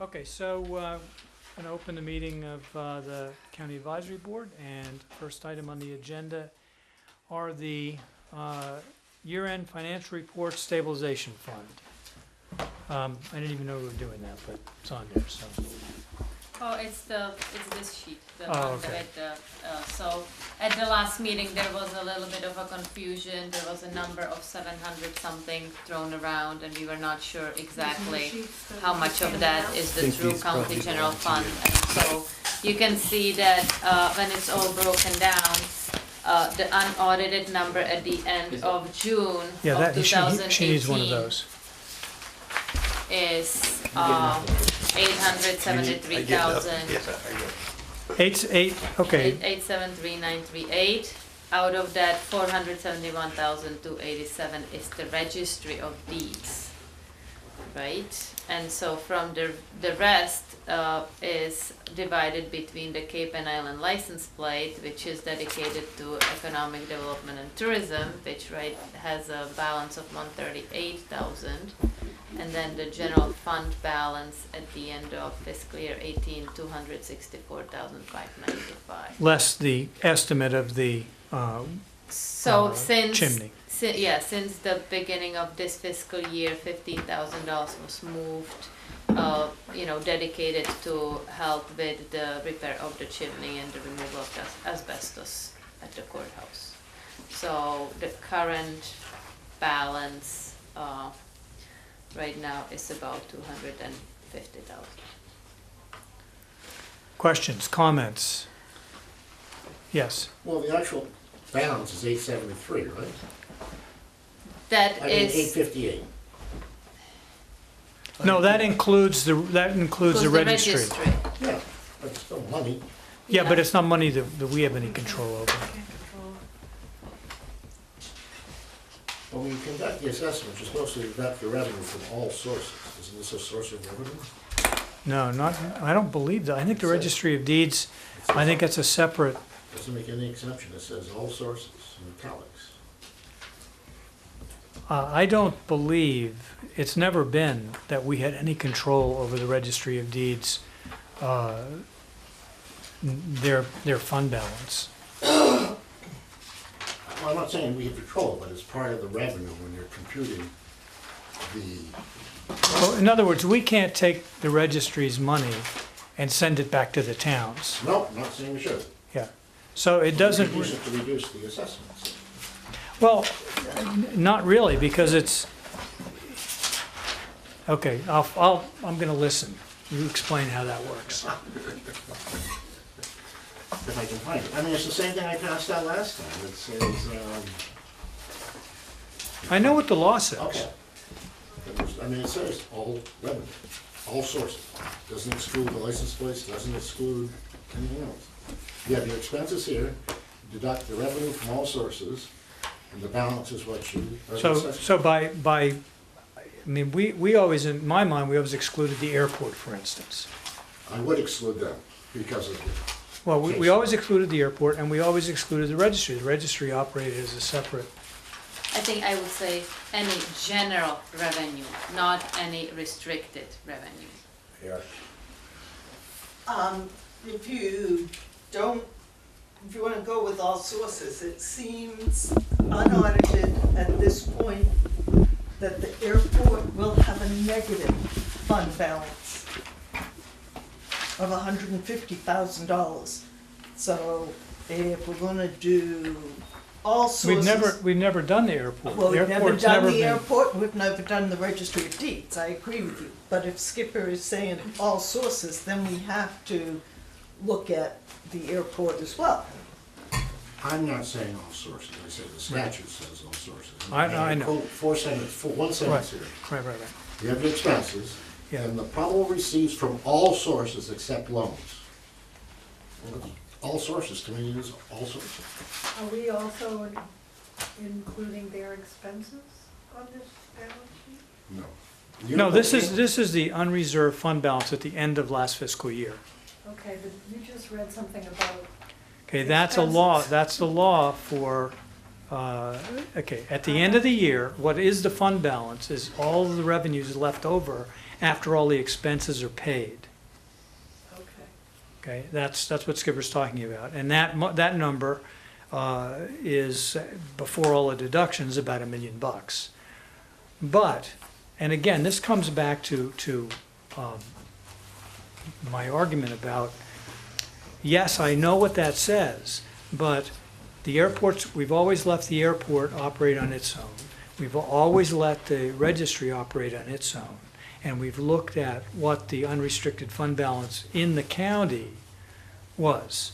Okay, so I'm going to open the meeting of the County Advisory Board, and first item on the agenda are the year-end financial report stabilization fund. I didn't even know we were doing that, but it's on there, so. Oh, it's this sheet, the Oh, one okay. so at the last meeting, there was a little bit of a confusion, there was a number of 700 something thrown around, and we were not sure exactly how much of that is the true county general fund, and so you can see that, when it's all broken down, the unaudited number at the end of June Yeah, of that, 2018 she needs one of those. is, 873,000. Okay, 873,938. Out of that, 471,287 is the registry of deeds, right? And so from the rest is divided between the Cape and Island license plate, which is dedicated to economic development and tourism, which has a balance of 138,000. And then the general fund balance at the end of fiscal year 18, 264,595. less the estimate of the So since chimney. Since the beginning of this fiscal year, $15,000 was moved, dedicated to help with the repair of the chimney and the removal of asbestos at the courthouse. So the current balance right now is about 250,000. Questions, comments? Yes. Well, the actual balance is 873, right? That I mean, is 858. No, that includes the registry. Yeah, but it's still money. Yeah, but it's not money that we have any control over. When you conduct the assessment, you're supposed to deduct the revenue from all sources. Isn't this a source of revenue? No, I don't believe that. I think the registry of deeds, I think it's a separate, Doesn't make any exception. It says all sources in italics. I don't believe, it's never been that we had any control over the registry of deeds, their fund balance. Well, I'm not saying we have control, but it's part of the revenue when you're computing the, Well, in other words, we can't take the registry's money and send it back to the towns. no, I'm not saying we should. Yeah. So it doesn't. Use it to reduce the assessments. Well, not really, because it's, okay, I'm gonna listen. You explain how that works. If I can find it. I mean, it's the same thing I passed out last time. It says, I know what the law says. okay. I mean, it says all revenue, all sources. Doesn't exclude the license plates, doesn't exclude anything else. You have your expenses here, deduct the revenue from all sources, and the balance is what you are assessing. So by, I mean, we always, in my mind, we always excluded the airport, for instance. I would exclude them because of the, Well, we always excluded the airport, and we always excluded the registry. The registry operated as a separate, I think I would say any general revenue, not any restricted revenue. If you want to go with all sources, it seems unaudited at this point that the airport will have a negative fund balance of $150,000. So if we're gonna do all sources. we've never done the airport. Well, The we've never airport's done the been- airport, we've never done the registry of deeds, I agree with you. But if Skipper is saying all sources, then we have to look at the airport as well. I'm not saying all sources. I say the statute says all sources. I know. One sentence here. Right. You have your expenses, Yeah. and the probable receipts from all sources except loans. Well, all sources, to me, is all sources. Are we also including their expenses on this balance sheet? No. No, this is the unreserved fund balance at the end of last fiscal year. Okay, but you just read something about, Okay, that's the law for, okay, at the end of the year, what is the fund balance is all of the revenues left over after all the expenses are paid. Okay. Okay, that's what Skipper's talking about. And that number is, before all the deductions, about $1 million. But, and again, this comes back to my argument about, yes, I know what that says, but the airports, we've always left the airport operate on its own. We've always let the registry operate on its own. And we've looked at what the unrestricted fund balance in the county was.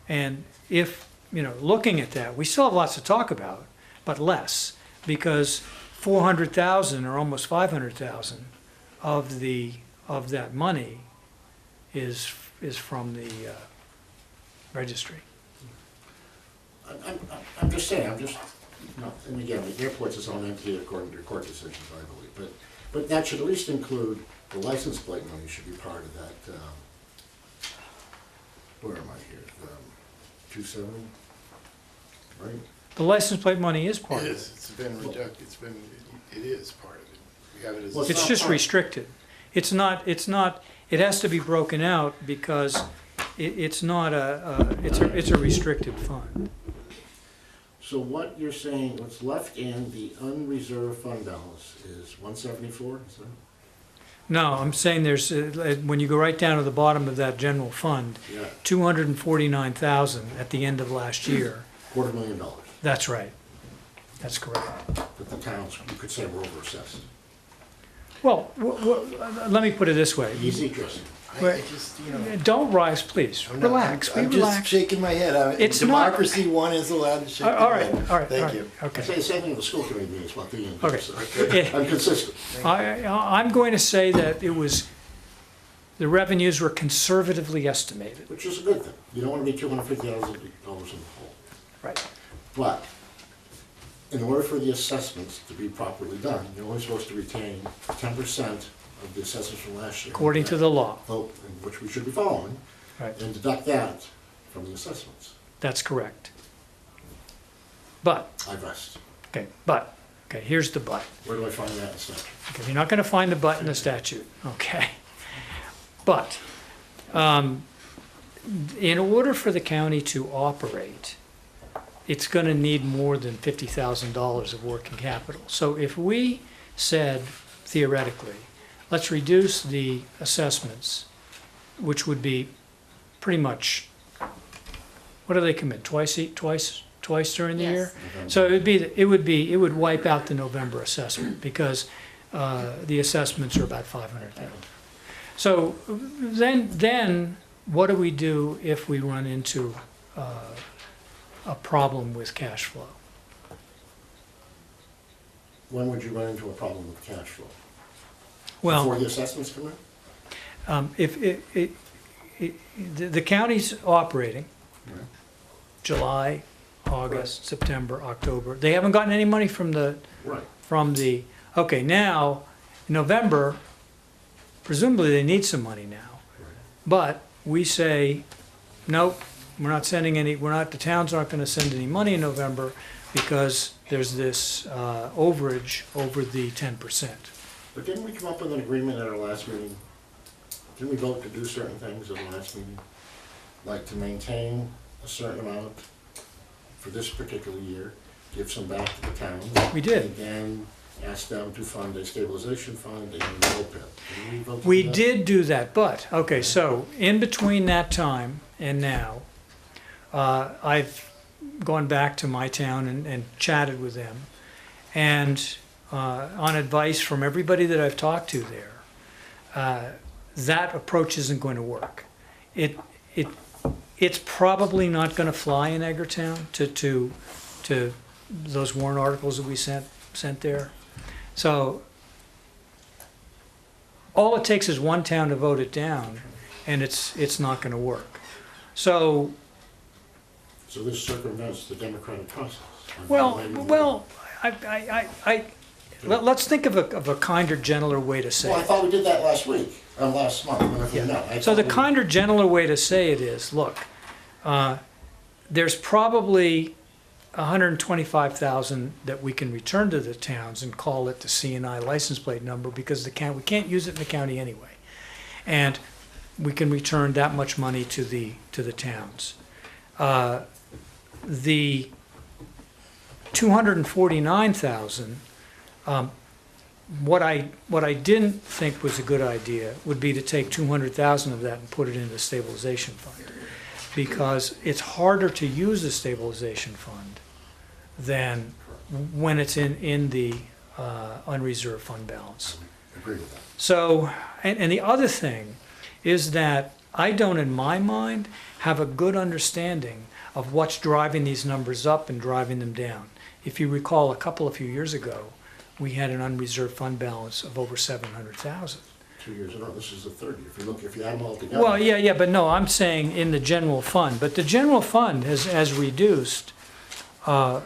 And if, looking at that, we still have lots to talk about, but less, because 400,000 or almost 500,000 of that money is from the registry. I'm just saying, and again, the airport's its own entity according to court decisions, I believe, but that should at least include the license plate money should be part of that, where am I here? 270, right? The license plate money is It part of is, it. it's been reducted, it is part of it. We have it as. Well, It's not just part. restricted. It's not, it has to be broken out because it's not it's a restricted fund. So what you're saying, what's left in the unreserved fund balance is 174, is that? No, I'm saying there's, when you go right down to the bottom of that general fund, Yeah, 249,000 at the end of last year. $250,000, That's right. That's correct. but the towns, you could say, were over assessed. Well, let me put it this way. Easy, Chris. I just, Don't rise, please. I'm not- Relax, I'm be just relaxed. shaking my head. It's not- Democracy, one is allowed to shake All their right, head. all right, all Thank right. you. I Okay. say the same thing with the school committee meetings about the end. Okay. So, Yeah. I'm consistent. I'm going to say that the revenues were conservatively estimated. Which is a good thing. You don't want to be $250,000 in the hole. Right. But in order for the assessments to be properly done, you're only supposed to retain 10% of the assessments from last year. According to the law. Vote, which we should be following, Right. and deduct that from the assessments. That's correct. But, I rest. okay, here's the but. Where do I find that in statute? Okay, you're not going to find the but in the statute, okay? But, in order for the county to operate, it's going to need more than $50,000 of working capital. So if we said, theoretically, let's reduce the assessments, which would be pretty much, what do they come in, twice during the year? Yes. So it would wipe out the November assessment because the assessments are about 500,000. So then what do we do if we run into a problem with cash flow? When would you run into a problem with cash flow? Well, Before the assessments come in? if the county's operating Right. July, August, September, October. They haven't gotten any money from Right. okay, now, November, presumably they need some money now. But we say, nope, the towns aren't gonna send any money in November because there's this overage over the 10%. But didn't we come up with an agreement at our last meeting? Didn't we vote to do certain things at the last meeting? Like to maintain a certain amount for this particular year, give some back to the towns? We did. And then ask them to fund a stabilization fund and an OPEB. Didn't we vote to We do that? did do that, but, okay, so in between that time and now, I've gone back to my town and chatted with them. And on advice from everybody that I've talked to there, that approach isn't going to work. It's probably not going to fly in Edgartown to those warrant articles that we sent there. So all it takes is one town to vote it down, and it's not going to work. So, So this circumvents the democratic process. let's think of a kinder, gentler way to say Well, I it. thought we did that last week, last month, whenever we Yeah. met. I So the thought we- kinder, gentler way to say it is, look, there's probably $125,000 that we can return to the towns and call it the C&I license plate number, because we can't use it in the county anyway. And we can return that much money to the towns. The $249,000, what I didn't think was a good idea would be to take $200,000 of that and put it in the stabilization fund, because it's harder to use the stabilization fund than when it's in the unreserved fund balance. Agree with that. So, and the other thing is that I don't, in my mind, have a good understanding of what's driving these numbers up and driving them down. If you recall, a few years ago, we had an unreserved fund balance of over 700,000. 2 years in a row, this is the third year. If you add them all together. Well, yeah, but no, I'm saying in the general fund. But the general fund has reduced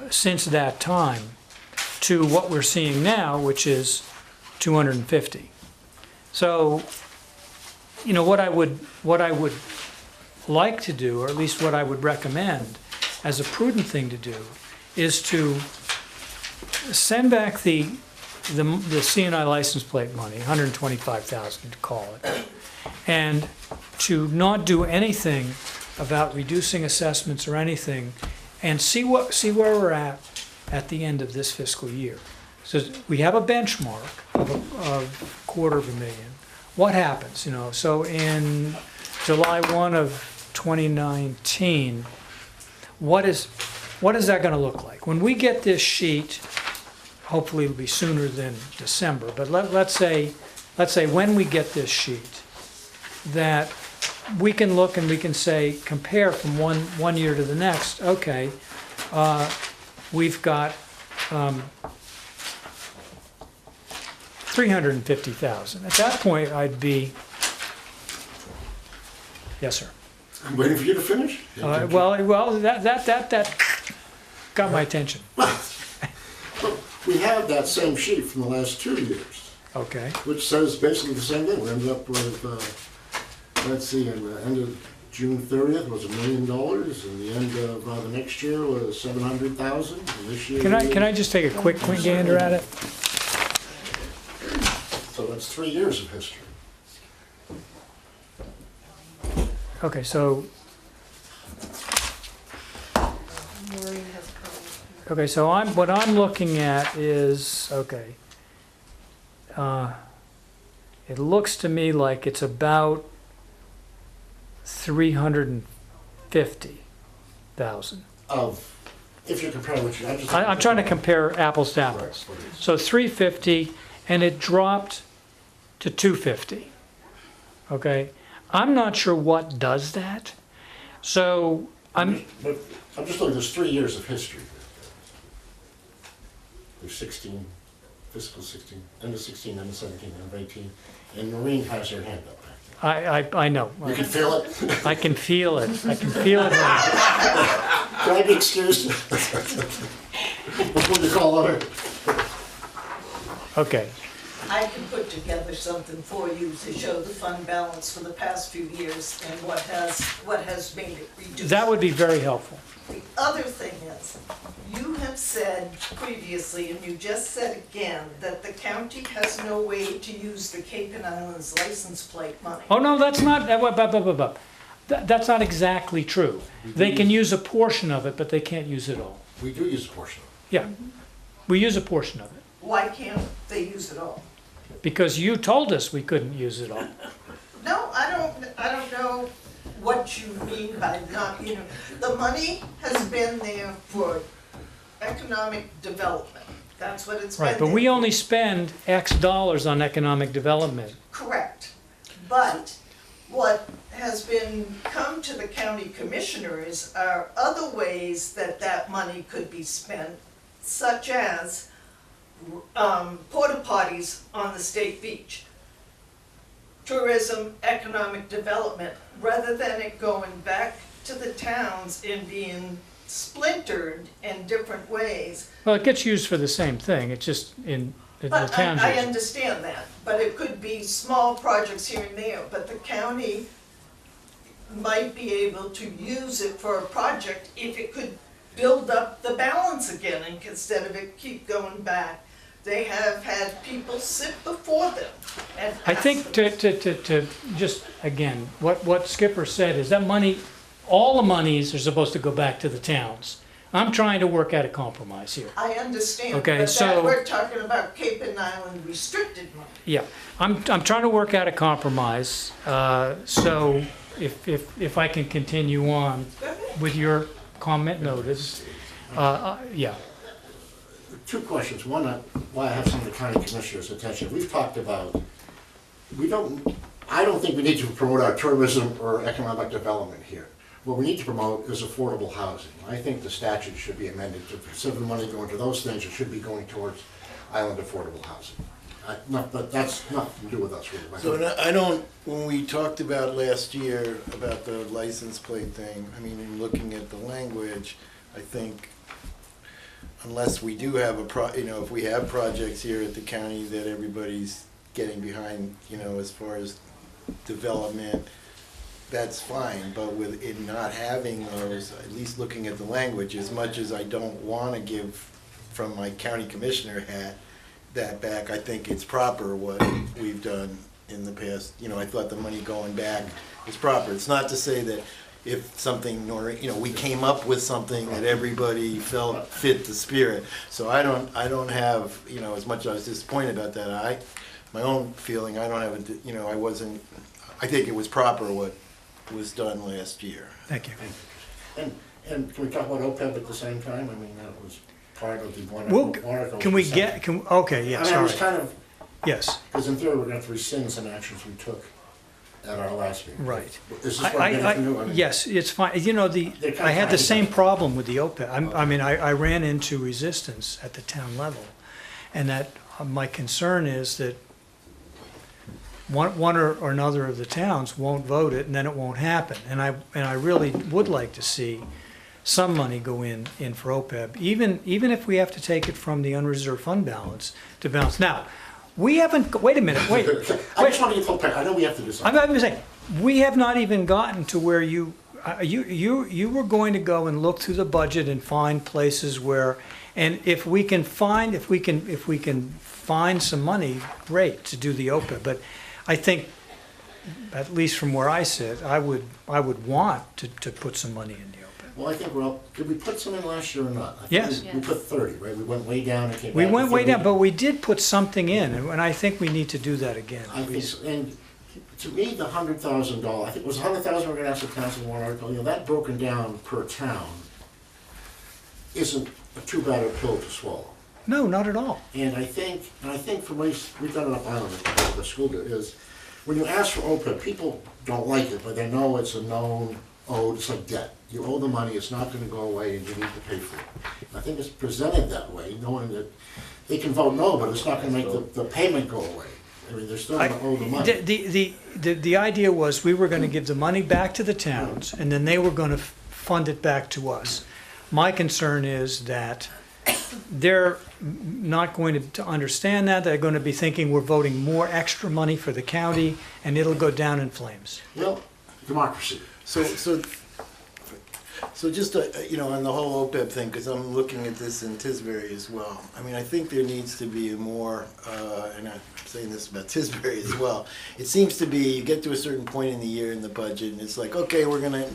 since that time to what we're seeing now, which is 250. So, you know, what I would like to do, or at least what I would recommend as a prudent thing to do, is to send back the C&I license plate money, 125,000 to call it, and to not do anything about reducing assessments or anything, and see where we're at the end of this fiscal year. So we have a benchmark of $250,000. What happens, you know? So in July 1 of 2019, what is that going to look like? When we get this sheet, hopefully it'll be sooner than December, but let's say when we get this sheet, that we can look and we can say, compare from one year to the next. Okay, we've got 350,000. At that point, I'd be, yes, sir. I'm waiting for you to finish. Well, that got my attention. We have that same sheet from the last 2 years, Okay. which says basically the same thing. We ended up with, let's see, in the end of June 30th was $1 million, and the end of the next year was 700,000, and this year. Can I just take a quick gander at it? So that's 3 years of history. Okay, so Maureen has comments. okay, so what I'm looking at is, okay. It looks to me like it's about 350,000. If you compare what you, I'm trying to compare apples to apples. So 350, and it dropped to 250. Okay, I'm not sure what does that. So I'm just looking, there's 3 years of history. There's 16, fiscal 16, end of 16, end of 17, end of 18, and Maureen has her hand up back I know. there. You can feel it? I can feel it. I can feel it. Can I be excused? Before you call on her? Okay. I can put together something for you to show the fund balance for the past few years and what has made it reduced. That would be very helpful. The other thing is, you have said previously, and you just said again, that the county has no way to use the Cape and Islands license plate money. Oh, no, that's not, that's not exactly true. They can use a portion of it, but they can't use it all. We do use a portion of Yeah, we use a portion of it, Why can't they use it all? because you told us we couldn't use it all. No, I don't know what you mean by not, the money has been there for economic development. That's what it's been Right, but there we for. only spend X dollars on economic development. Correct. But what has come to the county commissioners are other ways that money could be spent, such as porta potties on the state beach, tourism, economic development, rather than it going back to the towns and being splintered in different ways. Well, it gets used for the same thing, it's just in the But towns. I use it. understand that, but it could be small projects here and there, but the county might be able to use it for a project if it could build up the balance again and instead of it keep going back. They have had people sit before them and I ask think them. to just, again, what Skipper said is that money, all the monies are supposed to go back to the towns. I'm trying to work out a compromise here. I understand, Okay, but so- that, we're talking about Cape and Island restricted money. Yeah, I'm trying to work out a compromise, so if I can continue on Go ahead. with your comment notice, yeah. Two questions. One, why I have some of the county commissioners' attention. We've talked about, I don't think we need to promote our tourism or economic development here. What we need to promote is affordable housing. I think the statute should be amended to, instead of the money going to those things, it should be going towards island affordable housing. But that's nothing to do with us, really. So I don't, when we talked about last year about the license plate thing, I mean, in looking at the language, I think unless we do have if we have projects here at the county that everybody's getting behind, as far as development, that's fine, but with it not having those, at least looking at the language, as much as I don't wanna give from my county commissioner hat that back, I think it's proper what we've done in the past. I thought the money going back is proper. It's not to say that if something, or, we came up with something that everybody felt fit the spirit. So I don't have, as much as I was disappointed about that, my own feeling, I don't have, I think it was proper what was done last year. Thank you. And can we talk about OPEB at the same time? I mean, that was part of the warrant. Well, can we get, okay, yes, I all was right, kind of, yes, because in theory, we're going to have to rescind some actions we took at our last meeting. right. Is this what we're getting from you? I mean, Yes, it's fine, They're kind I had the of- same problem with the OPEB. I mean, I ran into resistance at the town level. And that, my concern is that one or another of the towns won't vote it, and then it won't happen. And I really would like to see some money go in for OPEB, even if we have to take it from the unreserved fund balance to balance. Now, we haven't, wait a minute, wait. I just want to get full picture. I know we have to do something. I'm saying, we have not even gotten to where you were going to go and look through the budget and find places where, and if we can find some money, great, to do the OPEB. But I think, at least from where I sit, I would want to put some money in the OPEB. Well, I think did we put some in last year or not? I think Yes. We put 30, right? We went way down and came back. We to went way 30. down, but we did put something in, and I think we need to do that again. I think, so. And to me, the $100,000, I think it was $100,000 we're gonna ask the council warrant article, that broken down per town isn't too bad a pill to swallow. No, not at all. And I think from we've done it up island, the school did, is when you ask for OPEB, people don't like it, but they know it's a known owed, it's like debt. You owe the money, it's not gonna go away, and you need to pay for it. I think it's presented that way, knowing that they can vote no, but it's not gonna make the payment go away. I mean, they're still gonna owe the money. The idea was we were gonna give the money back to the towns, and then they were gonna fund it back to us. My concern is that they're not going to understand that. They're gonna be thinking we're voting more extra money for the county, and it'll go down in flames. Well, democracy. So just, on the whole OPEB thing, because I'm looking at this in Tisbury as well. I mean, I think there needs to be more, and I'm saying this about Tisbury as well. It seems to be, you get to a certain point in the year in the budget, and it's like, okay, we're gonna,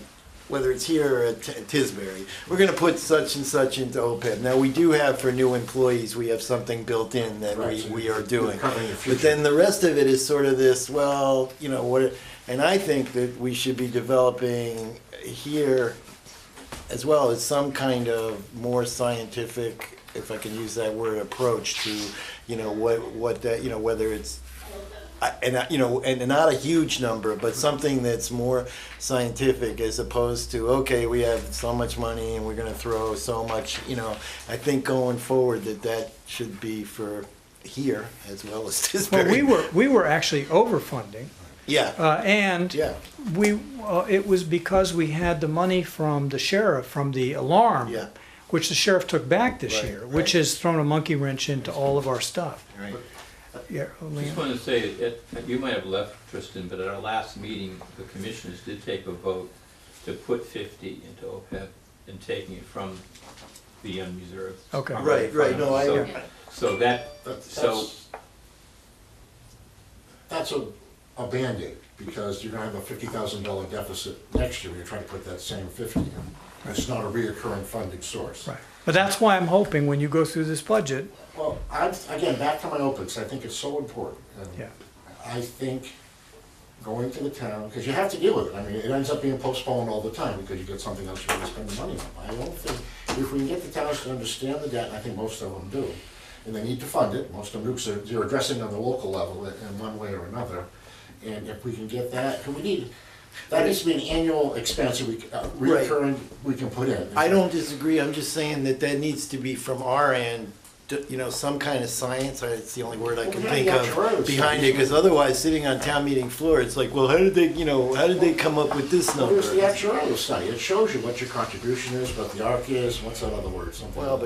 whether it's here or at Tisbury, we're gonna put such and such into OPEB. Now, we do have, for new employees, we have something built in that Right, so we are doing. covering the But future. then the rest of it is sort of this, well, and I think that we should be developing here as well as some kind of more scientific, if I can use that word, approach to, what that, whether it's, and not a huge number, but something that's more scientific as opposed to, okay, we have so much money and we're gonna throw so much, I think going forward that should be for here as well as Tisbury. Well, we were actually overfunding, Yeah, and yeah, it was because we had the money from the sheriff, from the alarm, yeah, which the sheriff took back this Right, year, right. which has thrown a monkey wrench into all of our stuff. right. Yeah, I Leanne? just wanted to say, you might have left, Tristan, but at our last meeting, the commissioners did take a vote to put 50 into OPEB. and taking it from the unreserved. Okay. Right, no, I, So- So that, That's, that's a Band-Aid, because you're gonna have a $50,000 deficit next year, when you're trying to put that same 50 in. It's not a reoccurring funding source. Right. But that's why I'm hoping when you go through this budget, Well, again, back to my opens, I think it's so important. And Yeah. I think going to the town, because you have to deal with it, I mean, it ends up being postponed all the time, because you get something else you're gonna spend the money on. I don't think, if we can get the towns to understand the debt, and I think most of them do, and they need to fund it, most of them do, because they're addressing on the local level in one way or another. And if we can get that, because we need, that needs to be an annual expense that we, reoccurring, we can put in. I don't disagree, I'm just saying that that needs to be from our end, you know, some kind of science, it's the only word I can Well, think yeah, of actuarial behind studies. it, because otherwise, sitting on town meeting floor, it's like, well, how did they come up with this Well, number? there's the actuarial study, it shows you what your contribution is, what the ARC is, what's that other word, something. Well,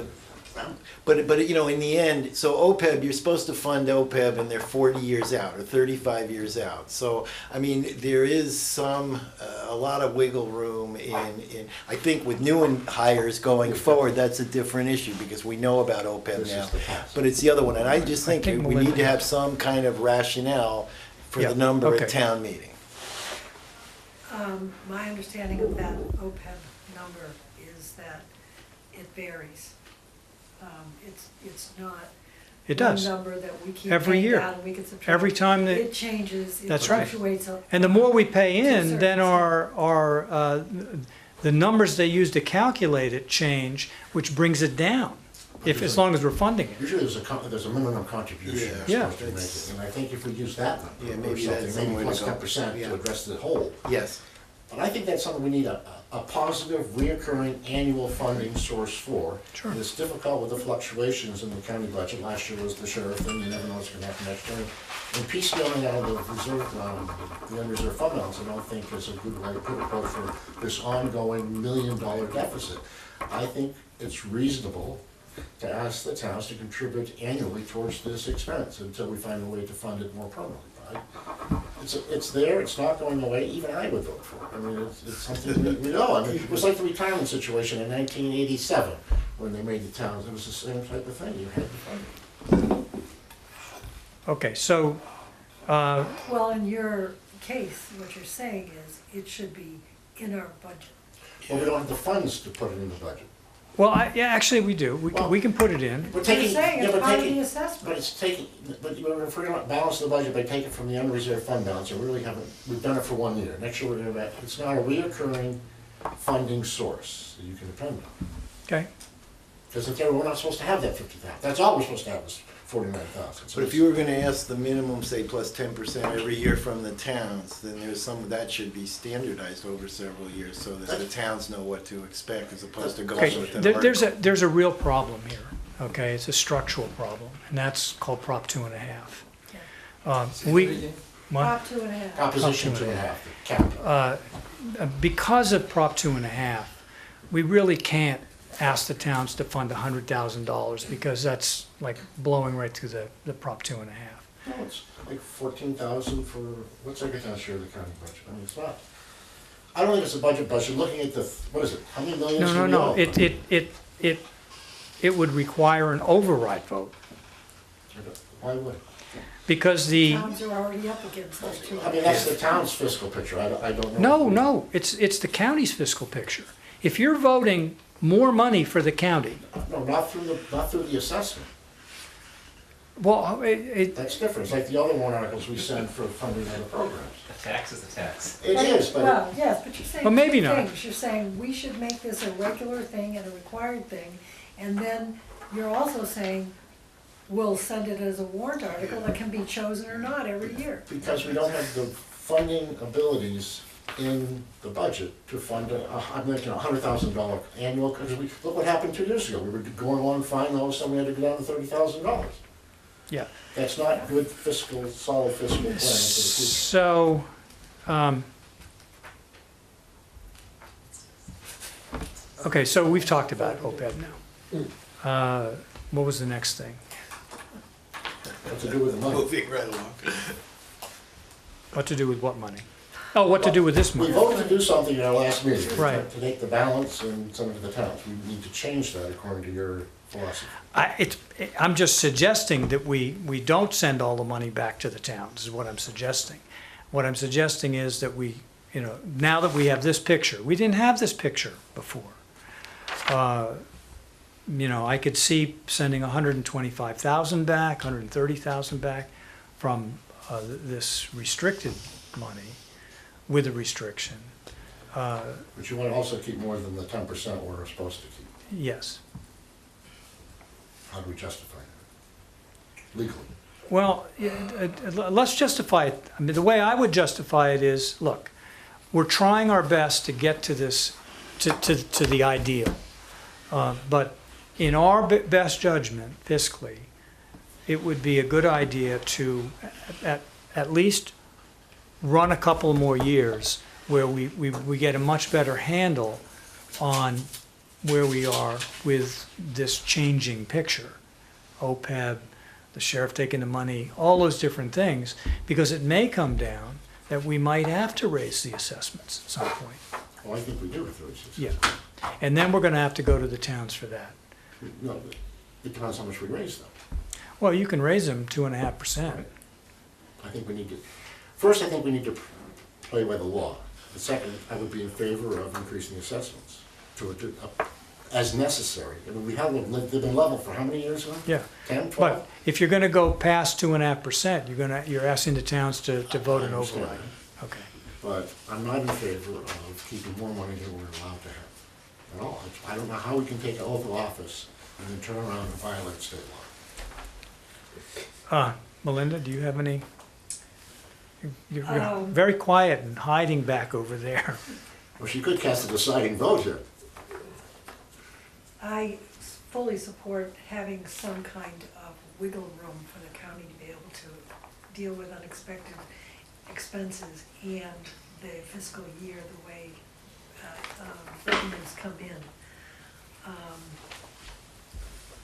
but, you know, in the end, so OPEB, you're supposed to fund OPEB and they're 40 years out or 35 years out. So, I mean, there is some, a lot of wiggle room in, I think with new hires going forward, that's a different issue because we know about OPEB This now. is the past. But it's the other one, and I just think think we Melinda- need to have some kind of rationale for Yeah, the number okay. at town meeting. My understanding of that OPEB number is that it varies. It's not it does. one number that we keep Every paying year. out and we can subtract. Every time that, It changes, it That's right. fluctuates. and the more we pay To a in, then certain the numbers they use to calculate it change, which brings it down, as long as we're funding it. Usually there's a minimum contribution Yeah. that's Yeah. supposed to make it, and I think if we use that Yeah, number or maybe that's something, maybe somewhere plus to go. 10% Yeah. to address the whole. Yes. But I think that's something we need a positive, reoccurring annual funding source for. Sure. And it's difficult with the fluctuations in the county budget. Last year was the sheriff thing, you never know what's gonna happen next year. And piecemealing out of the reserve, the unreserved fund balance, I don't think is a good way to put it, both for this ongoing $1 million deficit. I think it's reasonable to ask the towns to contribute annually towards this expense until we find a way to fund it more permanently. It's there, it's not going away, even I would vote for it. I mean, it's something we know. I mean, it was like the retirement situation in 1987, when they made the towns, it was the same type of thing, you had to fund it. Okay, so, Well, in your case, what you're saying is it should be in our budget. Well, we don't have the funds to put it in the budget. well, yeah, actually, we do. We can put it in. We're You're taking, saying yeah, it's but part of taking, the but assessment. it's taking, but if we're gonna balance the budget by taking from the unreserved fund balance, we really haven't, we've done it for 1 year. Next year, we're gonna have, it's not a reoccurring funding source that you can depend on. Okay, Because in theory, we're not supposed to have that 50,000. That's all we're supposed to have is 49,000. But if you were gonna ask the minimum, say plus 10% every year from the towns, then there's some, that should be standardized over several years so that the towns know what to expect as opposed to going okay, with an there's article. there's a real problem here, okay? It's a structural problem, and that's called Prop 2.5. We, what? Prop 2.5. Opposition Prop to half, the cap. Because of Prop 2.5, we really can't ask the towns to fund $100,000 because that's like blowing right through the Prop 2.5. No, it's like 14,000 for, what's every town's share of the county budget? I mean, it's not, I don't think it's a budget, looking at the, what is it, how many millions do No, we no, owe? no, it would require an override vote Why would? because the, Towns are already up against us too. I mean, that's the town's fiscal picture, I don't know. no, it's the county's fiscal picture. If you're voting more money for the county, No, not through the assessment. well, That's different. It's like the other warrant articles we send for funding other programs. The tax is the tax. It is, but Well, yes, but you're saying Well, maybe two not. things. You're saying we should make this a regular thing and a required thing, and then you're also saying we'll send it as a warrant article that can be chosen or not every year. because we don't have the funding abilities in the budget to fund I'm making $100,000 annual, because look what happened 2 years ago. We were going along fine, all of a sudden we had to go down to $30,000. yeah. That's not good fiscal, solid fiscal planning for the future. So, okay, so we've talked about OPEB now. What was the next thing? What to do with the money? Moving right along. What to do with what money? Oh, what to do with this We money? voted to do something in our last meeting. Right. To take the balance and send it to the towns. We need to change that according to your philosophy. I'm just suggesting that we don't send all the money back to the towns, is what I'm suggesting. What I'm suggesting is that we, now that we have this picture, we didn't have this picture before. I could see sending 125,000 back, 130,000 back from this restricted money with a restriction. But you want to also keep more than the 10% we're supposed to keep. Yes. How do we justify that? Legally. Well, let's justify it. I mean, the way I would justify it is, look, we're trying our best to get to this, to the ideal. But in our best judgment, fiscally, it would be a good idea to at least run a couple more years where we get a much better handle on where we are with this changing picture. OPEB, the sheriff taking the money, all those different things, because it may come down that we might have to raise the assessments at some point. Well, I think we do with those. Yeah. And then we're gonna have to go to the towns for that. No, it depends how much we raise them. Well, you can raise them 2.5%. I think we need to, first, I think we need to play by the law. The second, I would be in favor of increasing the assessments as necessary. I mean, they've been level for how many years now? Yeah. 10, 12? But if you're gonna go past 2.5%, you're asking the towns to vote an I understand override. that. Okay. But I'm not in favor of keeping more money than we're allowed to have at all. I don't know how we can take an oath of office and then turn around and violate state law. Melinda, do you have any? You're Um, very quiet and hiding back over there. Well, she could cast a deciding vote here. I fully support having some kind of wiggle room for the county to be able to deal with unexpected expenses and the fiscal year, the way revenues come in.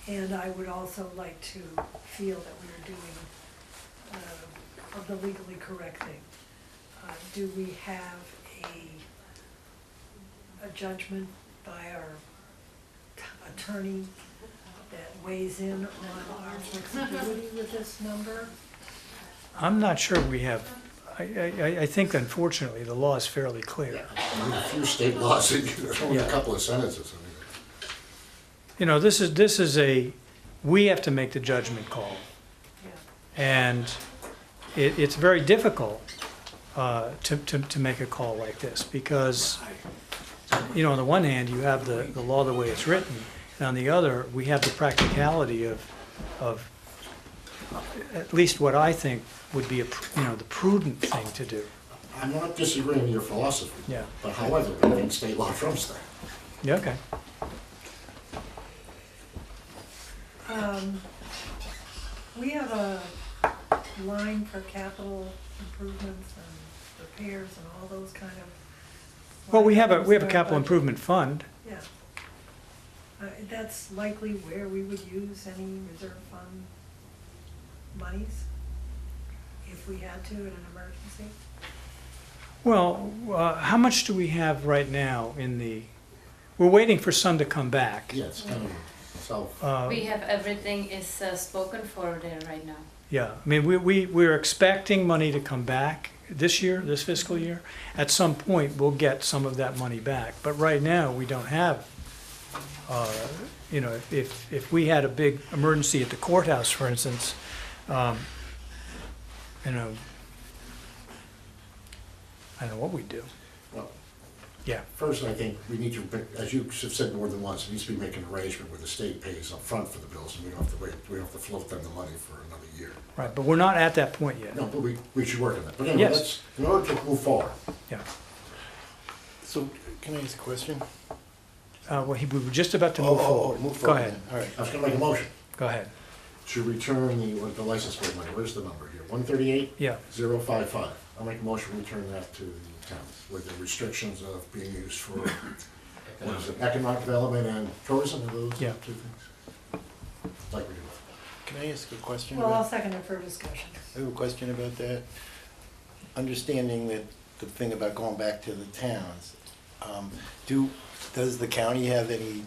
And I would also like to feel that we are doing the legally correct thing. Do we have a judgment by our attorney that weighs in on our flexibility with this number? I'm not sure we have, I think unfortunately, the law is fairly clear. I mean, a few state laws, there's only a Yeah. couple of sentences. I mean, This is we have to make the judgment call. Yeah. And it's very difficult to make a call like this because, on the one hand, you have the law the way it's written, and on the other, we have the practicality of at least what I think would be the prudent thing to do. I'm not disagreeing with your philosophy. Yeah. But however, I think state law trumps that. Yeah, okay. We have a line for capital improvements and repairs and all those kind of. Well, we have a line items in our capital budget. improvement fund. Yeah. That's likely where we would use any reserve fund monies if we had to in an emergency. Well, how much do we have right now we're waiting for Sun to come back. Yeah, it's kind of self. We have everything is spoken for there right now. Yeah, I mean, we're expecting money to come back this year, this fiscal year. At some point, we'll get some of that money back, but right now, we don't have, if we had a big emergency at the courthouse, for instance, I don't know what we'd do. Well, Yeah, first, I think we need to, as you have said more than once, it needs to be making an arrangement where the state pays up front for the bills, and we don't have to wait, we don't have to float them the money for another year. right, but we're not at that point yet. No, but we should work on that. But anyway, Yes. let's, in order to move forward, Yeah. So, can I ask a question? We were just about to move forward. move Go forward. ahead, All right. I was gonna make a motion go ahead. to return the license plate money. Where's the number here? 138? Yeah, 055. I'll make a motion to return that to the towns with the restrictions of being used for, what is it, economic development and tourism, are those Yeah. two things? Like we do. Can I ask a question Well, I'll about, second it for discussion. I have a question about that. Understanding that the thing about going back to the towns, does the county have any,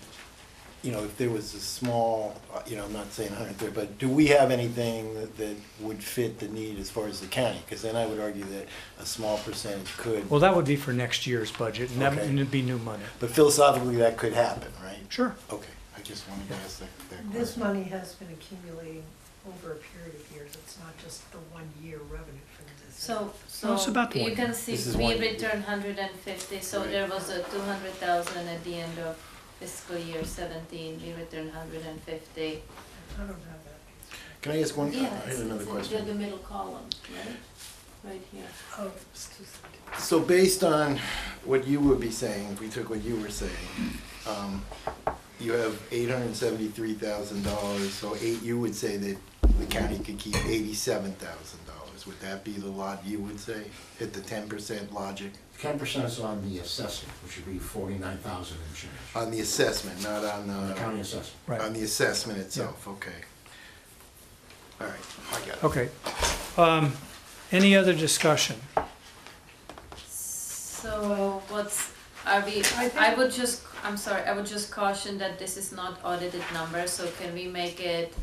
you know, if there was a small, you know, I'm not saying 130, but do we have anything that would fit the need as far as the county? Because then I would argue that a small percentage could, Well, that would be for next year's budget, and that Okay. would be new money. but philosophically, that could happen, right? Sure. Okay, I just wanted to ask that This question. money has been accumulating over a period of years, it's not just the 1 year revenue from this. So, No, it's about you one can year. see This is we one year. returned 150, so Right. there was a 200,000 at the end of fiscal year 17, we returned 150. I don't have that piece. Can I ask one, Yeah, I had another the question. middle column, right? Right here. Oh, it's 270. So based on what you would be saying, if we took what you were saying, you have $873,000, so you would say that the county could keep $87,000. Would that be the lot you would say, hit the 10% logic? 10% is on the assessment, which would be 49,000 and change. On the assessment, not on On the the, county assessment. Right. on the assessment itself, okay. All right, I got it. Okay. Any other discussion? So what's, are we, I would just, I'm sorry, I would just caution that this is not audited numbers, so can we make it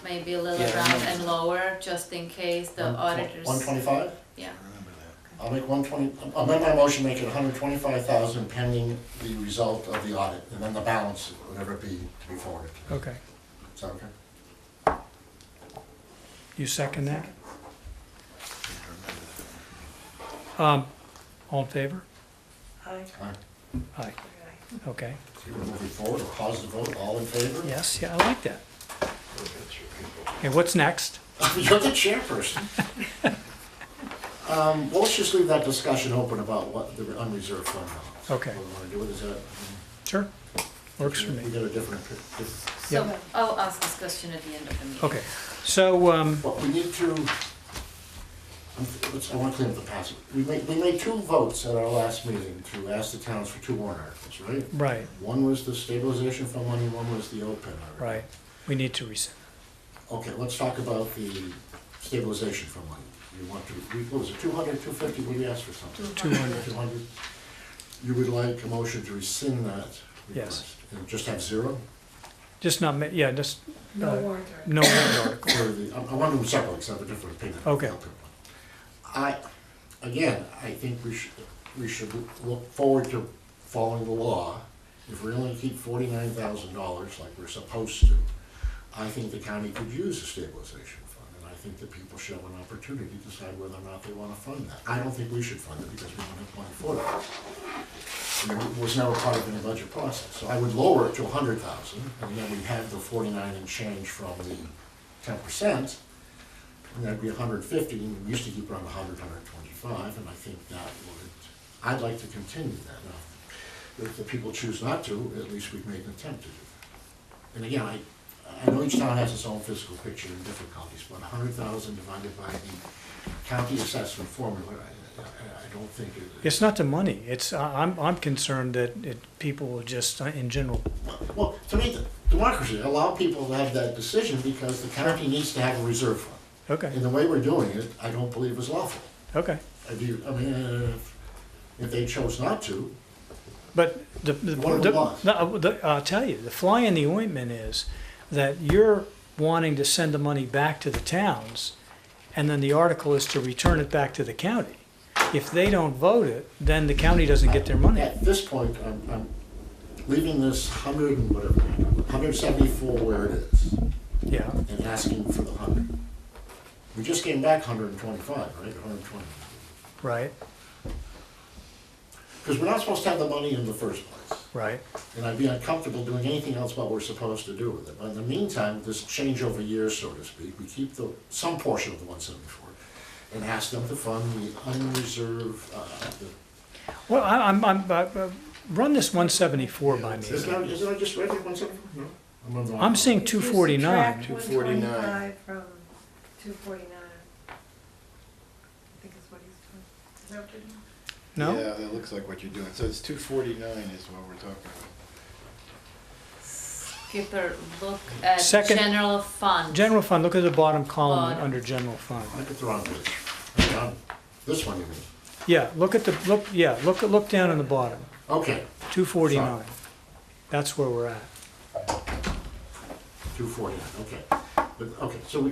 maybe a little Yeah, I round remember and that. lower, just in case the auditors. 125? Yeah, I remember that. I'll make 120, I'll amend my motion, make it 125,000 pending the result of the audit, and then the balance, whatever it be, to be forwarded. Okay. Is that okay? You second that? I remember that. All in favor? Aye. All right. Aye. Aye. Okay. So we're moving forward, a positive vote, all in favor? Yes, yeah, I like that. Okay, what's next? You're the chairperson. Well, let's just leave that discussion open about what the unreserved fund balance. Okay. What we want to do with it, Sure. Works for We me. got a different, so Yeah. I'll ask this question at the end of the meeting. Okay, so, what we need to, I want to clean up the past. We made two votes at our last meeting to ask the towns for two warrant articles, right? right, One was the stabilization fund money, one was the OPEB article. right. We need to rescind. Okay, let's talk about the stabilization fund money. You want to, what was it, 200, 250, what did you ask for something? 200. 200? You would like a motion to rescind that Yes. request? And just have zero? Just not, yeah, just, No warrant article. no warrant article. For the, I want them separate, because I have a different opinion. Okay. Again, I think we should look forward to following the law. If we're only keep $49,000 like we're supposed to, I think the county could use a stabilization fund, and I think that people should have an opportunity to decide whether or not they want to fund that. I don't think we should fund it because we don't have money for that. It was never part of any budget process, so I would lower it to 100,000, and then we'd have the 49 and change from the 10%, and that'd be 150, and we used to keep around 100, 125, and I think that would, I'd like to continue that. Now, if the people choose not to, at least we've made an attempt to do that. And again, I know each town has its own fiscal picture and difficulties, but 100,000 divided by the county assessment formula, I don't think it. It's not the money, it's, I'm concerned that people will just, in general, Well, to me, democracy, allow people to have that decision because the county needs to have a reserve fund. okay, And the way we're doing it, I don't believe is lawful. okay. If they chose not to, But What are the laws? I'll tell you, the fly in the ointment is that you're wanting to send the money back to the towns, and then the article is to return it back to the county. If they don't vote it, then the county doesn't get their money. at this point, I'm leaving this 100 and whatever, 174 where it is, Yeah, and asking for the 100. We just came back 125, right, 120. right, Because we're not supposed to have the money in the first place. right. And I'd be uncomfortable doing anything else but what we're supposed to do with it. But in the meantime, this change over years, so to speak, we keep some portion of the 174 and ask them to fund the unreserved, Well, run this 174 by me. isn't that just read it, 174? No? I'm on the wrong I'm one. seeing If you 249. subtract 249. 125 from 249, I think is what he's doing. Is that what you're doing? No? Yeah, that looks like what you're doing. So it's 249 is what we're talking about. Skipper, look at Second- general fund. General fund, look at the bottom column Bottom. under general fund. I get the wrong page. Hang on. This one, you mean? Yeah, look look down on the bottom, Okay, 249. That's where we're at. 240, okay. But, okay, so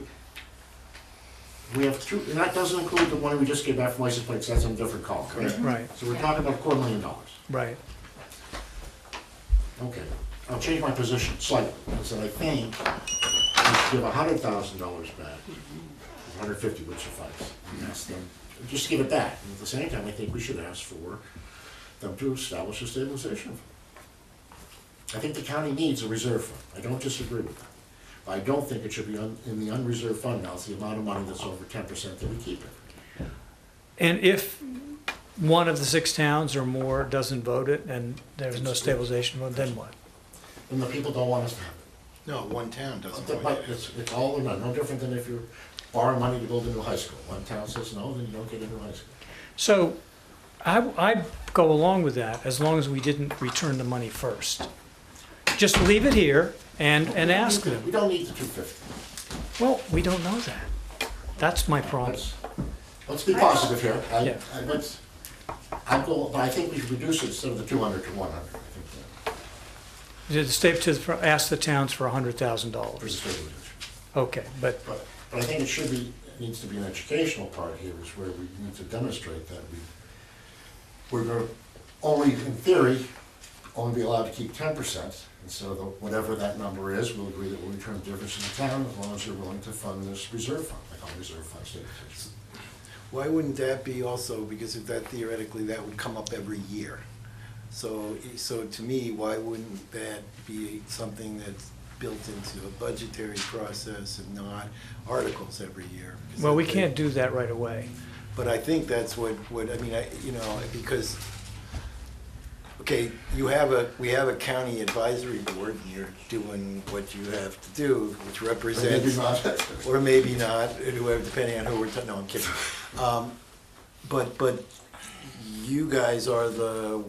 we have two, and that doesn't include the one we just gave back from license plates, that's in a different column, correct? Right, So we're talking about $250,000. right. Okay, I'll change my position slightly, because I think we should give $100,000 back, 150 would suffice. And ask them, just give it back, and at the same time, I think we should ask for them to establish a stabilization fund. I think the county needs a reserve fund, I don't disagree with that. But I don't think it should be in the unreserved fund balance, the amount of money that's over 10% that we keep it. And if one of the 6 towns or more doesn't vote it and there's no stabilization fund, then what? And the people don't want us to have it. No, one town doesn't. But want it. it's all or none, no different than if you're borrowing money to build a new high school. One town says no, then you don't get a new high school. So I go along with that as long as we didn't return the money first. Just leave it here and ask them. We don't need the 250. Well, we don't know that. That's my problem. Let's be positive here. Yeah. But I think we should reduce it instead of the 200 to 100. I think Ask the towns for $100,000. for the stabilization. Okay, but, But I think it needs to be an educational part here, is where we need to demonstrate that we're going to only, in theory, only be allowed to keep 10%. And so whatever that number is, we'll agree that we'll return the difference to the town as long as you're willing to fund this reserve fund, I call it reserve fund stabilization. Why wouldn't that be also, because if that theoretically, that would come up every year. So to me, why wouldn't that be something that's built into a budgetary process and not articles every year? Because well, we that- can't do that right away. But I think that's what, I mean, because, okay, we have a county advisory board, and you're doing what you have to do, which represents, or maybe not, whoever, depending on who we're talking, no, I'm kidding. But you guys are the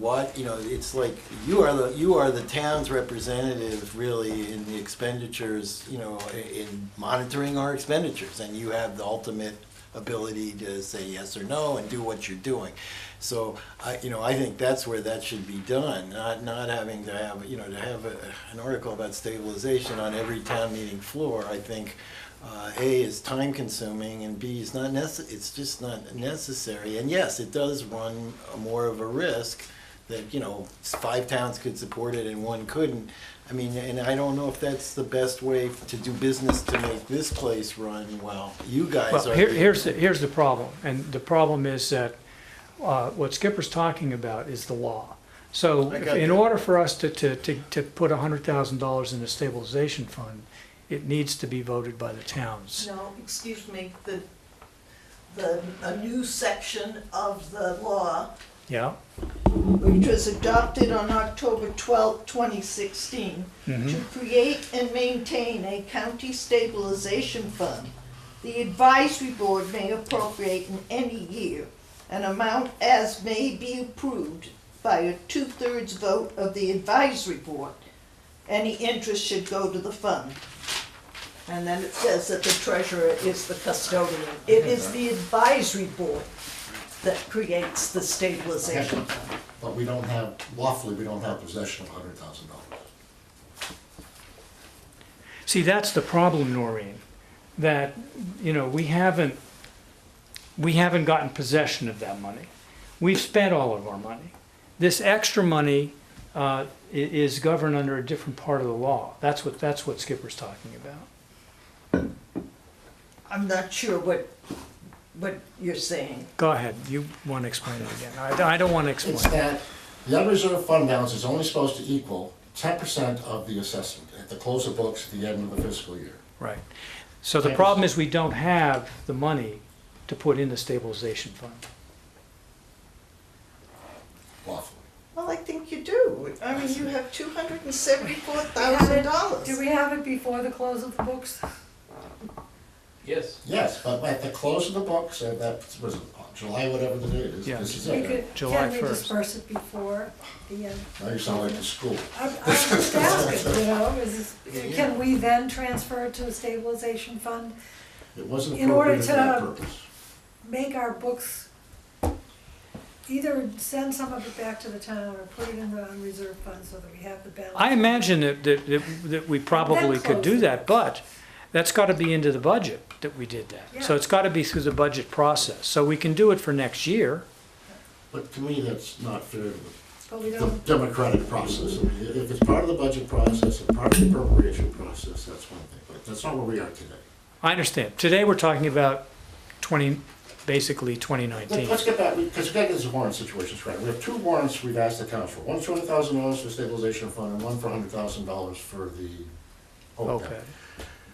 it's like, you are the town's representative really in the expenditures, in monitoring our expenditures, and you have the ultimate ability to say yes or no and do what you're doing. So I think that's where that should be done, not having to have, an article about stabilization on every town meeting floor. I think A, is time consuming, and B, is not it's just not necessary. And yes, it does run more of a risk that, 5 towns could support it and 1 couldn't. I mean, and I don't know if that's the best way to do business to make this place run well. You guys Well, are. here's the problem, and the problem is that what Skipper's talking about is the law. So I got in that. order for us to put $100,000 in a stabilization fund, it needs to be voted by the towns. No, excuse me, a new section of the law, Yeah? which was adopted on October 12, 2016, Mhm. to create and maintain a county stabilization fund. The advisory board may appropriate in any year an amount as may be approved by a 2/3 vote of the advisory board. Any interest should go to the fund. And then it says that the treasurer is the custodian. It is the advisory board that creates the stabilization fund. But lawfully, we don't have possession of $100,000. See, that's the problem, Noreen, that, we haven't gotten possession of that money. We've spent all of our money. This extra money is governed under a different part of the law. That's what Skipper's talking about. I'm not sure what you're saying. Go ahead, you want to explain it again. I don't want to explain. It's that the unreserved fund balance is only supposed to equal 10% of the assessment at the close of books at the end of the fiscal year. Right. So the problem is we don't have the money to put in the stabilization fund. Lawfully. Well, I think you do. I mean, you have $274,000. Do we have it before the close of the books? Yes. Yes, but at the close of the books, that was July, whatever the date is, Yeah. this is We it. could, July can we 1st. disperse it before the end? Now you sound like the school. I'm just asking, can we then transfer it to a stabilization fund? It wasn't In order appropriated for that to- purpose. Make our books either send some of it back to the town or put it in the unreserved fund so that we have the balance. I imagine that we probably could do that, but that's gotta be into the budget that we did that. So Yeah. it's gotta be through the budget process, so we can do it for next year. But to me, that's not fair to But we the don't, democratic process. I mean, if it's part of the budget process and part of the appropriation process, that's one thing, but that's not where we are today. I understand. Today, we're talking about basically 2019. Let's get back, because we gotta get this warrant situation straight. We have two warrants we've asked the town for. One's $200,000 for stabilization fund and one for $100,000 for the OPEB. Okay.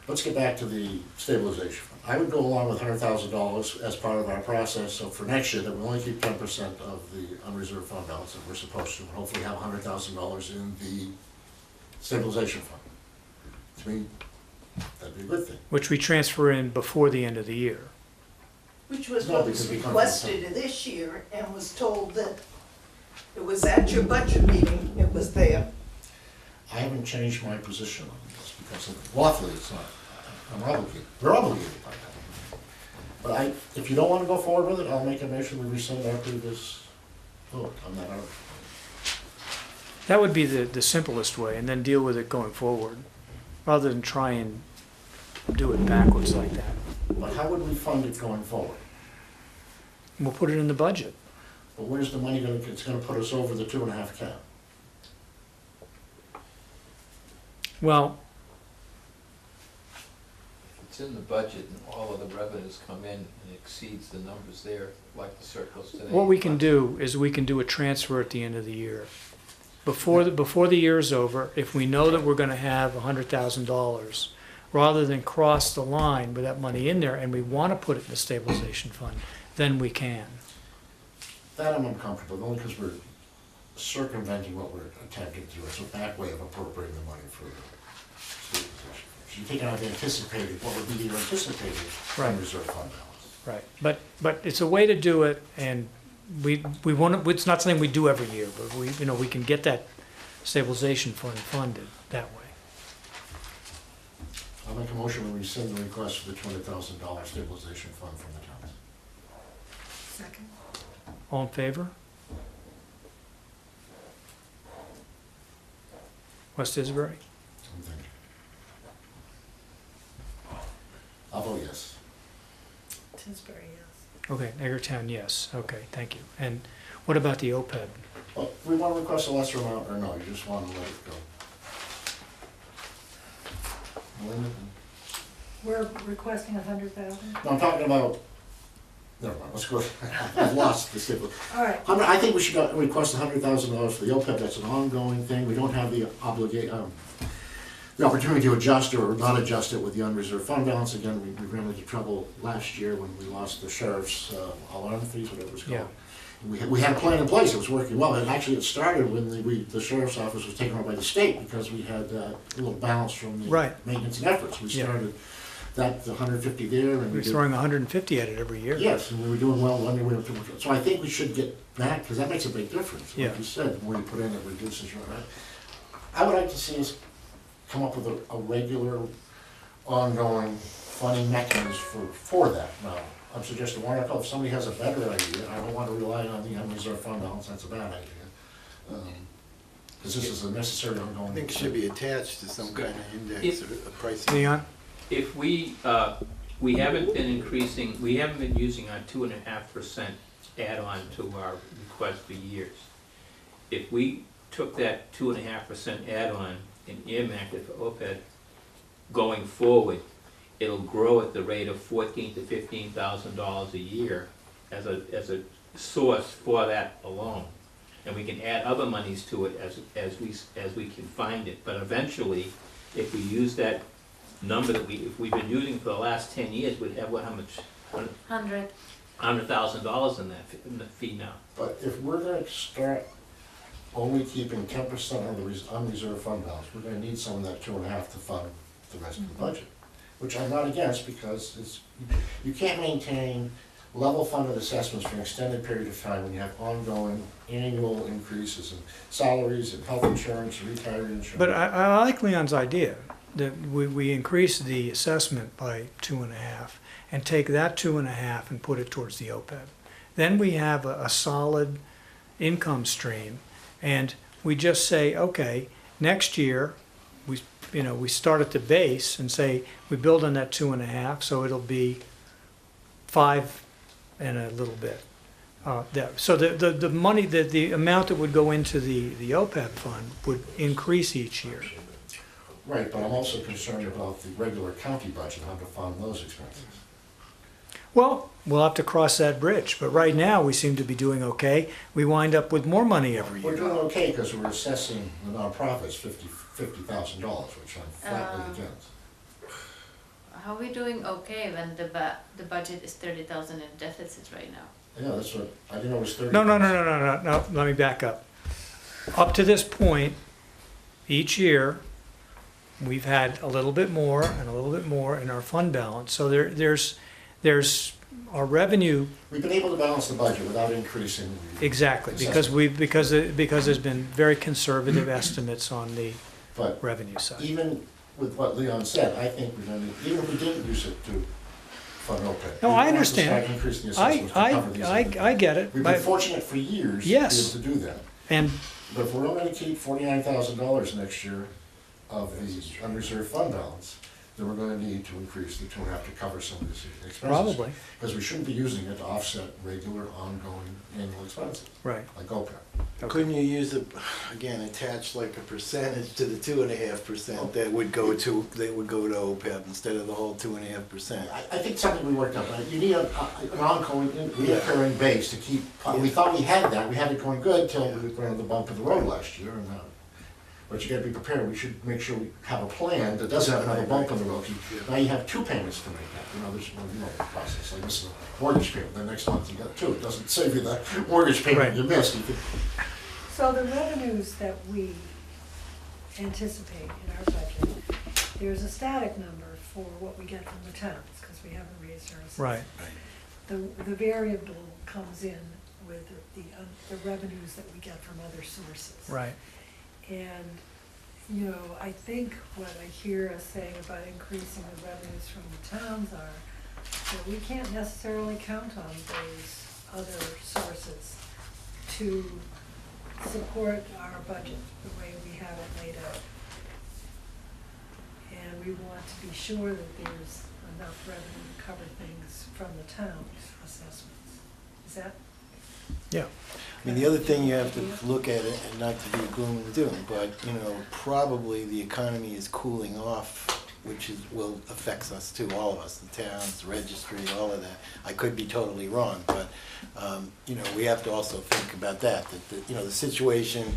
Let's get back to the stabilization fund. I would go along with $100,000 as part of our process, so for next year, that we only keep 10% of the unreserved fund balance that we're supposed to, and hopefully have $100,000 in the stabilization fund. To me, that'd be a good thing. Which we transfer in before the end of the year. Which was No, what because was we come from requested this year and was told that it was at your budget meeting, it was there. I haven't changed my position on this, because lawfully it's not, I'm obligated, we're obligated by that. But if you don't wanna go forward with it, I'll make a motion we rescind our previous vote on that article. That would be the simplest way, and then deal with it going forward, rather than try and do it backwards like that. But how would we fund it going forward? We'll put it in the budget. But where's the money gonna, it's gonna put us over the 2.5 cap? Well, It's in the budget and all of the revenues come in and exceeds the numbers there, like the surplus today. what we can do is we can do a transfer at the end of the year. Before the year is over, if we know that we're gonna have $100,000, rather than cross the line with that money in there, and we wanna put it in the stabilization fund, then we can. That I'm uncomfortable, with, only because we're circumventing what we're attempting to do. It's a back way of appropriating the money for the stabilization. So you take out the anticipated, what would be your anticipated Right. unreserved fund balance? Right, but it's a way to do it, and we want to, it's not something we do every year, but we can get that stabilization fund funded that way. I'll make a motion to rescind the request for the $200,000 stabilization fund from the town. second. All in favor? West Isbury? I'm thinking. I'll vote yes. Tinsbury, yes. Okay, Eggertown, yes, okay, thank you. And what about the OPEB? Well, we want to request a lesser amount, or no, you just want to let it go? Limit it? We're requesting 100,000? No, I'm talking about, never mind, let's go, I've lost the stabilization. All right, I think we should request $100,000 for the OPEB, that's an ongoing thing, we don't have the the opportunity to adjust or not adjust it with the unreserved fund balance. Again, we ran into trouble last year when we lost the sheriff's alarm fees, whatever it was called. Yeah. We had a plan in place, it was working well, and actually it started when the sheriff's office was taken over by the state, because we had a little balance from the Right. maintenance and efforts. We Yeah. started that, the 150 there, and we We're did. throwing 150 at it every year. Yes, and we were doing well, I mean, we were doing, so I think we should get back, because that makes a big difference. Yeah. Like you said, the more you put in, it reduces your, right? I would like to see us come up with a regular, ongoing funding mechanism for that. Now, I'm suggesting one article, if somebody has a better idea, I don't want to rely on the unreserved fund balance, that's a bad idea. Because this is a necessary ongoing. I think it should be attached to some kind of index or a pricing. Leon? If we haven't been increasing, we haven't been using our 2.5% add-on to our request for years. If we took that 2.5% add-on and earmarked it for OPEB, going forward, it'll grow at the rate of $14,000 to $15,000 a year as a source for that alone. And we can add other monies to it as we can find it. But eventually, if we use that number that if we've been using for the last 10 years, we'd have how much? 100. $100,000 in the fee now. But if we're gonna start only keeping 10% of the unreserved fund balance, we're gonna need some of that 2.5 to fund the rest of the budget. Which I'm not against, because you can't maintain level funded assessments for an extended period of time when you have ongoing annual increases in salaries and health insurance and retiree insurance. But I like Leon's idea, that we increase the assessment by 2.5 and take that 2.5 and put it towards the OPEB. then we have a solid income stream, and we just say, okay, next year, we start at the base and say, we build on that 2.5, so it'll be 5 and a little bit. So the money, the amount that would go into the OPEB fund would increase each year. Right, but I'm also concerned about the regular county budget, how to fund those expenses. Well, we'll have to cross that bridge, but right now, we seem to be doing okay. We wind up with more money every We're year. doing okay because we're assessing the nonprofits $50,000, which I'm flatly against. How are we doing okay when the budget is 30,000 in deficit right now? Yeah, that's what, I didn't know it was 30. No, let me back up. Up to this point, each year, we've had a little bit more and a little bit more in our fund balance. So there's our revenue, We've been able to balance the budget without increasing. the exactly, because there's been very conservative estimates on the But revenue side. even with what Leon said, I think we're gonna, even if we didn't use it to fund OPEB. No, we I want to understand. start increasing the assessments to cover these things. I get it. We've been fortunate for years to be Yes. able to do that. And, But if we're only gonna keep $49,000 next year of the unreserved fund balance, then we're gonna need to increase the 2.5 to cover some of these expenses. probably, Because we shouldn't be using it to offset regular ongoing annual expenses, right. like OPEB. Couldn't you use again, attach like a percentage to the 2.5% that would go to OPEB instead of the whole 2.5%? I think something we worked out, but you need an ongoing, recurring base to keep, we thought we had that, we had it going good till we ran the bump in the road last year, and but you gotta be prepared, we should make sure we have a plan that doesn't have another bump in the road. Now you have 2 payments to make that, there's, the process, like this is a mortgage payment, then next month you got 2, it doesn't save you the mortgage payment Right. you missed. You could- So the revenues that we anticipate in our budget, there's a static number for what we get from the towns, because we haven't raised our assessments. Right. The variable comes in with the revenues that we get from other sources. Right. And, I think what I hear us saying about increasing the revenues from the towns are that we can't necessarily count on those other sources to support our budget the way we have it laid out. And we want to be sure that there's enough revenue to cover things from the town's assessments. Is that? Yeah. I mean, the other thing you have to look at it, and not to be gloom and doom, but, probably the economy is cooling off, which affects us too, all of us, the towns, the registry, all of that. I could be totally wrong, but, we have to also think about that the situation,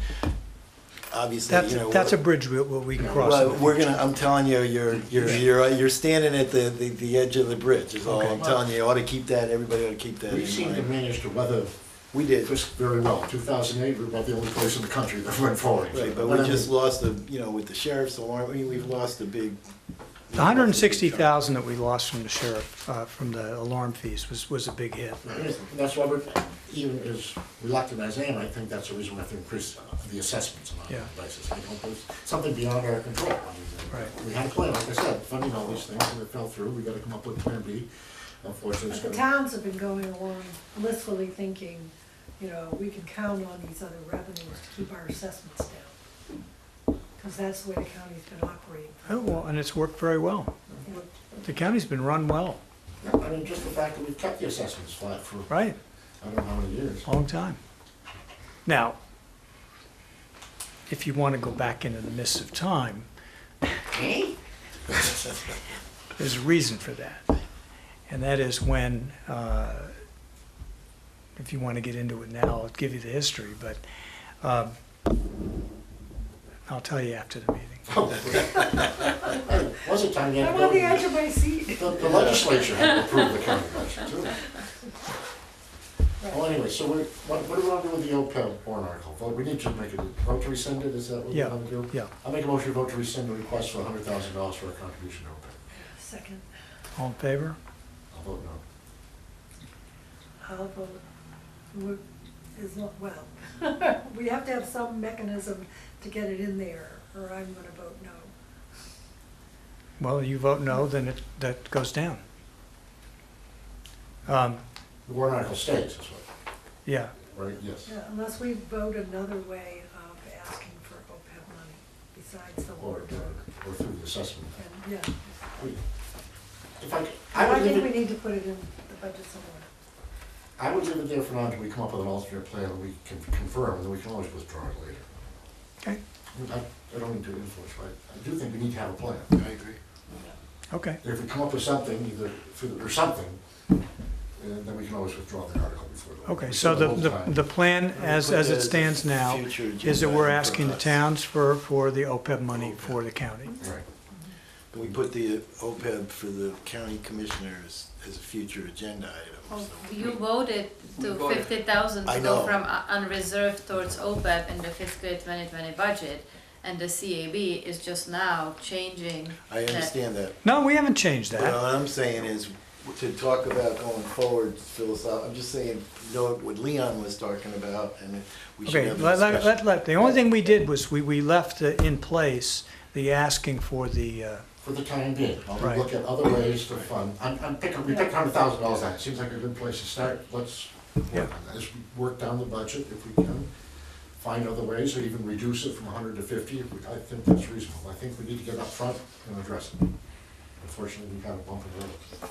obviously, That's a bridge we can cross. Well, I'm telling you, you're standing at the edge of the bridge, is all Okay. I'm telling you. You ought to keep that, everybody ought to keep that We in seem to mind. manage to weather We did. this very well. 2008, we're about the only place in the country that went forward. Right, but we just lost with the sheriff's alarm, we've lost a big. The $160,000 that we lost from the sheriff, from the alarm fees was a big hit. That's why we're, even as reluctant as I am, I think that's the reason we have to increase the assessments on Yeah. our basis. There's something beyond our control. Right. We had a plan, like I said, funding all these things, and it fell through, we gotta come up with plan B. Unfortunately, it's But the gonna. towns have been going along blissfully thinking, we can count on these other revenues to keep our assessments down. Because that's the way the county's been operating. Oh, well, and it's worked very well. The county's been run well, I mean, just the fact that we've kept the assessments flat for, right? I don't know how many years. Long time. Now, if you want to go back into the mists of time, there's a reason for that. And that is when, if you want to get into it now, I'll give you the history, but I'll tell you after the meeting. Hey, was a time you had I'm to go on the to edge of my seat. the legislature had to approve the county budget too. Well, anyway, so what do we want to do with the OPEB warrant article? We need to make a vote to rescind it, is that what we Yeah, want to do? yeah. I'll make a motion to vote to rescind the request for $100,000 for a contribution to OPEB. Second, All in favor? I'll vote no. I'll vote, we have to have some mechanism to get it in there, or I'm gonna vote no. Well, you vote no, then that goes down. The warrant article stays, is what. Yeah, right, yes. Yeah, unless we vote another way of asking for OPEB money besides the Or, water dog. or through the assessment. And, yeah, If I, I would think leave we it, need to put it in the budget somewhere. I would leave it there for now until we come up with an alternate plan and we can confirm, and then we can always withdraw it later. okay, I don't need to influence, but I do think we need to have a plan. I agree. okay. If we come up with something, either, or something, then we can always withdraw the article before. Okay, we so still have a little time. the plan as Put it that stands a now future is that agenda we're item asking for the us. towns for the OPEB money for the county. Right. Can we put the OPEB for the county commissioners as a future agenda item? Oh, So- you voted to We voted. 50,000 I to go know. from unreserved towards OPEB in the fiscal year 2020 budget, and the CAB is just now changing I understand that. No, we haven't changed But that. what I'm saying is, to talk about going forward, philosoph, I'm just saying, know what Leon was talking about, and we should Okay, have a discussion. the only thing we did was we left in place the asking for the, For the time being, while we Right. look at other ways to fund, we picked $100,000 out, it seems like a good place to start, let's Yeah. work on that. As we work down the budget, if we can, find other ways, or even reduce it from 100 to 50, I think that's reasonable. I think we need to get up front and address it. Unfortunately, we got a bump in the road.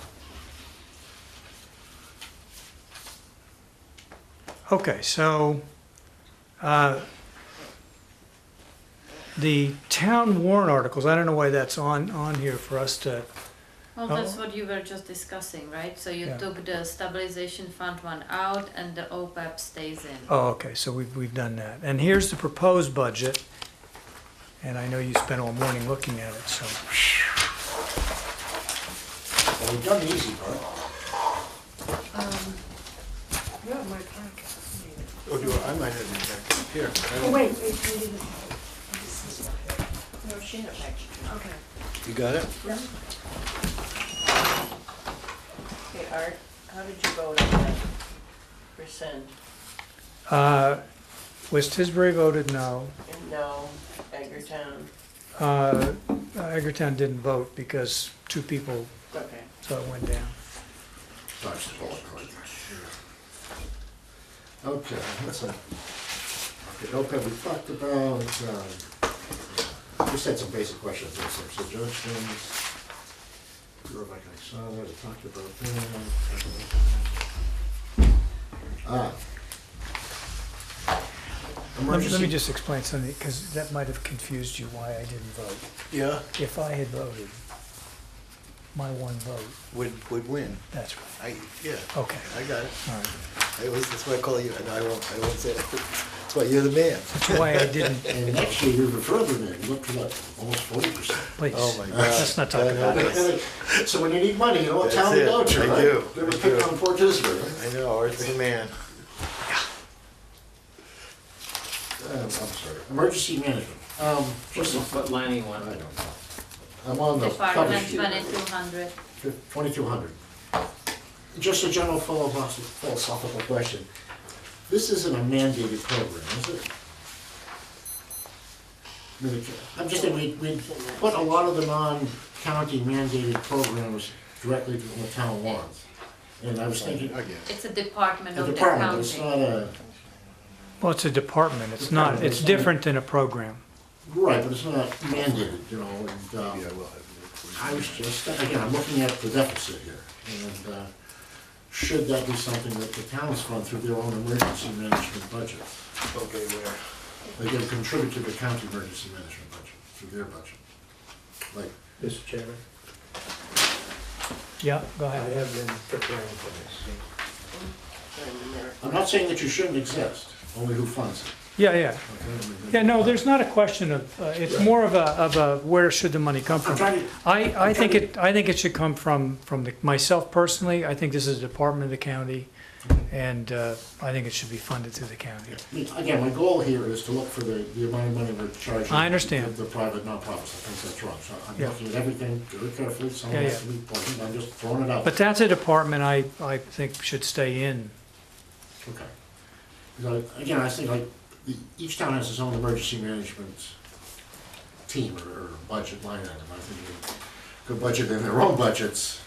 okay, so, the town warrant articles, I don't know why that's on here for us to, Well, Oh. that's what you were just discussing, right? So you Yeah. took the stabilization fund one out and the OPEB stays in. oh, okay, so we've done that. And here's the proposed budget, and I know you spent all morning looking at it, so. Well, we've done the easy part. Yeah, my packet. Oh, do I might have it back here. I Oh, don't- wait, maybe this is. No, she had a Okay. You got it? Yeah. Okay, Art, how did you vote on that percent? West Tisbury voted no. And no, Edgartown, Egertown didn't vote because two people, okay. so it went down. Dodge the bullet right there. Okay, let's see. Okay, OPEB we talked about, just had some basic questions, and some suggestions. Bureau of Economic Solid, we talked about that. Let me Emergency, just explain something, because that might have confused you why I didn't vote. Yeah, If I had voted, my one vote, would win. that's right. Yeah, Okay, I got it. all right. That's why I call you, and I won't say it. That's why you're the man. That's why I didn't, and next year we were further than, we looked at almost 40%. please. Oh, my God. Let's not talk about it. So when you need money, you know what That's town to it. go to, I right? do. They were I picking do. on Port Tisbury, right? I know, Art's the man. I'm sorry, emergency management, just, What line do you I want? don't know. I'm on the cover Department sheet, 2200. 2200. Just a general philosophical question. This isn't a mandated program, is it? I mean, I'm just saying, we put a lot of the non-county mandated programs directly to the town warrants. And I was thinking, I get it. It's a department a of the department, but it's county. not a, Well, it's a department, it's not, it's different than a program. right, but it's not mandated, you know, and, Maybe I will have it. I was just, again, I'm looking at the deficit here, and should that be something that the towns fund through their own emergency management budget? Okay, where? They can contribute to the county emergency management budget, through their budget. Like, Mr. Chairman, Yeah, go I ahead. have been preparing for this. I'm not saying that you shouldn't exist, only who funds it. Yeah, yeah. Okay? I mean, Yeah, no, there's not a question of, it's more of a, where should the money come I'm from? trying to, I think it should come from myself personally. I think this is a department of the county, and I think it should be funded through the county. I mean, again, my goal here is to look for the amount of money we're charging. I understand. The private nonprofits, I think that's wrong. So I'm Yeah. looking at everything very carefully, some Yeah, has yeah. to be important, I'm just throwing it out. But that's a department I think should stay in. Okay. Because again, I think like, each town has its own emergency management team or budget line item. I think they could budget in their own budgets,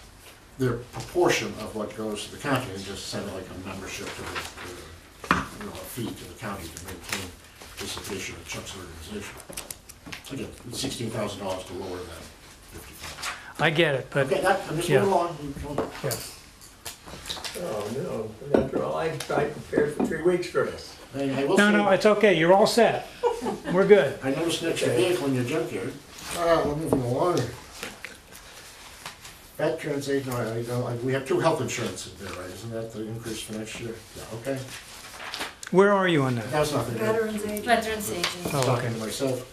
their proportion of what goes to the county and just send it like a membership to a fee to the county to maintain participation in Chuck's organization. Again, it's $16,000 to lower than 55. I get it, but, Okay, I'm just yeah. moving along. yeah. Oh, no, after all, I prepared for 3 weeks for this. And I will No, say- no, it's okay, you're all set. We're good. I noticed next to your vehicle in your junkyard. We're moving along. Veterans aid, no, we have 2 health insurance in there, right? Isn't that the increase for next year? Yeah, okay. Where are you on that? That's nothing. Veterans Agent. Veterans Agent. Oh, Talking okay. to myself.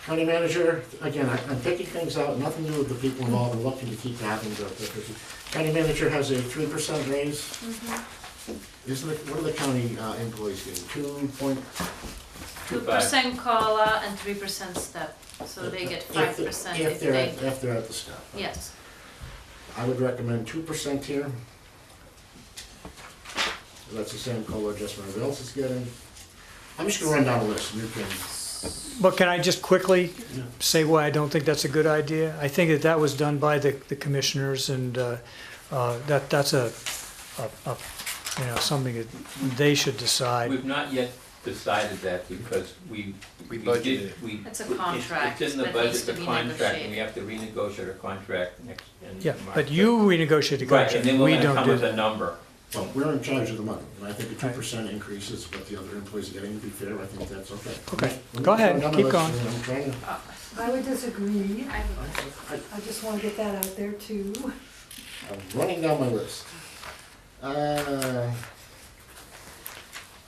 County manager, again, I'm picking things out, nothing to do with the people involved, I'm looking to keep having the, county manager has a 3% raise. Isn't it, what are the county employees getting, 2% COLA and 3% step, so they get 5% if they, if they're at the step. yes. I would recommend 2% here. That's the same COLA adjustment everybody else is getting. I'm just gonna run down a list, and you can, But can I just quickly say why I don't think that's a good idea? I think that was done by the commissioners, and that's something that they should decide. We've not yet decided that because we budgeted. It's a contract It's in the that budget, needs to the be contract, and we negotiated. have to renegotiate our contract next, in Yeah, March. but you renegotiate the Right, contract, and then we we're gonna don't come do with a that. number. well, we're in charge of the money, and I think a 2% increase is what the other employees are getting, to be fair, I think that's okay. Okay, I'm go ahead, going down the keep list, going. and I'm trying to, I would disagree. I would- I just want to get that out there too. I'm running down my list.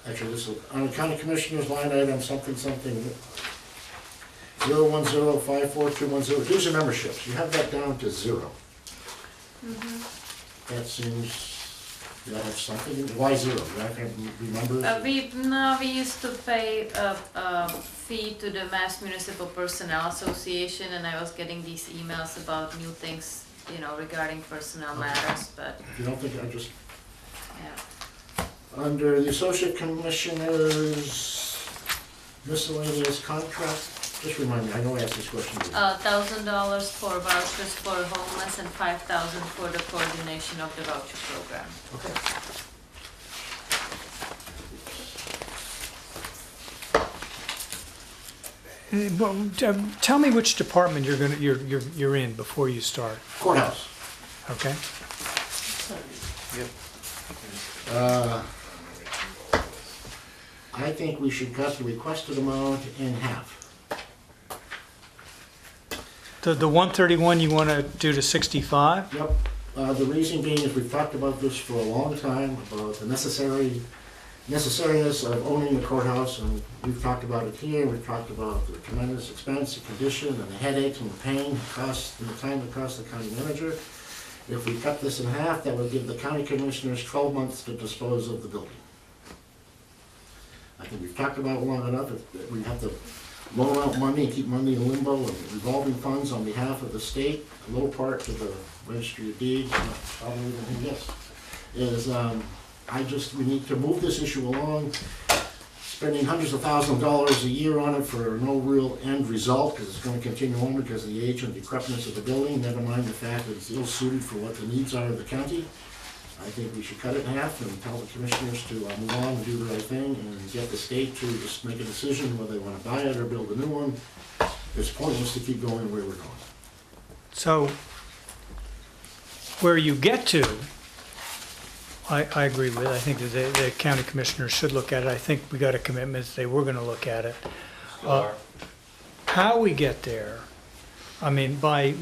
Actually, this will, on the county commissioners line item, something, 010542210, dues and memberships, you have that down to 0. That seems, that's something, why 0? You have to remember? we used to pay a fee to the Mass Municipal Personnel Association, and I was getting these emails about new things, regarding personnel matters, but, If you don't think, I just, yeah. under the associate commissioners miscellaneous contract, just remind me, I know I asked this question. $1,000 for vouchers for homeless and $5,000 for the coordination of the voucher program. Okay. Well, tell me which department you're in before you start, Courthouse. okay? I think we should cut the requested amount in half. The 131 you want to do to 65? Yep. The reason being is we've talked about this for a long time, about the necessariness of owning the courthouse, and we've talked about it here, we've talked about the tremendous expense, the condition, and the headaches, and the pain, cost, and the time it costs the county manager. If we cut this in half, that would give the county commissioners 12 months to dispose of the building. I think we've talked about it long enough, if we have to loan out money and keep money in limbo and revolving funds on behalf of the state, a little part to the registry of deeds, probably even yes, is, we need to move this issue along, spending hundreds of thousands of dollars a year on it for no real end result, because it's gonna continue on because of the age and decrepitness of the building, never mind the fact that it's ill-suited for what the needs are of the county. I think we should cut it in half and tell the commissioners to move on and do the right thing and get the state to just make a decision whether they wanna buy it or build a new one. It's pointless to keep going where we're going. So, where you get to, I agree with, I think that the county commissioners should look at it, I think we got a commitment that they were gonna look at it. How we get there, I mean, by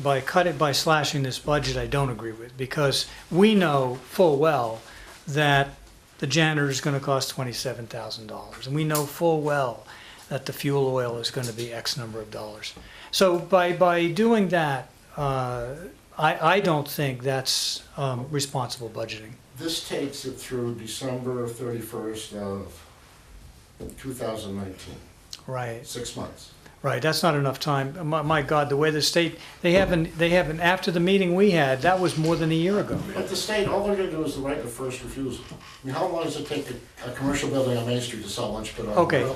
slashing this budget, I don't agree with, because we know full well that the janitor is gonna cost $27,000, and we know full well that the fuel oil is gonna be X number of dollars. So by doing that, I don't think that's responsible budgeting. This takes it through December 31st of 2019, Right, 6 months. right, that's not enough time. My God, the way the state, they haven't, after the meeting we had, that was more than a year ago. But the state, all they're gonna do is the right of first refusal. I mean, how long does it take a commercial building on Main Street to sell lunch put on? Okay.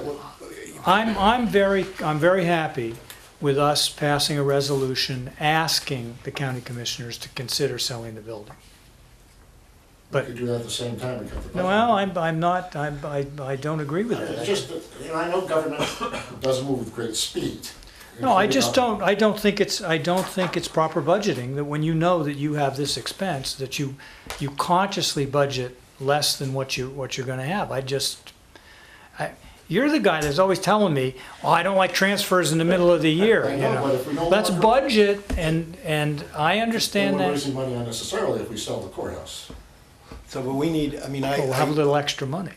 I'm very happy with us passing a resolution asking the county commissioners to consider selling the building. We But, could do that at the same time and cut the budget. well, I'm not, I don't agree with It's that. just, that, you know, I know government doesn't move with great speed. No, I don't think it's proper budgeting, that when you know that you have this expense, that you consciously budget less than what you're gonna have. You're the guy that's always telling me, oh, I don't like transfers in the middle of the year, I you know, but if we know. no That's longer- budget, and I understand We're that. raising money unnecessarily if we sell the courthouse. So, but we need, I mean, We'll have a little extra money.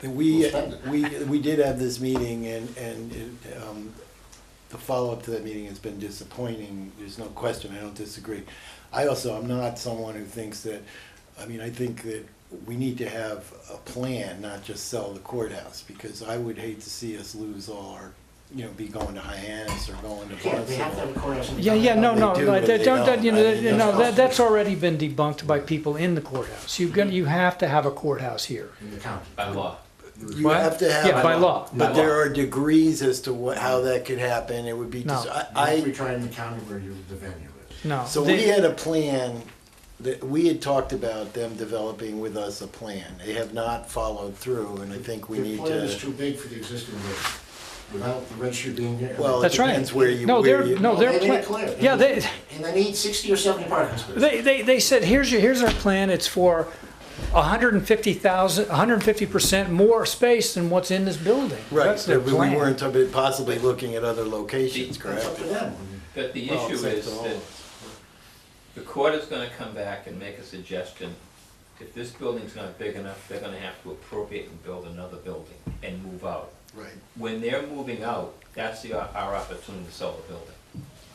We, We'll spend it. we did have this meeting the follow-up to that meeting has been disappointing, there's no question, I don't disagree. I'm not someone who thinks that, I mean, I think that we need to have a plan, not just sell the courthouse, because I would hate to see us lose all our, be going to Hyannis or going to Yeah, they have to have Barnstable. a courthouse in the Yeah, town. yeah, no, They no, do, but but they don't, don't. you I mean, know, that's already been debunked by people in the courthouse. You have to have a courthouse here. In the county. By law. You What? have to have. Yeah, by law. But there are degrees as to how that could happen, it would be, No. You have to be trying in the county where the venue is. No. So we had a plan, that we had talked about them developing with us a plan. They have not followed through, and I think we need The plan is to, too big for the existing building, without the registry being here. well, it That's right. depends where you. No, where they're, you- no, they're, They made it pla- clear. yeah, And they need 60 or 70 parking spaces. they said, here's our plan, it's for 150% more space than what's in this building. Right, That's their but we plan. weren't possibly looking at other locations, It's correct? up to them. But the Well, issue it's up is to all that of us. the court is gonna come back and make a suggestion. If this building's not big enough, they're gonna have to appropriate and build another building and move out. Right. When they're moving out, that's our opportunity to sell the building.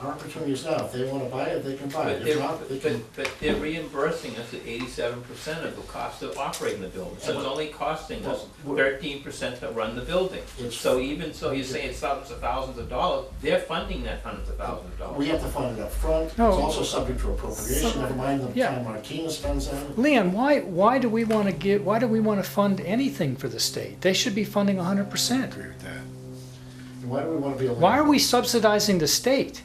Our opportunity is now, if they wanna buy it, they can buy But it. they're, If not, they can. but they're reimbursing us at 87% of the cost of operating the building. So it's only costing us 13% to run the building. It's- So even so you say it's hundreds of thousands of dollars, they're funding that hundreds of thousands of dollars. We have to fund it up front. It's No. also subject to appropriation, never mind the Yeah. time Martina spends on it. Leon, why do we want to fund anything for the state? They should be funding 100%. Agree with that. And why do we wanna be a Why are we subsidizing the state?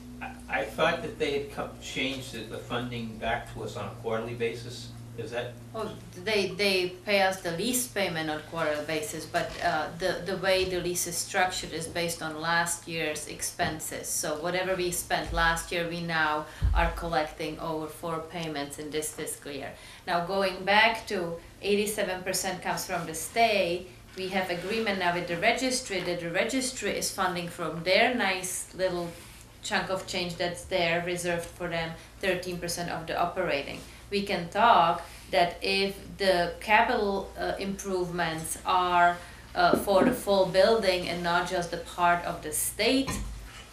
I thought that they had changed the funding back to us on a quarterly basis. Is that, Well, they pay us the lease payment on quarterly basis, but the way the lease is structured is based on last year's expenses. So whatever we spent last year, we now are collecting over 4 payments in this fiscal year. Now, going back to 87% comes from the state, we have agreement now with the registry that the registry is funding from their nice little chunk of change that's there reserved for them 13% of the operating. We can talk that if the capital improvements are for the full building and not just the part of the state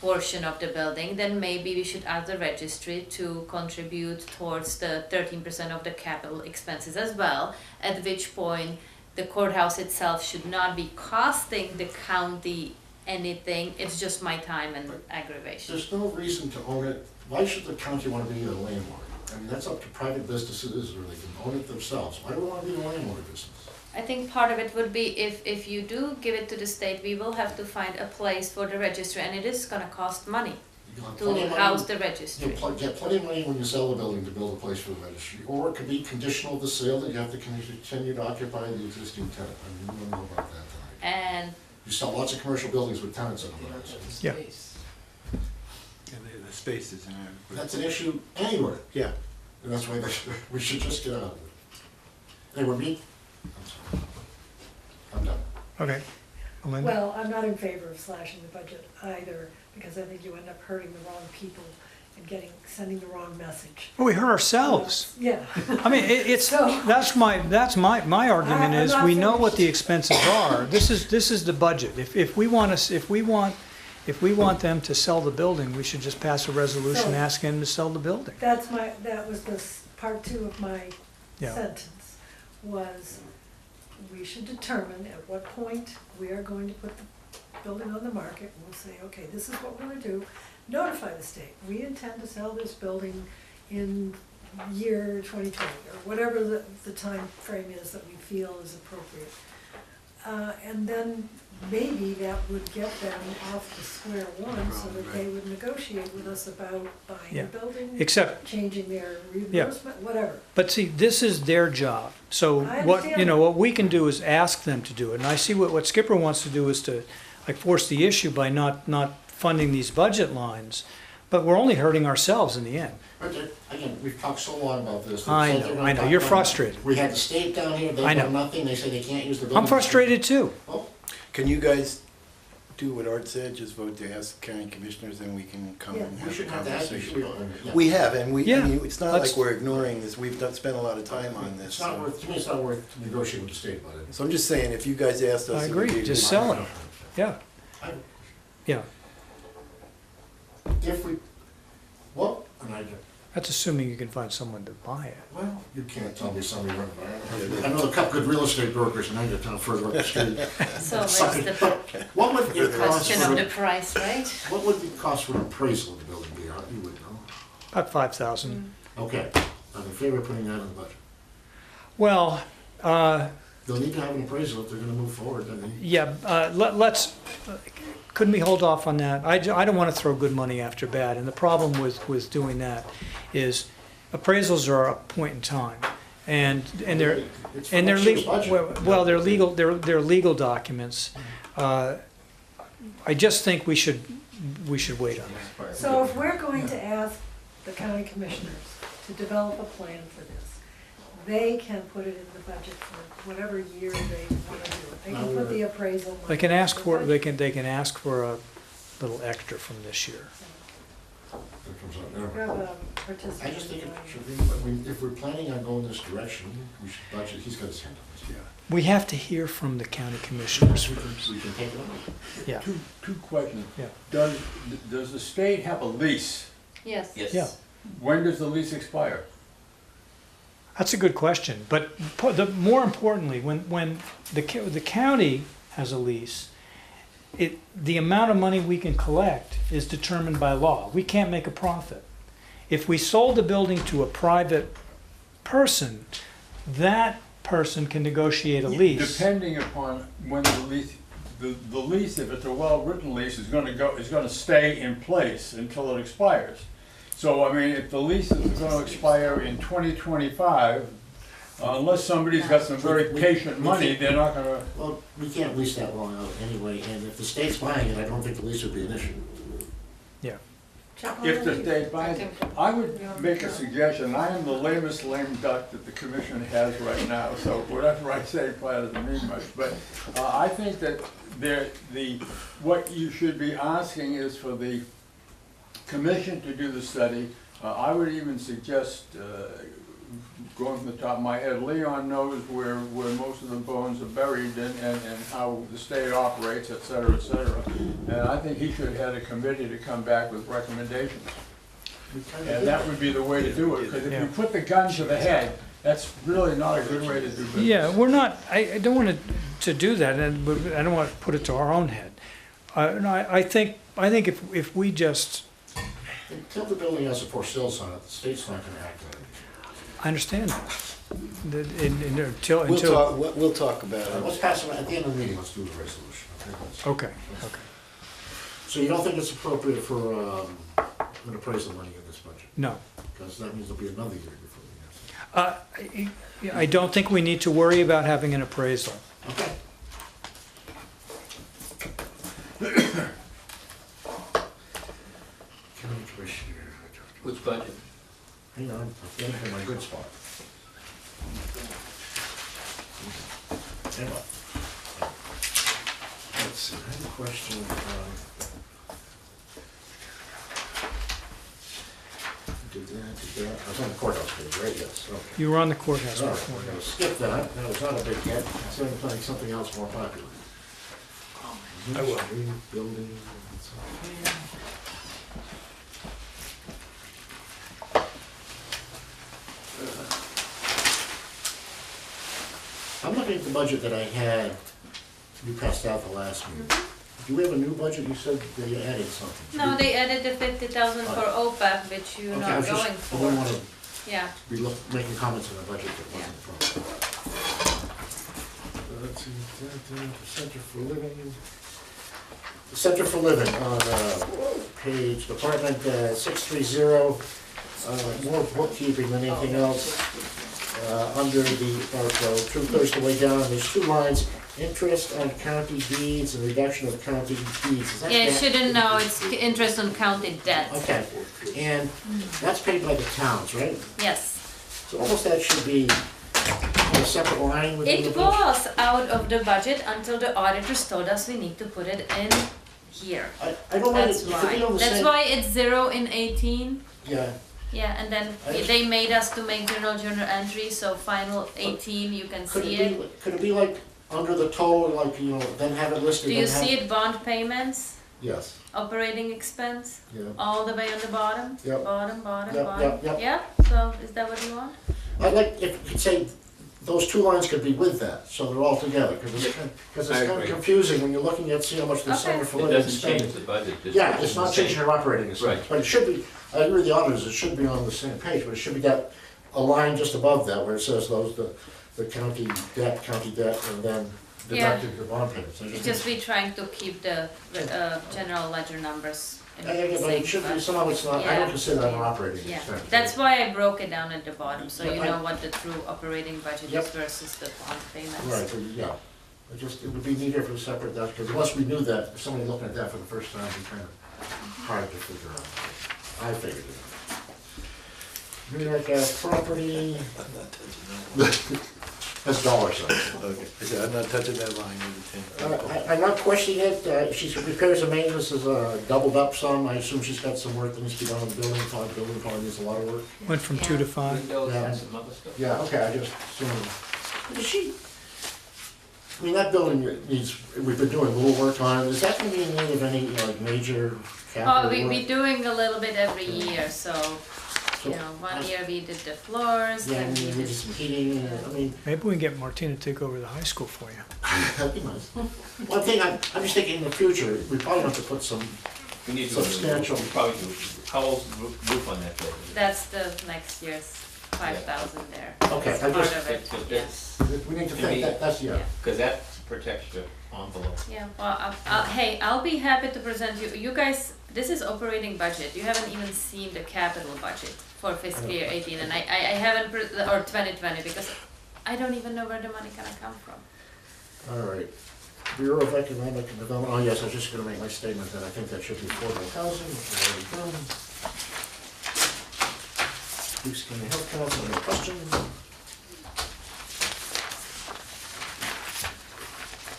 portion of the building, then maybe we should ask the registry to contribute towards the 13% of the capital expenses as well, at which point the courthouse itself should not be costing the county anything, it's just my time and aggravation. There's no reason to own it. Why should the county wanna be a landlord? I mean, that's up to private businesses, or they can own it themselves. Why do we wanna be a landlord business? I think part of it would be if you do give it to the state, we will have to find a place for the registry, and it is gonna cost money You'll have to plenty of money- house the registry. You'll get plenty of money when you sell the building to build a place for the registry, or it could be conditional of the sale that you have to continue to occupy the existing tenant. I mean, we don't know about that tonight. And You sell lots of commercial buildings with tenants in them. Yeah. The space is inadequate. That's an issue anywhere, Yeah. and that's why we should just get out of it. Anyway, me, I'm done. Okay. Melinda? Well, I'm not in favor of slashing the budget either, because I think you end up hurting the wrong people and sending the wrong message. Well, we hurt ourselves. Yeah. I mean, that's my argument I'm is, not we know what finished. the expenses are. This is the budget. If we want them to sell the building, we should just pass a resolution So- asking them to sell the building. That was part 2 of my Yeah. sentence, was we should determine at what point we are going to put the building on the market. We'll say, okay, this is what we're gonna do. Notify the state, we intend to sell this building in year 2020, or whatever the time frame is that we feel is appropriate. And then maybe that would get them off to square one so that they would negotiate with us about buying Yeah. a building, Except, changing their reimbursement, whatever. but see, this is their job. So I what, understand that. what we can do is ask them to do it. And I see what Skipper wants to do is to, like, force the issue by not funding these budget lines. But we're only hurting ourselves in the end. But again, we've talked so long about this. I They said know, they're gonna I know. talk You're about it. frustrated. We had the state down here, I they've know. done nothing, they say they can't use the building. I'm frustrated too. Oh, Can you guys do what Art said, just vote to ask the county commissioners, then we can come and we have a should have to ask you, should we? conversation? Yeah. We have, and I Yeah, mean, it's not let's- like we're ignoring this, we've spent a lot of time on this. It's not worth, to me, it's not worth negotiating with the state about it. So I'm just saying, if you guys asked us. I if agree, we just could- sell it. Yeah, I- yeah. If we, well, and That's assuming you can find someone to buy it. well, you can't tell me somebody run it. I know a couple good real estate brokers in Edgertown further up the street. So what's Something- the What would it cost question of for, the the- price, right? what would the cost for an appraisal of the building be? You would know. About 5,000. Okay, I'm in favor of putting that in the budget. Well, They'll need to have an appraisal if they're gonna move forward, I mean. yeah, let's, couldn't we hold off on that? I don't want to throw good money after bad, and the problem with doing that is appraisals are a point in time, and they're, It's for and they're next year's legal, budget. well, they're legal documents. I just think we should wait on that. So if we're going to ask the county commissioners to develop a plan for this, they can put it in the budget for whatever year they want to do it. They can put the appraisal. They can ask for, money in the they can ask for a little extra from this year. That comes out there. budget. We have a I participant. just think it should be, I mean, if we're planning on going this direction, we should budget, he's got his hand up. We have to hear from the county commissioners We first. can take it on. Yeah, Two questions. Yeah. Does the state have a lease? Yes. yeah. When does the lease expire? That's a good question, but more importantly, when the county has a lease, the amount of money we can collect is determined by law. We can't make a profit. If we sold the building to a private person, that person can negotiate a lease. Depending upon when the lease, if it's a well-written lease, is gonna stay in place until it expires. So, I mean, if the lease is gonna expire in 2025, unless somebody's got some very patient money, they're not gonna. Well, we can't lease that long out anyway, and if the state's buying it, I don't think the lease would be an issue. Check on If the lease. state buys it, I would make a suggestion, I am the lamest lame duck that the commission has right now, so whatever I say probably doesn't mean much, but I think that what you should be asking is for the commission to do the study. I would even suggest, going from the top of my head, Leon knows where most of the bones are buried and how the state operates, et cetera, et cetera. And I think he should have a committee to come back with recommendations. And that would be the way to do it, because if you put the gun to the head, that's really not a good way to do business. Yeah, we're not, I don't want to do that, and I don't want to put it to our own head. No, I think if we just, Until the building has a for sale sign, the state's not gonna act on it. I understand that. Until, We'll talk about Let's it. pass it, at the end of the meeting, let's do the resolution, okay? okay. So you don't think it's appropriate for an appraisal money in this budget? No. Because that means there'll be another year before we have it. I don't think we need to worry about having an appraisal. Okay. County Commissioner. Which budget? Hang on, I'm getting to my good spot. Hang on. Let's see, I have a question. Did that. I was on the courthouse page, right? Yes, okay. You were on the courthouse All right, before. we're gonna skip that. That was not a big hit. It's gonna find something else more popular. I will. Building. I'm looking at the budget that I had, you passed out the last meeting. Do we have a new budget? You said that you added something. No, they added the 50,000 for OPEB, which you're Okay, I not was just, going I don't for. wanna Yeah. be making comments on the budget that wasn't from. let's see, the Center for Living. The Center for Living on page, Department 630, more bookkeeping than anything else. Under the, about 2/3 the way down, there's 2 lines, interest on county deeds and reduction of county deeds. Is that Yeah, it that? shouldn't know, it's interest on county debt. Okay, and that's paid by the towns, right? Yes. So almost that should be on a separate line within the It budget. was out of the budget until the auditors told us we need to put it in here. I don't mind, That's it could be on why. the That's same, why it's 0 in 18. yeah, Yeah, and then I- they made us to make journal entry, so final 18, you can could see it it. be, could it be like under the total, like, you know, then have it listed? Do you then have- see it, bond payments, Yes, operating expense, yeah. all the way on the bottom? Yep. Bottom, Yep, bottom. yep. Yeah, so is that what you want? I'd like, if you could say, those 2 lines could be with that, so they're all together, because Yeah, it's kind, because I it's kind of agree. confusing when you're looking at, see how much the Okay. Center for It Living doesn't spending. change the budget. just Yeah, puts it's it in not the same. changing your operating expense, Right. but it should be, I agree with the auditors, it should be on the same page, but it should be that, a line just above that where it says those, the county debt, and then Yeah. deducted the bond payments. I Just be trying to keep the general ledger numbers in I the get it, but same it should be, spot. somehow it's not, I Yeah. don't consider that an operating Yeah, expense. that's why I broke it down at the bottom, so you Yeah, I- know what the true operating budget is Yep. versus the bond payments. Right, but yeah, it would be neater for a separate, that, because unless we knew that, if somebody looking at that for the first time, it'd be kind of hard to figure out. I figured it out. New York property, I'm not touching that one. that's dollar signs. Okay, I said, I'm not touching that line with I'm not questioning it, she's, repairs and maintenance is doubled up some, I assume she's got some work that needs to be done on the building probably needs a lot of work. Went from 2 to 5. Windows Yeah. and some other stuff. Yeah, okay, I just assumed, does she, I mean, that building needs, we've been doing a little work on it, is that gonna be in need of any, like, major capital Oh, work? we're doing a little bit every year, so, you So, know, one year we did the floors, Yeah, I then we mean, we did, did some heating, I mean, Maybe we can get Martina to take over the high school for you. that'd be nice. One thing, I'm just thinking in the future, we probably have to put some, We need to do a new roof. Substantial. We probably do. How old's the roof on that building? that's the next year's 5,000 there. Okay, That's I part just- of it, That's- yes. we need to To think, me- that's, yeah. Yeah. Cause that protects your envelope. Yeah, well, hey, I'll be happy to present you guys, this is operating budget, you haven't even seen the capital budget for fiscal year 18, and I haven't, or 2020, because I don't even know where the money gonna come from. All right. Bureau of Economic Development, oh yes, I was just gonna make my statement that I think that should be affordable housing, which I already done. Bruce County Health Council, no questions?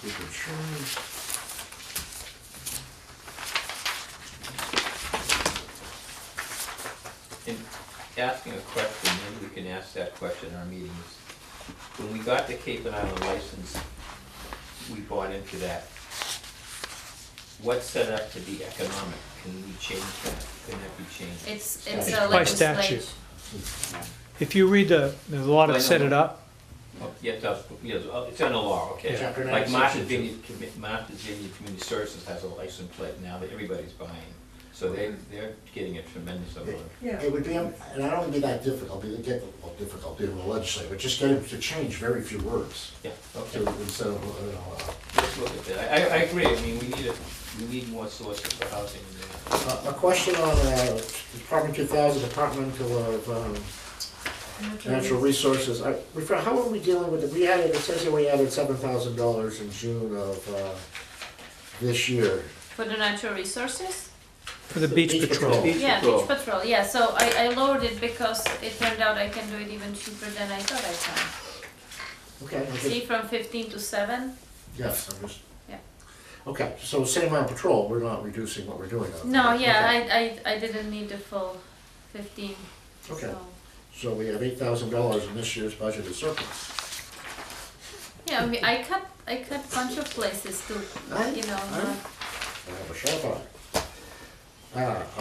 Group insurance. In asking a question, maybe we can ask that question in our meetings. When we got the Cape and Island license, we bought into that. What's set up to be economic? Can we change that? Can that be changed? It's It's a by statute. legislation. If you read there's a lot Well, I of set know. it up. Oh, yeah, it does, yes, it's in the law, okay. Chapter Like 96, Martha's it's- Vineyard Community Services has a license plate now that everybody's buying. So they're getting a tremendous amount. Yeah. It would be, and I don't want to be that difficult, difficult dealing with the legislature, but just get him to change very few words. Yeah, okay, To, instead of, let's look at that. I agree, I mean, we need more sources for housing in there. a question on, Department 2000, Departmental of, Natural Resources, how are we dealing with it? We added, it says here we added $7,000 in June of, this year. For the natural resources? For the beach patrol. Beach Yeah, patrol. beach patrol, yeah, so I lowered it because it turned out I can do it even cheaper than I thought I can. Okay, I See, just, from 15 to 7? yes, I'm just. Yeah. Okay, so same amount of patrol, we're not reducing what we're doing. out No, there. yeah, Okay. I didn't need the full 15, Okay. so. So we have $8,000 in this year's budgeted surplus. Yeah, I cut a bunch of places to, you know, I have a sharp eye.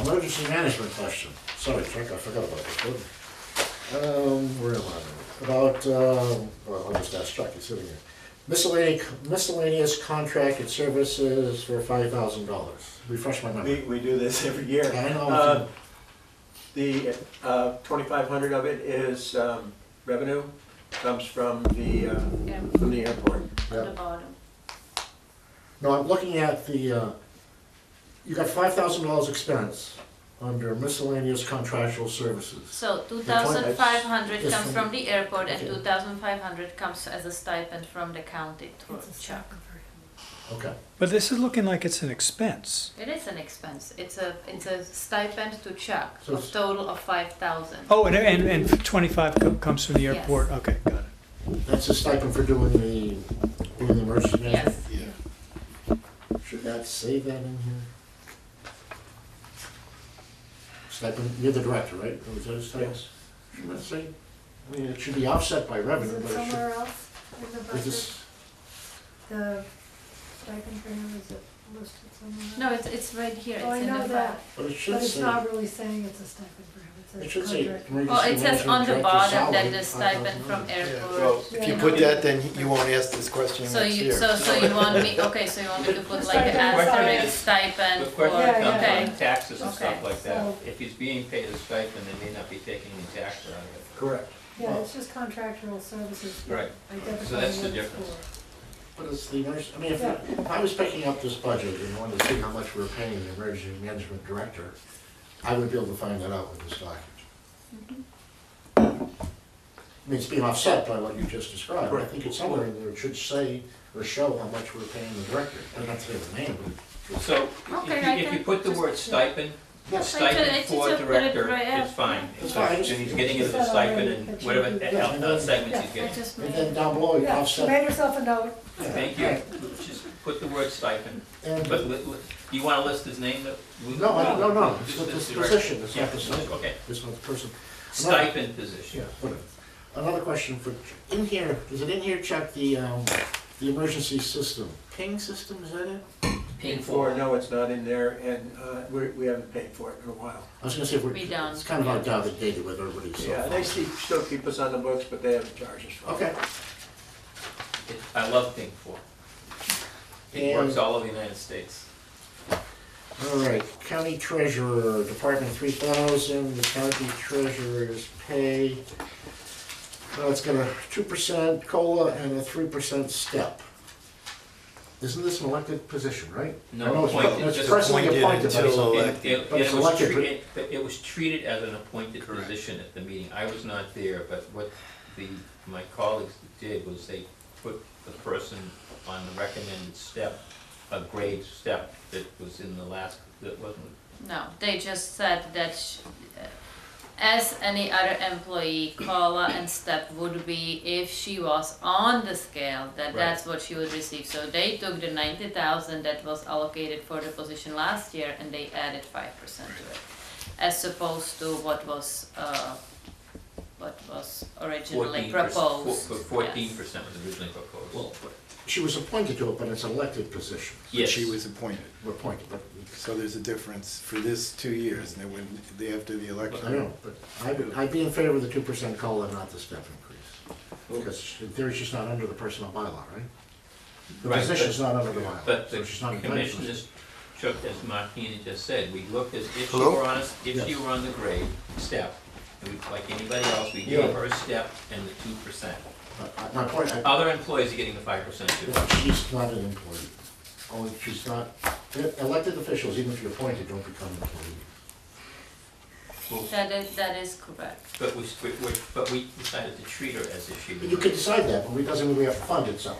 Emergency management question. Sorry, Chuck, I forgot about this one. Where am I? About, well, I'll just ask Chuck, he's sitting here. Miscellaneous contracted services for $5,000. Refresh my memory. We do this every year. I know. The 2,500 of it is revenue, comes from the airport. On the Yeah. bottom. No, I'm looking at the, you got $5,000 expense under miscellaneous contractual services. So point- 2,500 Yes, comes from- from the airport and okay. 2,500 comes as a stipend from the county through It's a Chuck. stipend for him. Okay. But this is looking like it's an expense. It is an expense. It's a stipend to Chuck So of it's- total of 5,000. Oh, and 25 comes from the Yes. airport, okay, got it. That's a stipend for doing the emergency management? Yes. Yeah. Should that say that in here? Stipend, you're the director, right? Or is that a stipend? Yes. Should that say, I mean, it should be offset by Is revenue, it but it should. somewhere else in the Is budget? this, The stipend for him, is it listed somewhere else? No, it's right here. Oh, I It's in know the that, back. but it should but it's say, not really saying it's a stipend for him, it it should says say contract. emergency Oh, it says management on the director's bottom that salary, the stipend from $5,000. airport. Well, if you put that, then you won't ask this question So next you, year. so you want me, okay, so you want me to put like an Stipend. asterisk stipend The for, question Yeah, comes okay. on taxes and stuff Okay. like that. So- If he's being paid a stipend, they may not be taking any tax out of it. Correct. Yeah, it's just contractual services. Right. Identifying So that's the what it's difference. for. But it's the emergency, I mean, if I was picking up this budget and wanted to see how much we were paying the emergency management director, I would be able to find that out with this document. I mean, it's being offset by what you just described, but I think it's somewhere in there, it should say or show how much we're paying the director. I don't have to say the name, but. So Okay, if I you, if you can put the just- word stipend, Yeah. stipend I just for put it director right is up. fine. It's So fine. then he's getting into the It's already- stipend and it should whatever be- segments he's I getting. just And made then down below, you Yeah, offset. made yourself a note. Yeah, Thank you. right. Just put the word stipend. And, But do you want to list his name? no, no, it's Just this the director. position, it's not the Yeah, stipend. okay. This one person. Stipend position. Yeah, whatever. Another question for, in here, is it in here, Chuck, the emergency system? Ping system, is that it? Paying For, no, it's not in there, and we haven't paid for it in a while. I was gonna say, We don't. it's kind of outdated data with everybody's cell Yeah, they phone. still keep us on the books, but they haven't charged us for it. Okay. I love Pink 4. It And- works all over the United States. All right, county treasurer, department 3,000, the county treasurer's pay. It's got a 2% COLA and a 3% step. Isn't this an elected position, right? No, I know it's appointed, It's just personally appointed appointed, but it's until- elected. It But it's was elected, treated, but it was treated as an appointed position at the meeting. I was not there, but what my colleagues did was they put the person on the recommended step, a grade step that was in the last, that wasn't, No, they just said that as any other employee, COLA and step would be if she was on the scale, that's what she would receive. So they took the 90,000 that was allocated for the position last year and they added 5% to it, as opposed to what was originally 14%. proposed. 14% was originally proposed. Well, she was appointed to it, but it's an elected position. Yes. She was appointed. We're appointed, but, So there's a difference for this 2 years, and then when, after the I election. know, but I'd be in favor of the 2% COLA, not the step increase. Because in theory, she's not under the personnel bylaw, right? The Right, position's not under the bylaw, But so the she's not entitled to it. commissioners, Chuck, as Martina just said, we looked as if she Hello? were on, if Yes. she were on the grade step, and we, like anybody else, we Yeah. gave her a step and the 2%. My point, Other employees are getting the 5% too. she's not an employee. Only she's not, elected officials, even if you're appointed, don't become employees. That is correct. But we decided to treat her as if she was. You can decide that, but it doesn't mean we have to fund it, so.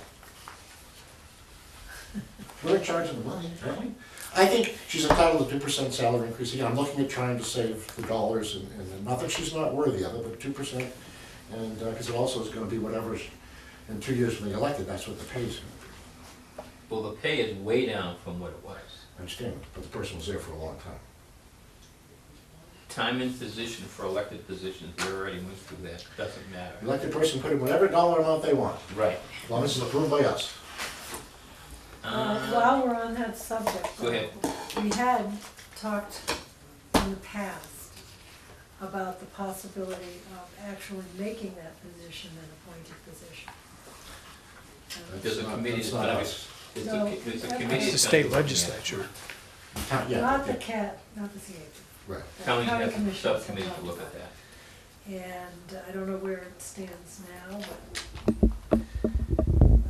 We're in charge of the money, aren't we? I think she's entitled to 2% salary increase. Again, I'm looking at trying to save the dollars, and not that she's not worthy of it, but 2%. And, because it also is gonna be whatever's, in 2 years when they elected, that's what the pay is gonna be. Well, the pay is way down from what it was. I understand, but the person was there for a long time. Time in position for elected positions, we already went through that, doesn't matter. Elected person put in whatever dollar amount they want, Right. as long as it's approved by us. While we're on that subject. Go ahead. We had talked in the past about the possibility of actually making that position an appointed position. There's a That's not- committee that's that's not gonna be, us. there's No, a committee. that's that's It's the gonna be state looking at it. legislature. Yeah, Not the yeah, CAT, not the CAT. right. County has a commissioners subcommittee have to talked look at about it. And I don't know where it stands now, but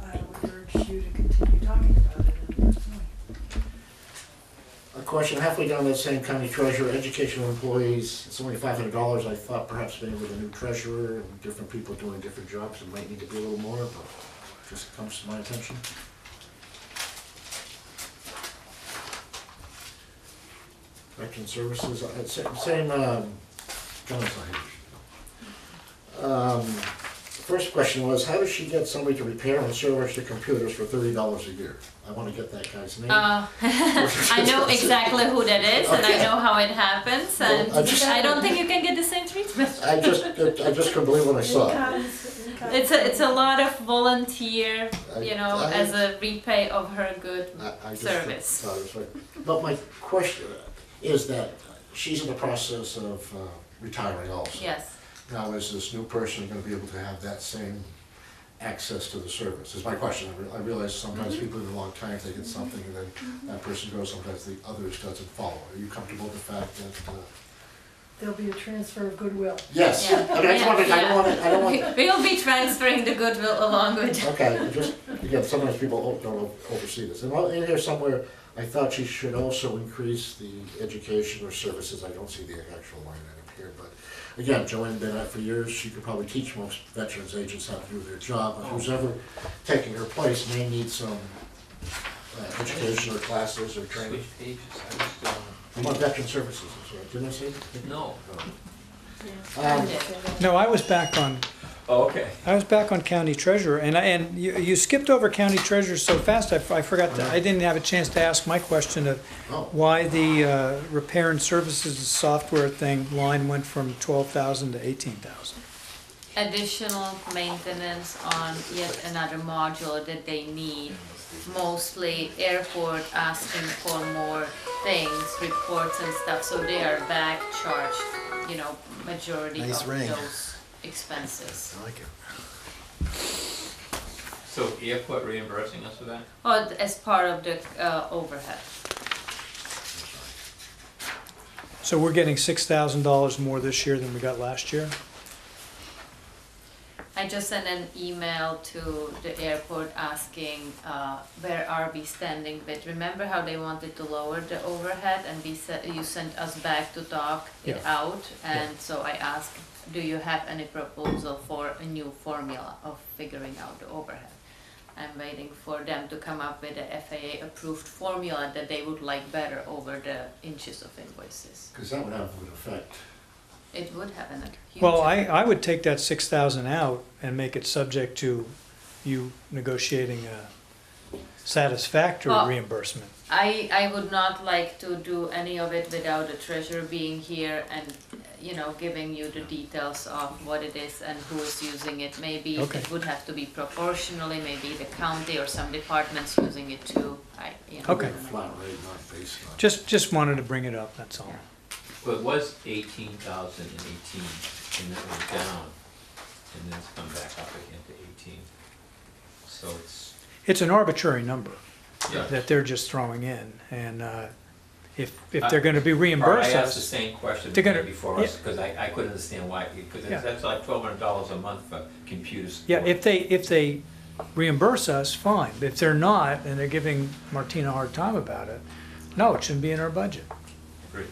I would urge you to continue talking about it in person. A question, halfway down that same county treasurer, educational employees, it's only $500. I thought perhaps maybe with a new treasurer and different people doing different jobs, it might need to be a little more, but just comes to my attention. Veteran services, same, John's not here. First question was, how does she get somebody to repair and service the computers for $30 a year? I want to get that guy's name. I know exactly who that is, and I know how it happens, and Well, I just- I don't think you can get the same treatment. I just couldn't believe when I saw it. It's a lot of volunteer, I- as a repay of her good I just service. thought it was right. But my question is that she's in the process of retiring also. Yes. Now, is this new person gonna be able to have that same access to the service, is my question. I realize sometimes people in a long time, they get something and then that person goes, sometimes the others doesn't follow. Are you comfortable with the fact that, There'll be a transfer of goodwill. yes, Yeah. I mean, I don't want, We'll be transferring the goodwill along with. okay, just, again, sometimes people don't oversee this. And in here somewhere, I thought she should also increase the education or services, I don't see the actual line item here, but again, Joanne's been at it for years, she could probably teach most veterans agents how to do their job, but who's ever taking her place may need some education or classes or training. Switch pages, I was, I'm on veteran services, that's right, didn't I say that? no. No, I was back on Oh, okay. county treasurer, and you skipped over county treasurer so fast, I forgot, I didn't have a chance to ask my question of Oh, why the repair and services software thing line went from 12,000 to 18,000. Additional maintenance on yet another module that they need. Mostly airport asking for more things, reports and stuff, so they are back charged, majority Nice of ring. those expenses. I like it. So airport reimbursing us for that? Well, as part of the overhead. So we're getting $6,000 more this year than we got last year? I just sent an email to the airport asking where are we standing with, remember how they wanted to lower the overhead and you sent us back to talk it Yeah. out, and so I asked, do you have any proposal for a new formula of figuring out the overhead? I'm waiting for them to come up with a FAA approved formula that they would like better over the inches of invoices. because that would have an effect. It would have a huge. Well, effect. I would take that 6,000 out and make it subject to you negotiating a satisfactory Well, reimbursement. I would not like to do any of it without the treasurer being here and, giving you the details of what it is and who is using it. Maybe Okay. it would have to be proportionally, maybe the county or some departments using it too. Okay. Flat rate, not based on. Just wanted to bring it up, that's all. Well, it was 18,018, and then it went down, and then it's come back up again to 18. So It's an arbitrary number yeah. that they're just throwing in, and if they're gonna be reimbursed I asked the us, same question they're gonna- before us, because I couldn't understand why, because Yeah. that's like $1,200 a month for computer support. yeah, if they reimburse us, fine. But if they're not, and they're giving Martina a hard time about it, no, it shouldn't be in our budget. Great.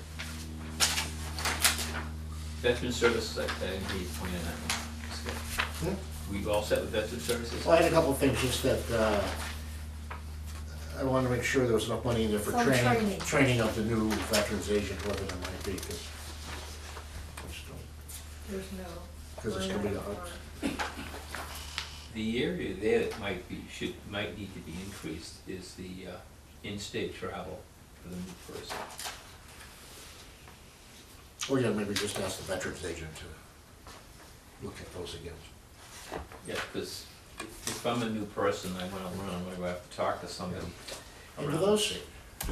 Veteran services, I didn't hear you point on that one. We all set with veteran services? Well, I had a couple of things, just that, I wanted to make sure there was enough money in there for Some training. training of the new veterans agent, whoever that might be, because There's no. it's gonna be, The area there that might need to be increased is the in-state travel for the new person. or yeah, maybe just ask the veterans agent to look at those again. Yeah, because if I'm a new person, I wanna learn, I have to talk to somebody. And do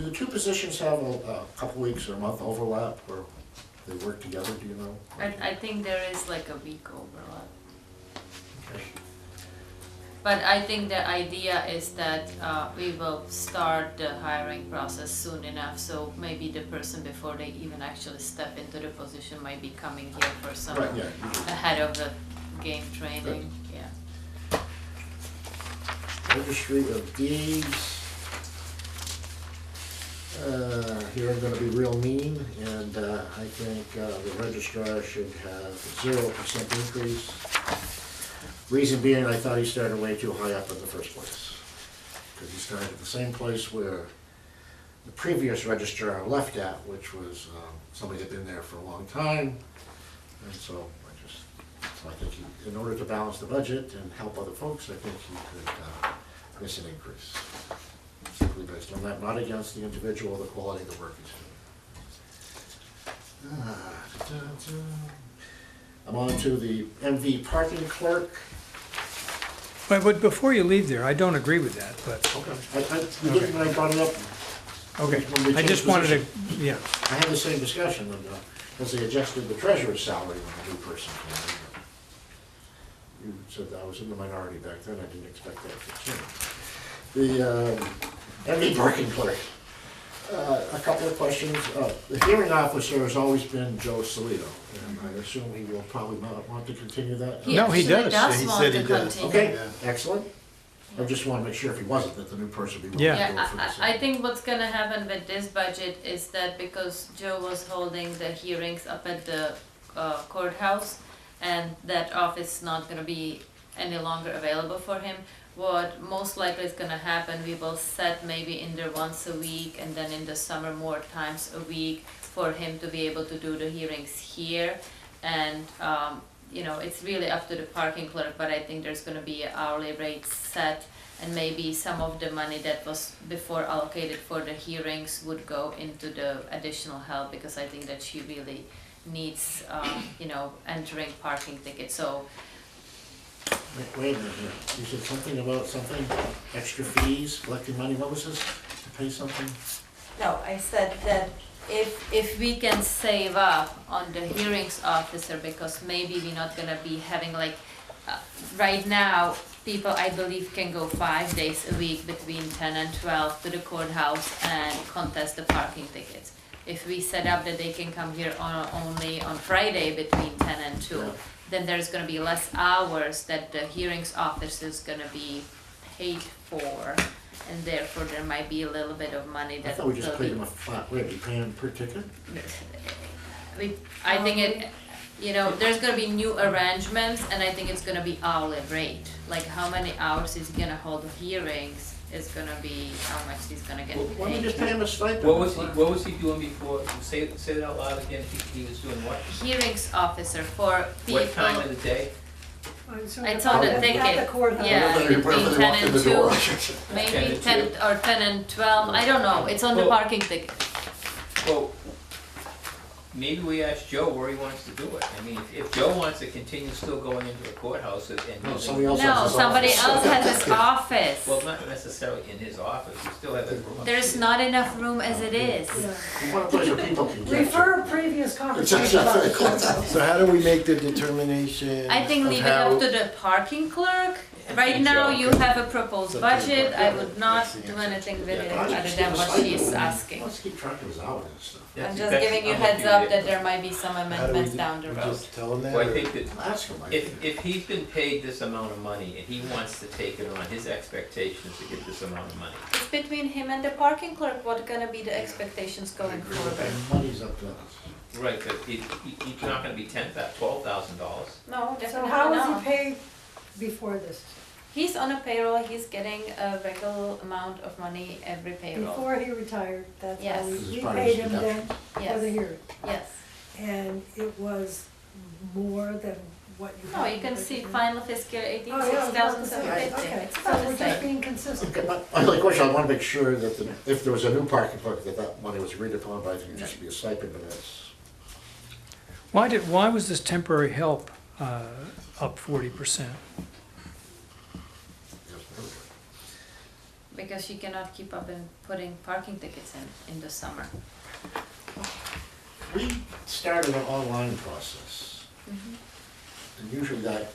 the two positions have a couple weeks or a month overlap, or they work together, do you know? I think there is like a week overlap. Okay. But I think the idea is that we will start the hiring process soon enough, so maybe the person before they even actually step into the position might be coming here for some Right, yeah. ahead of the game training, yeah. Registry of Deeds. Here I'm gonna be real mean, and I think the registrar should have 0% increase. Reason being, I thought he started way too high up in the first place. Because he started at the same place where the previous registrar left at, which was, somebody had been there for a long time. And so I think he, in order to balance the budget and help other folks, I think he could miss an increase. Simply based on that, not against the individual, the quality of the work he's doing. I'm on to the MV parking clerk. But before you leave there, I don't agree with that, but, Okay. You didn't, when I brought it up, okay. When we I just changed wanted to, position. yeah, I had the same discussion, and, as they adjusted the treasurer's salary when the new person came in. You said I was in the minority back then, I didn't expect that to change. The MV parking clerk, a couple of questions. The hearing officer has always been Joe Salito, and I assume he will probably not want to continue that? No, he actually does. He want said to he does. continue. Okay, Yeah. excellent. I just want to make sure if he wasn't, that the new person would be Yeah. willing to Yeah, go for the same. I think what's gonna happen with this budget is that because Joe was holding the hearings up at the courthouse, and that office is not gonna be any longer available for him, what most likely is gonna happen, we will set maybe in there once a week, and then in the summer more times a week for him to be able to do the hearings here. And you know, it's really up to the parking clerk, but I think there's gonna be an hourly rate set, and maybe some of the money that was before allocated for the hearings would go into the additional help, because I think that she really needs, you know, entering parking tickets, so. Wait a minute here, you said something about something, extra fees, collecting money, what was this, to pay something? No, I said that if we can save up on the hearings officer, because maybe we're not gonna be having like, right now, people, I believe, can go 5 days a week between 10 and 12 to the courthouse and contest the parking tickets. If we set up that they can come here only on Friday between 10 and 2, Yeah. then there's gonna be less hours that the hearings officer is gonna be paid for, and therefore there might be a little bit of money I that thought we just will paid be- him a flat rate, we pay him per ticket? I think it, you know, there's gonna be new arrangements, and I think it's gonna be hourly rate. Like how many hours he's gonna hold hearings is gonna be how much he's gonna get Well, why don't we paid. just pay him a stipend? What was he doing before? Say that out loud again, he was doing what? Hearings officer for people. What time of the day? It's on the At ticket. the courthouse. Yeah, Whether they between walk 10 in and the door. 2, 10 maybe and 10 or 10 and 12, I don't know, it's on the Well- parking ticket. Well, maybe we ask Joe where he wants to do it. I mean, if Joe wants to continue still going into the courthouse and No, using, somebody else has No, his somebody office. else has his office. well, not necessarily in his office, he still has a room. There's not enough room as it is. Yeah. We want a place where people can get to. Refer previous conversation about the courthouse. So how do we make the determination? I think of leave it how- up to the parking clerk. Right And now, Joe. you have a proposed It's up to the budget, clerk. I would not That's the do answer. anything with it Why don't you other just than give what us a she's stipend? asking. Let's keep track of his hours and stuff. I'm just That's- giving you I'm heads okay up with that it. there might be some How do we amendments do- down the we road. just tell them that? Well, I or- think that Ask him, I think. if he's been paid this amount of money and he wants to take it on, his expectation is to get this amount of money. It's between him and the parking clerk, what gonna be the expectations going forward? And money's up to us. Right, but he's not gonna be $12,000. No, So definitely how was not. he paid before this? He's on a payroll, he's getting a regular amount of money every payroll. Before he retired, that's how Yes. we, This is we part of paid his him then for the Yes, hearing. yes. And it was more than what you. No, had you can with see the- final fiscal 18, Oh, yeah, I was about to say, 6,750. okay, It's so about we're the just same. being consistent. Okay, my only question, I want to make sure that if there was a new parking clerk, that money was agreed upon, but I think it just be a stipend, but that's. why was this temporary help up 40%? Because you cannot keep up in putting parking tickets in the summer. We started an online process, and usually that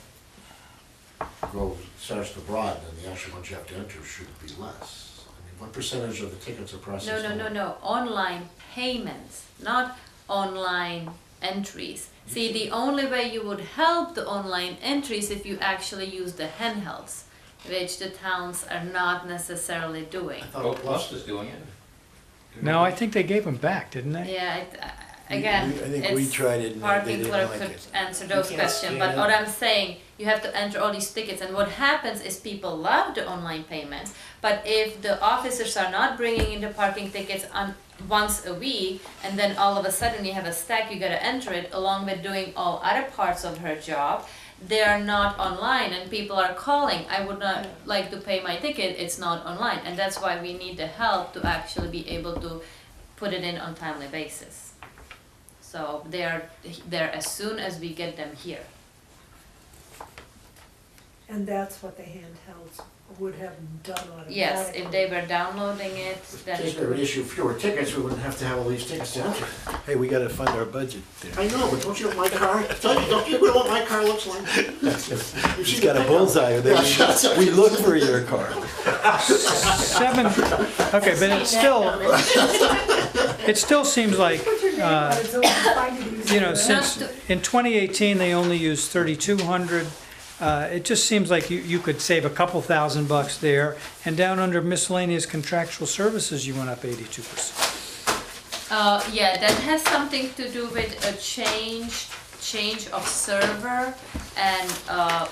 starts to broaden, and the actual ones you have to enter should be less. I mean, what percentage of the tickets are processed? No, online payments, not online entries. See, the only way you would help the online entries if you actually use the handhelds, which the towns are not necessarily doing. Oh, Plus is doing it. No, I think they gave them back, didn't they? Yeah, again, I think we it's tried it and they parking didn't clerk like could it. answer those can't questions, scan but it. what I'm saying, you have to enter all these tickets, and what happens is people love the online payments, but if the officers are not bringing in the parking tickets on once a week, and then all of a sudden you have a stack, you gotta enter it along with doing all other parts of her job, they are not online, and people are calling, I would not like to pay my ticket, it's not online, and that's why we need the help to actually be able to put it in on timely basis. So they're there as soon as we get them here. And that's what the handhelds would have done automatically. Yes, if they were downloading it, then If they would issue fewer tickets, we wouldn't have to have all these tickets to enter. Hey, we gotta fund our budget there. I know, but don't you want my car? Don't you know what my car looks like? He's got a bullseye, then we look for your car. 7, okay, but it still seems like, Put your name on it so we can find it easier. you know, since in 2018, they only used 3,200. It just seems like you could save a couple $1,000 there, and down under miscellaneous contractual services, you went up 82%. yeah, that has something to do with a change of server and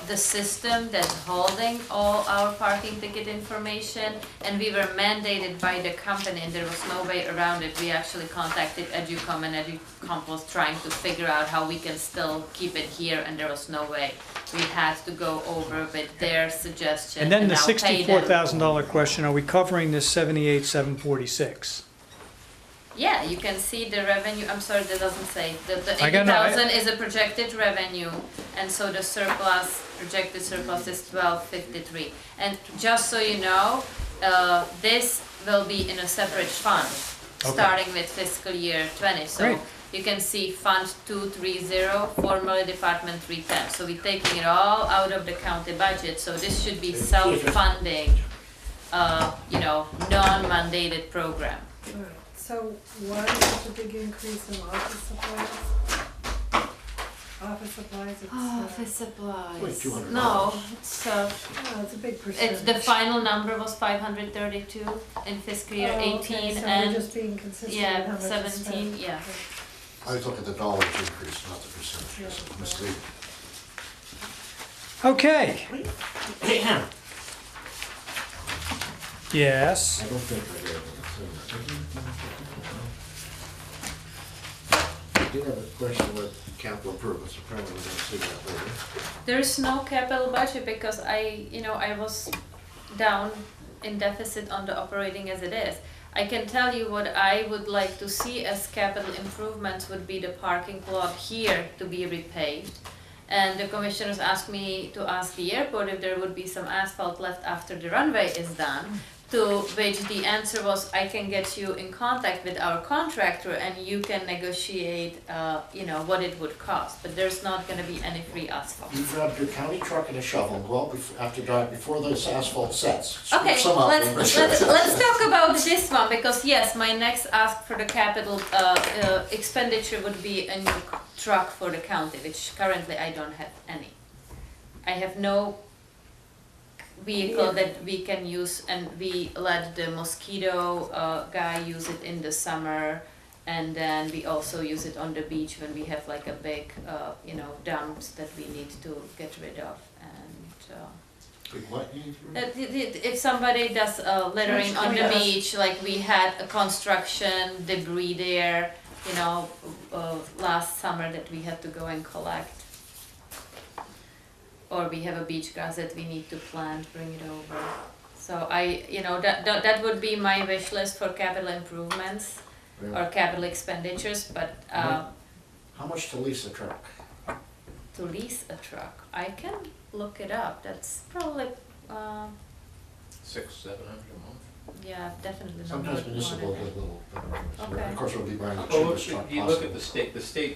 the system that's holding all our parking ticket information, and we were mandated by the company and there was no way around it. We actually contacted Educom, and Educom was trying to figure out how we can still keep it here, and there was no way. We had to go over with their suggestion And then the now pay them. $64,000 question, are we covering this 78,746? Yeah, you can see the revenue, I'm sorry, that doesn't say, the I got no- 80,000 is a projected revenue, and so the surplus, projected surplus is 1253. And just so you know, this will be in a separate fund, Okay. starting with fiscal year 20. So Great. you can see Fund 230, formerly Department 310. So we're taking it all out of the county budget, so this should be self-funding, you know, non-mandated program. All right. So why is such a big increase in office supplies? Office supplies, it's, Office supplies. Like $200. No, it's oh, it's a big percentage. it's the final number was 532 in fiscal year Oh, 18 okay, so we're and just being consistent with how yeah, much is 17, spent. yeah. I always look at the dollars increase, not the percentages. It's misleading. Okay, yes. I don't think I did. I do have a question with capital improvements, apparently we're gonna see that later. There's no capital budget because I was down in deficit on the operating as it is. I can tell you what I would like to see as capital improvements would be the parking lot here to be repaved. And the commissioners asked me to ask the airport if there would be some asphalt left after the runway is done. To which the answer was, I can get you in contact with our contractor and you can negotiate, what it would cost. But there's not gonna be any free asphalt. You grab your county truck and a shovel, and go out after dark, before this asphalt sets. Scoop Okay, some up and- let's talk about this one, because yes, my next ask for the capital expenditure would be a new truck for the county, which currently I don't have any. I have no vehicle that we can use, and we let the mosquito guy use it in the summer, and then we also use it on the beach when we have like a big, dumps that we need to get rid of, and Big what you need to- if somebody does littering on the Yes. beach, like we had a construction debris there, last summer that we had to go and collect. Or we have a beach grass that we need to plant, bring it over. So that would be my wish list for capital improvements or capital expenditures, but How much to lease a truck? to lease a truck, I can look it up, that's probably, $600-700 a month. Yeah, definitely not. Sometimes good municipal one. get little, Okay. of course, we'll be buying the Well, cheapest truck if you look at possible.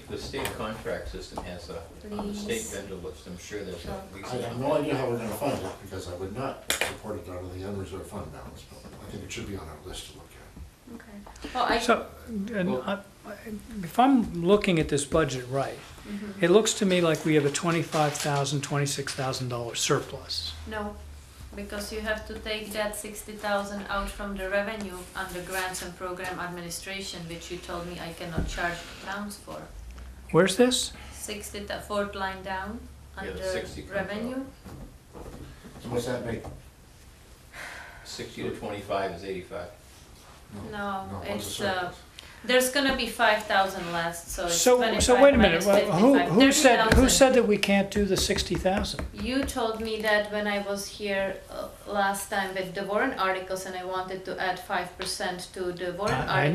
the state contract system has on the state Please. vendor list, I'm sure there's Sure. a I have no idea how we're gonna fund it, because I would not support it out of the unreserved fund balance, but I think it should be on our list to look at. Okay. Well, I. So, and if I'm looking at this budget right, Mhm. it looks to me like we have a $25,000, $26,000 surplus. No, because you have to take that 60,000 out from the revenue under grants and program administration, which you told me I cannot charge the towns for. Where's this? 60, fourth line down, Yeah, the under 60 comes out. revenue. So what's that make? 60 to 25 is 85. No, what's the it's, surplus? there's gonna be 5,000 less, so it's So 25 wait a minute, minus well, 55, who said 30,000. that we can't do the 60,000? You told me that when I was here last time with the Warren articles and I wanted to add 5% to the Warren articles. I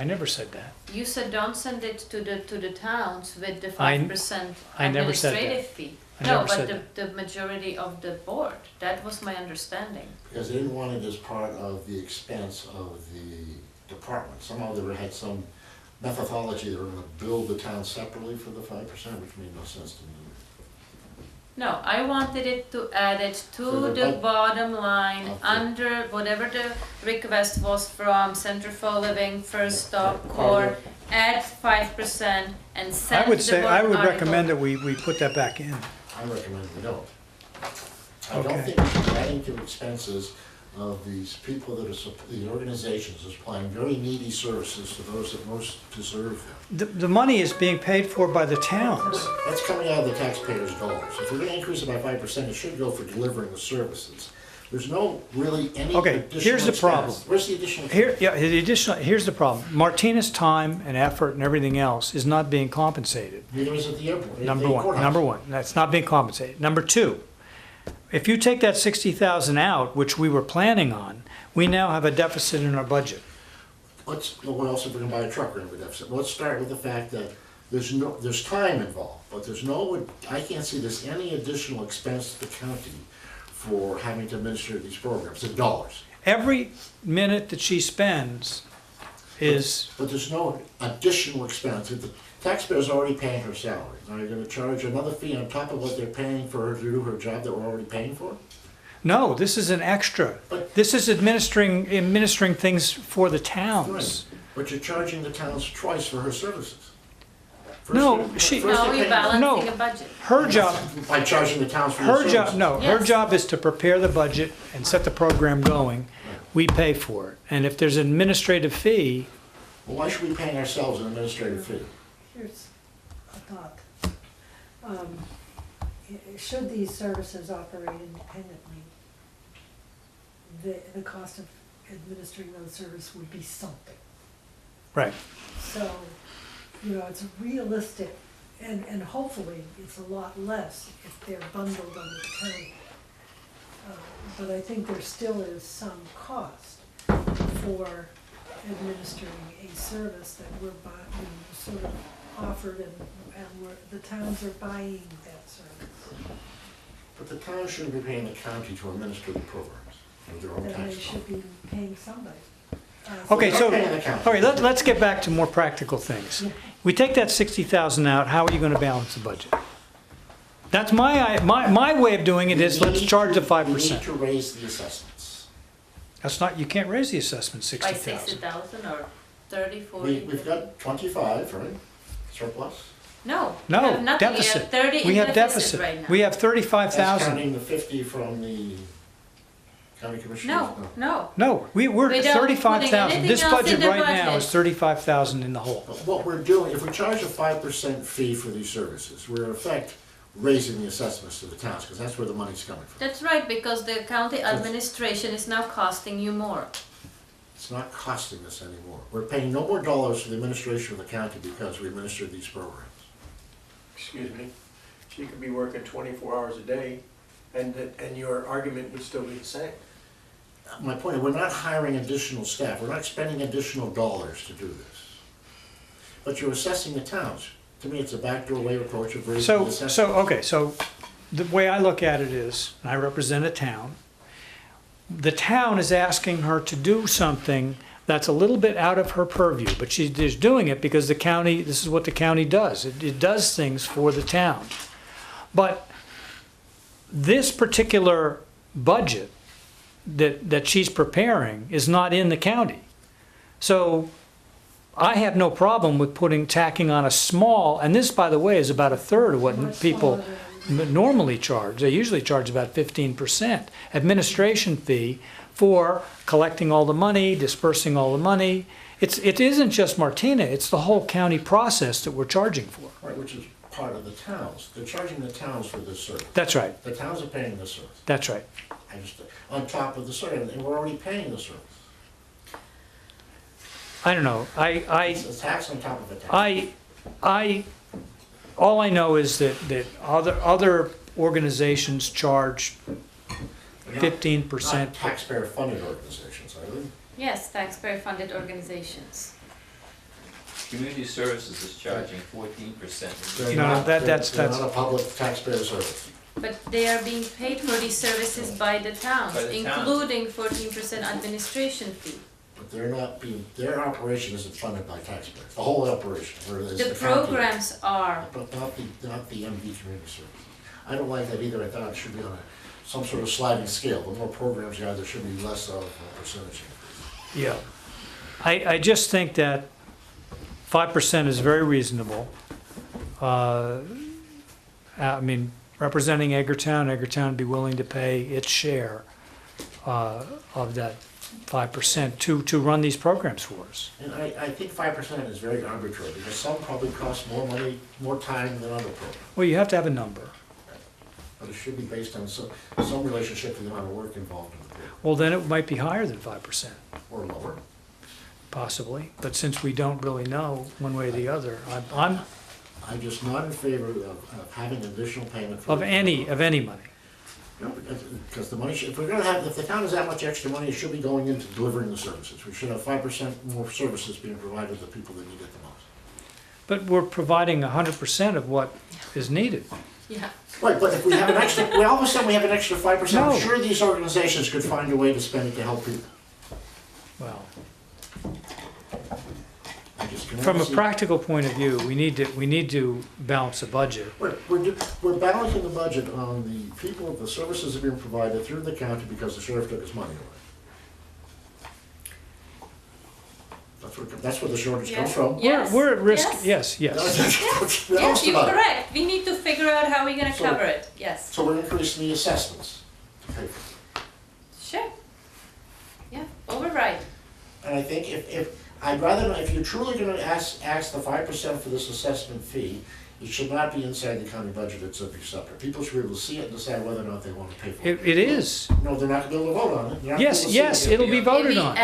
never said that. You said don't send it to the towns with the I 5% I never said that. administrative fee. I No, never said but the majority of the board, that was my understanding. Because they didn't want it as part of the expense of the department. Somehow they had some methodology, they were gonna bill the town separately for the 5%, which made no sense to me. No, I wanted it to add it For to the the bud- bottom line, Okay. under whatever the request was from Center for Living, First Stop, Core, add 5% and send I would the say, I warrant would article. recommend that we put that back in. I recommend we don't. I Okay. don't think we should be adding to expenses of these people that are, the organizations are supplying very needy services to those that most deserve them. The money is being paid for by the towns. That's coming out of the taxpayers' dollars. If we're gonna increase it by 5%, it should go for delivering the services. There's no really any Okay, additional here's the problem. expense. Where's the additional? Here, yeah, here's the problem. Martina's time and effort and everything else is not being compensated. Neither is at the airport. at Number the one, courthouse. that's not being compensated. Number two, if you take that 60,000 out, which we were planning on, we now have a deficit in our budget. What else if we're gonna buy a truck, we're gonna have a deficit? Let's start with the fact that there's time involved, but I can't see there's any additional expense to the county for having to administer these programs, in dollars. Every minute that she spends is, But there's no additional expense. If the taxpayer's already paying her salary, now you're gonna charge another fee on top of what they're paying for her to do her job that we're already paying for? no, this is an extra. But- This is administering things for the towns. But you're charging the towns twice for her services. First No, you're- she- first No, you're you're paying- balancing No. a budget. Her job, By charging the towns for your her services. job, no, her Yes. job is to prepare the budget and set the program going. We pay for it. And if there's an administrative fee, Well, why should we be paying ourselves an administrative fee? Here's a thought. Should these services operate independently, the cost of administering those services would be something. right. So, it's realistic, and hopefully it's a lot less if they're bundled under the county. But I think there still is some cost for administering a service that we're buying, sort of offered, and the towns are buying that service. But the town shouldn't be paying the county to administer the programs with their own Then they tax should dollars. be paying somebody. Okay, so, They're paying the county. all right, let's get back to more practical things. We take that 60,000 out, how are you gonna balance the budget? That's my way of doing it is, let's charge the We need 5%. to raise the assessments. That's not, you can't raise the assessment By 60,000. 60,000 or 30, 40? We've got 25, right, surplus? No. we No, have nothing. We deficit. have 30 We in have deficit right now. We have That's 35,000. counting the 50 from the county commissioners? No. No, we're Without putting 35,000. This anything else in budget the right now budget. is 35,000 in the hole. But what we're doing, if we charge a 5% fee for these services, we're in effect raising the assessments to the towns, because that's where the money's coming from. That's right, because the county administration is now costing you more. It's not costing us anymore. We're paying no more dollars for the administration of the county because we administer these programs. Excuse me, she could be working 24 hours a day, and your argument would still be the same. My point is, we're not hiring additional staff, we're not spending additional dollars to do this. But you're assessing the towns. To me, it's a backdoor way approach of raising the assessment. So the way I look at it is, and I represent a town, the town is asking her to do something that's a little bit out of her purview, but she's doing it because the county, this is what the county does. It does things for the town. But this particular budget that she's preparing is not in the county. So I have no problem with tacking on a small, and this, by the way, is about a third of what Much people smaller than- normally charge. They usually charge about 15% administration fee for collecting all the money, dispersing all the money. It isn't just Martina, it's the whole county process that we're charging for. Right, which is part of the towns. They're charging the towns for this service. That's right, The towns are paying this service. that's right. I just, on top of the service, and we're already paying the service. I don't know, It's a tax on top of a tax. all I know is that other organizations charge They're not- 15%. Not taxpayer-funded organizations, are they? Yes, taxpayer-funded organizations. Community services is charging 14%. They're No, not- that's- They're not a public taxpayer service. But they are being paid for these services by the towns, By the towns. including 14% administration fee. But they're not being, their operation isn't funded by taxpayers, the whole operation, or is The county. programs are. But not the MV community service. I don't like that either, I thought it should be on some sort of sliding scale, the more programs you have, there should be less of a percentage. Yeah. I just think that 5% is very reasonable. I mean, representing Edgartown would be willing to pay its share of that 5% to run these programs for us. And I think 5% is very arbitrary, because some probably cost more money, more time than other programs. Well, you have to have a number. But it should be based on some relationship to the amount of work involved in the program, Well, then it might be higher than 5%, or lower. possibly. But since we don't really know one way or the other, I'm I'm just not in favor of having additional payment for. of any money. No, because the money, if the town has that much extra money, it should be going into delivering the services. We should have 5% more services being provided to people that need it the most. But we're providing 100% of what is needed. Yeah. Right, but if we have an extra, well, all of a sudden we have an extra 5%, No. I'm sure these organizations could find a way to spend it to help people. Well, I just cannot from a see- practical point of view, we need to balance a budget. We're balancing the budget on the people, the services that are being provided through the county because the sheriff took his money away. That's where the shortage comes Yes. from. Yes. We're at risk, Yes. yes. That's Yes, you're about it. correct. We need to figure out how we're gonna So- cover it. Yes. So we're increasing the assessments. Okay. Sure. Yeah, override. And I think I'd rather, if you're truly gonna ask the 5% for this assessment fee, it should not be inside the county budget, it should be separate. People should be able to see it and decide whether or not they wanna pay for it. It is. No, they're not gonna be able to vote on it. They're not gonna Yes, be able to see yes, it. it'll be voted on.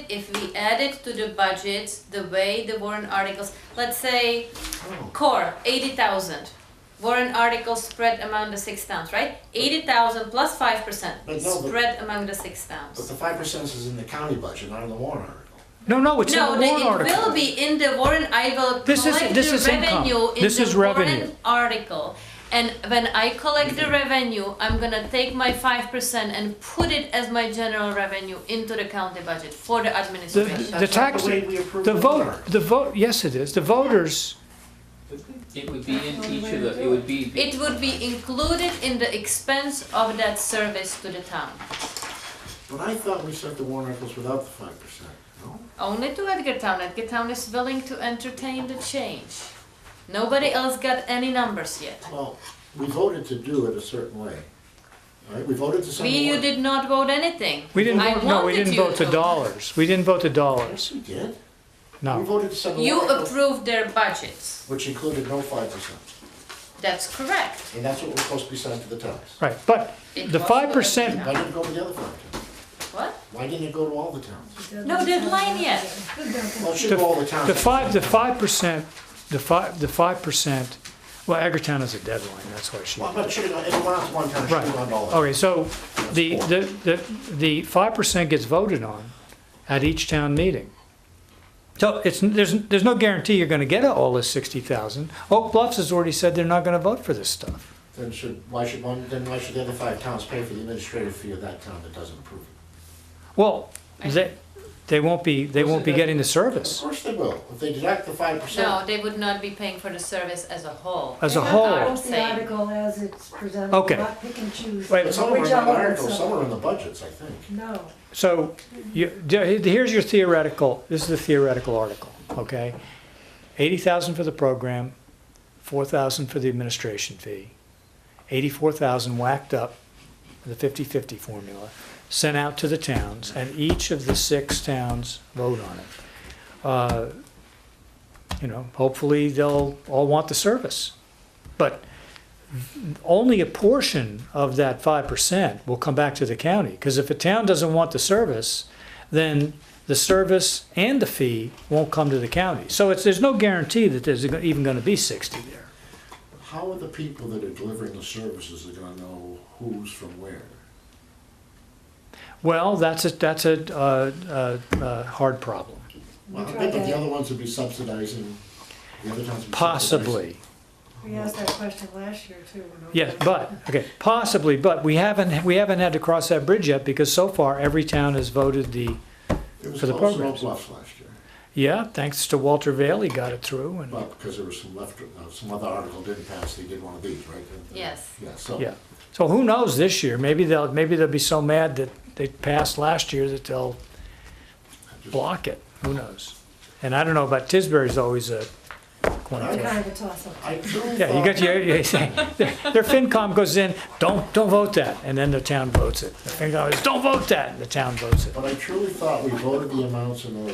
If we add it to the budget, the way the warrant articles, let's say Oh. core, 80,000. Warrant articles spread among the 6 towns, right? 80,000 plus 5%, But no, but- spread among the 6 But towns. the 5% is in the county budget, not in the warrant article. No, it's in the No, warrant it article. will be in the warrant, I will This is- collect this the is income. revenue in This is the revenue. warrant article. And when I collect the revenue, I'm gonna take my 5% and put it as my general revenue into the county budget for the administration. The That's tax, not the way we approve the warrant vote, yes it is. The voters, It would be in each of the, it would be, It would be included in the expense of that service to the town. But I thought we set the warrant articles without the 5%, no? Only to Edgartown. Edgartown is willing to entertain the change. Nobody else got any numbers yet. Well, we voted to do it a certain way, right? We voted to send the You warrant. did not vote anything. we didn't I vote, no, we wanted didn't you vote the to. dollars. We didn't vote the dollars. Yes, we did. We No. voted to send the You warrant articles, approved their budgets. which included no 5%. That's correct. And that's what was supposed to be sent to the towns. Right, but It the was 5%, Why didn't it go to the other 5 towns? What? Why didn't it go to all the towns? No deadline yet. Well, it should go to all the towns. the 5%, the 5%, well, Edgartown has a deadline, that's why she. Well, but it should have gone, if it went out to one town, it should Right. have gone to all of them. Okay, so the 5% gets voted on at each town meeting. So there's no guarantee you're gonna get all this 60,000. Oak Bluffs has already said they're not gonna vote for this stuff. Then why should the other 5 towns pay for the administrative fee of that town that doesn't approve it? Well, they won't be getting the Of service course they will, if they deduct the 5%. No, they would not be paying for the service as a whole. as a They have to whole. vote the Same. article as it's presented, Okay. not pick and choose. Wait, But some are in which the elements articles, of- some are in the budgets, I think. No, So, here's your theoretical, this is the theoretical article, okay? 80,000 for the program, 4,000 for the administration fee, 84,000 whacked up, the 50-50 formula, sent out to the towns, and each of the 6 towns vote on it. Hopefully they'll all want the service. But only a portion of that 5% will come back to the county, because if a town doesn't want the service, then the service and the fee won't come to the county. So there's no guarantee that there's even going to be 60 there. How are the people that are delivering the services are gonna know who's from where? Well, that's a hard problem. Well, I tried bet that the that. other ones would be subsidizing, the other towns would be subsidizing. Possibly, we asked that question last year too. when yes, nobody- but, okay, possibly, but we haven't had to cross that bridge yet, because so far, every town has voted It was for the close to programs. Oak Bluffs last year, yeah, thanks to Walter Vail, he got it through, and, but because there was some other article didn't pass, they did one of these, right? Yes. Yeah, so. yeah. So who knows this year, maybe they'll be so mad that they passed last year that they'll just- block it, who knows? And I don't know about Tisbury's always a coin It's flip. kind of a toss-up. I truly Yeah, you thought- got their FinCom goes in, don't vote that, and then the town votes it. The FinCom goes, don't vote that, and the town votes it. But I truly thought we voted the amounts and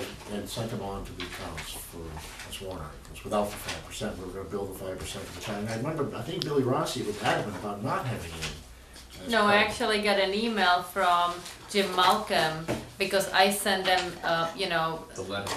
sent them on to the accounts as warrant articles. Without the 5%, we were gonna build the 5% for the town. And I remember, I think Billy Rossi was adamant about not having it in. as No, I part. actually got an email from Jim Malcolm because I sent them, The letter.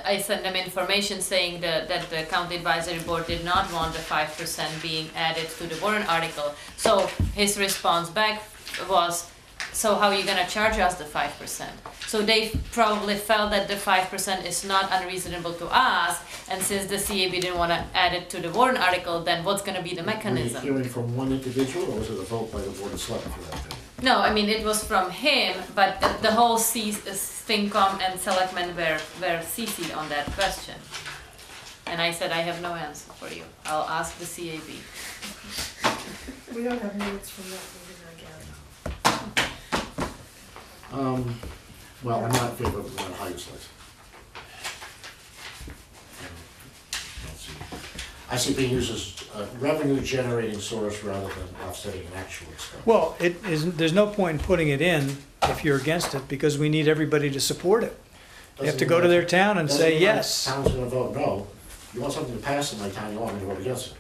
I sent them information saying that the county advisory board did not want the 5% being added to the warrant article. So his response back was, so how are you gonna charge us the 5%? So they probably felt that the 5% is not unreasonable to ask, and since the CAB didn't wanna add it to the warrant article, then what's gonna be the Were you mechanism? hearing from one individual, or was it a vote by the board of selectmen for that thing? No, I mean, it was from him, but the whole FinCom and selectmen were CC'd on that question. And I said, I have no answer for you. I'll ask the CAB. We don't have minutes from that meeting, I gather. Well, I'm not in favor of how you slice it. I see it being used as a revenue generating source rather than offsetting an actual expense. Well, there's no point in putting it in if you're against it, because we need everybody to support it. They have to go to their town and say yes. Town's gonna vote no. You want something to pass in my town, you want me to vote against it.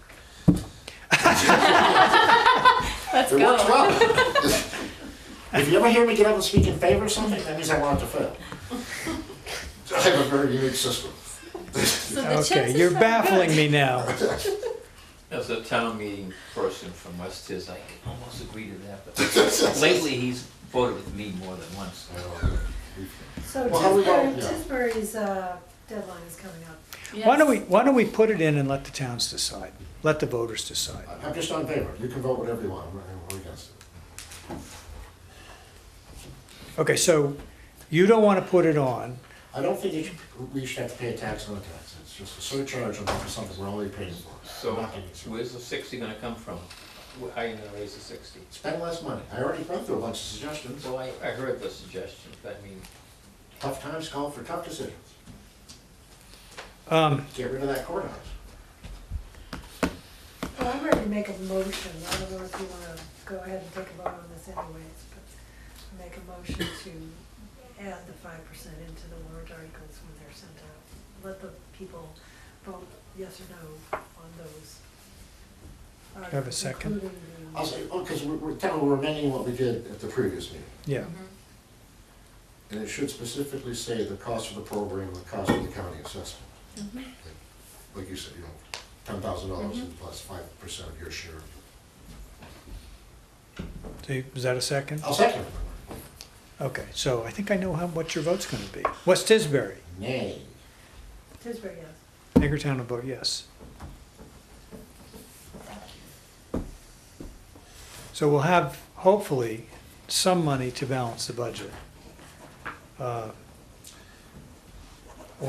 Let's It works go. well. If you ever hear me get up and speak in favor of something, that means I want it to fail. I have a very unique system. So the Okay, chances you're are baffling good. me now. As a town meeting person from West Tis, I can almost agree to that, but lately he's voted with me more than once. So Well, how we vote, yeah. Tisbury's deadline is coming up. Why Yes. don't we put it in and let the towns decide? Let the voters decide. I'm just not in favor. You can vote whatever you want, I'm against it. Okay, so you don't want to put it on. I don't think we should have to pay a tax on a tax. It's just a surcharge on top of something we're already paying for. So I'm not getting it. where's the 60 gonna come from? How are you gonna raise the 60? Spend less money. I already went through a bunch of suggestions. So I heard the suggestion, but I mean, Tough times call for tough decisions. Um, Get rid of that courthouse. Well, I'm ready to make a motion. I don't know if you want to go ahead and take a vote on this anyways, but make a motion to add the 5% into the warrant articles when they're sent out. Let the people vote yes or no on those. Have a second? Including the- I'll say, because we're amending what we did at the previous meeting. yeah. And it should specifically say the cost of the program, the cost of the county assessment. Like you said, $10,000 and plus 5% of your share. Is that a second? I'll second it. Okay, so I think I know what your vote's going to be. West Tisbury, Nay. Tisbury, yes. Hagertown will vote yes. So we'll have, hopefully, some money to balance the budget. or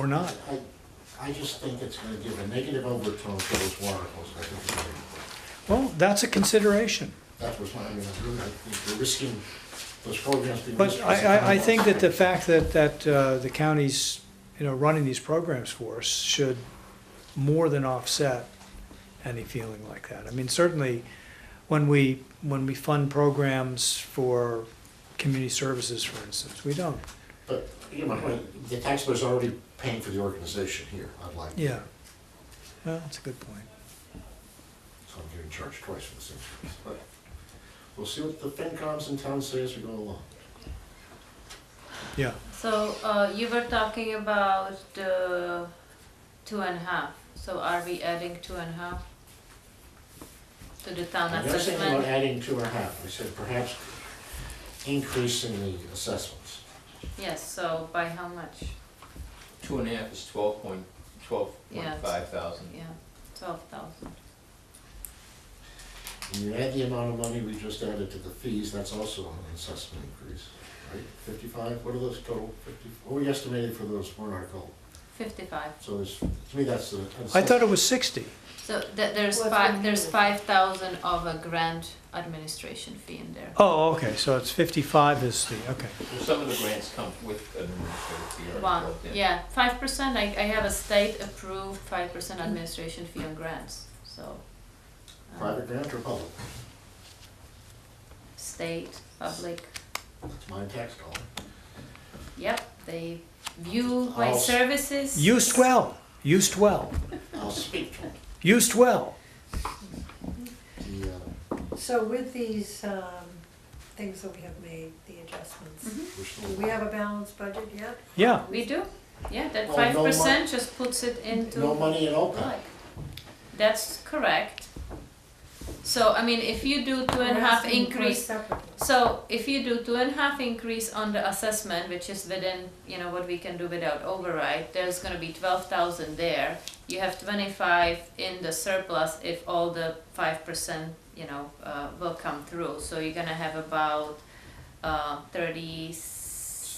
not. I just think it's gonna give a negative overtone to those warrant articles. I think it's very important. Well, that's a consideration. That was my, I mean, I think we're risking those programs being But risky. I think that the fact that the county's, running these programs for us should more than offset any feeling like that. I mean, certainly, when we fund programs for community services, for instance, we don't. But, the taxpayer's already paying for the organization here, unlike, Yeah. Well, that's a good point. so I'm getting charged twice for the same thing. But we'll see what the FinComs in town say as we go along. Yeah. So, you were talking about the 2.5, so are we adding 2.5 to the town I never said anything about assessment? adding 2.5, I said perhaps increasing the assessments. Yes, so by how much? 2.5 is 12.5 thousand. Yeah, 12,000. When you add the amount of money we just added to the fees, that's also an assessment increase, right? 55, what are those total, 50, what we estimated for those warrant article? 55. So there's, to me, that's the. I thought it was 60. So there's What's five, in there's here? 5,000 of a grant administration fee in there. Oh, okay, so it's 55 is the, okay. Well, some of the grants come with administrative fee. already One, built in. yeah, 5%, I have a state approved 5% administration fee on grants, so. Private grant or public? State, public, That's my tax dollar. yep, they view my I'll s- services. Used well, used well, I'll speak to them. used well. The, So with these things that we have made, the adjustments, Mhm. we're do still, we have a balanced budget yet? Yeah, We do, yeah, that Oh, no 5% just puts it into. no money in OPEB. Like, that's correct. So, I mean, if you do 2.5 We're asking for increase, separately. so if you do 2.5 increase on the assessment, which is within, what we can do without override, there's gonna be 12,000 there. You have 25 in the surplus if all the 5%, will come through. So you're gonna have about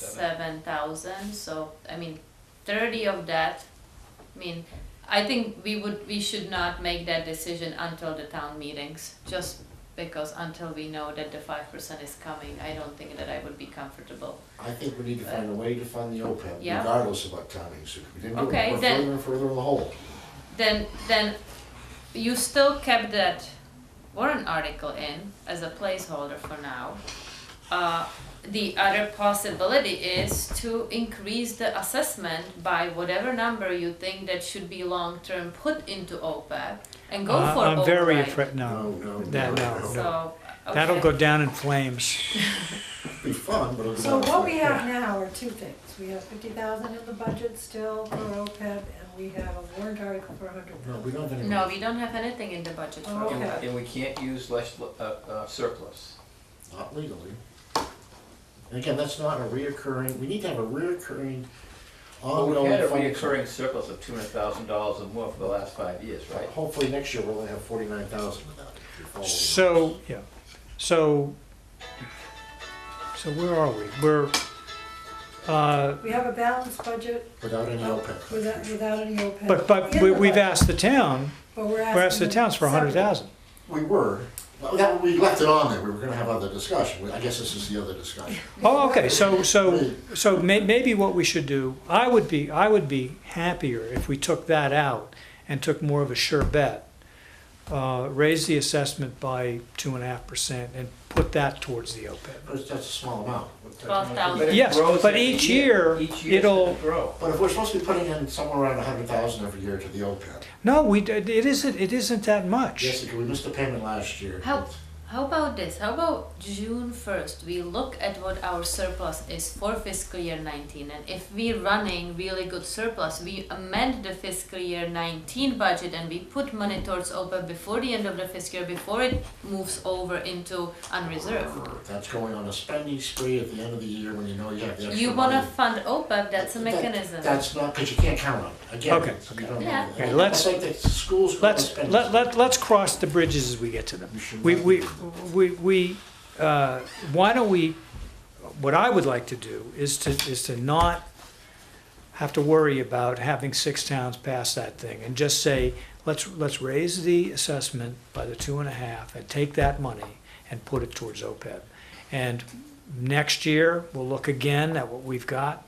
37,000. So, I mean, 30 of that, I think we should not make that decision until the town meetings, just because until we know that the 5% is coming, I don't think that I would be comfortable. I think we need to find a way to fund the OPEB Yeah. regardless of what town meeting. We didn't do Okay, it, we're then- further and further in the hole. Then you still kept that warrant article in as a placeholder for now. The other possibility is to increase the assessment by whatever number you think that should be long-term put into OPEB and go for override. I'm very afraid, no, No, that, no, no. So, That'll okay. go down in flames. Be fun, but it'll go So down what we quick. have now are two things. We have 50,000 in the budget still for OPEB, and we have a warrant article for 100,000. No, we don't have any. No, we don't have anything in the budget for Oh, okay. OPEB. And we can't use surplus. Not legally. And again, that's not a reoccurring, we need to have a reoccurring, Well, we ongoing had a funding. reoccurring surplus of $200,000 or more for the last 5 years, right? Hopefully next year we'll only have 49,000 without it. if you follow the So, yeah, so where are we? We're, We have a balanced budget Without any OPEB without contribution. any OPEB. but in the we've budget, asked the town, but we're asking the towns for separately. 100,000. We were, well, that, we left it on there, we were gonna have other discussion, I guess this is the other discussion. Oh, okay, so maybe what we should do, I would be happier if we took that out and took more of a sure bet. Raise the assessment by 2.5% and put that towards the OPEB. But that's a small amount. 12,000. But it Yes, grows but every each year, Each year it's it'll- gonna grow. But if we're supposed to be putting in somewhere around 100,000 every year to the OPEB, No, it isn't that much. yes, we missed a payment last year. How about this? How about June 1st, we look at what our surplus is for fiscal year 19, and if we're running really good surplus, we amend the fiscal year 19 budget and we put money towards OPEB before the end of the fiscal year, before it moves over into unreserved. That's going on a spending spree at the end of the year when you know you have the extra You wanna money. fund OPEB, that's a mechanism. That's not, because you can't count on it, again. Okay. You don't Yeah. know. Okay, let's- I think the schools go on a Let's, spending let's cross the bridges as we get to them. We should We, not we, do we, we, why don't we, what I would like to do is to not have to worry about having 6 towns pass that thing, and just say, let's raise the assessment by the 2.5 and take that money and put it towards OPEB. And next year, we'll look again at what we've got,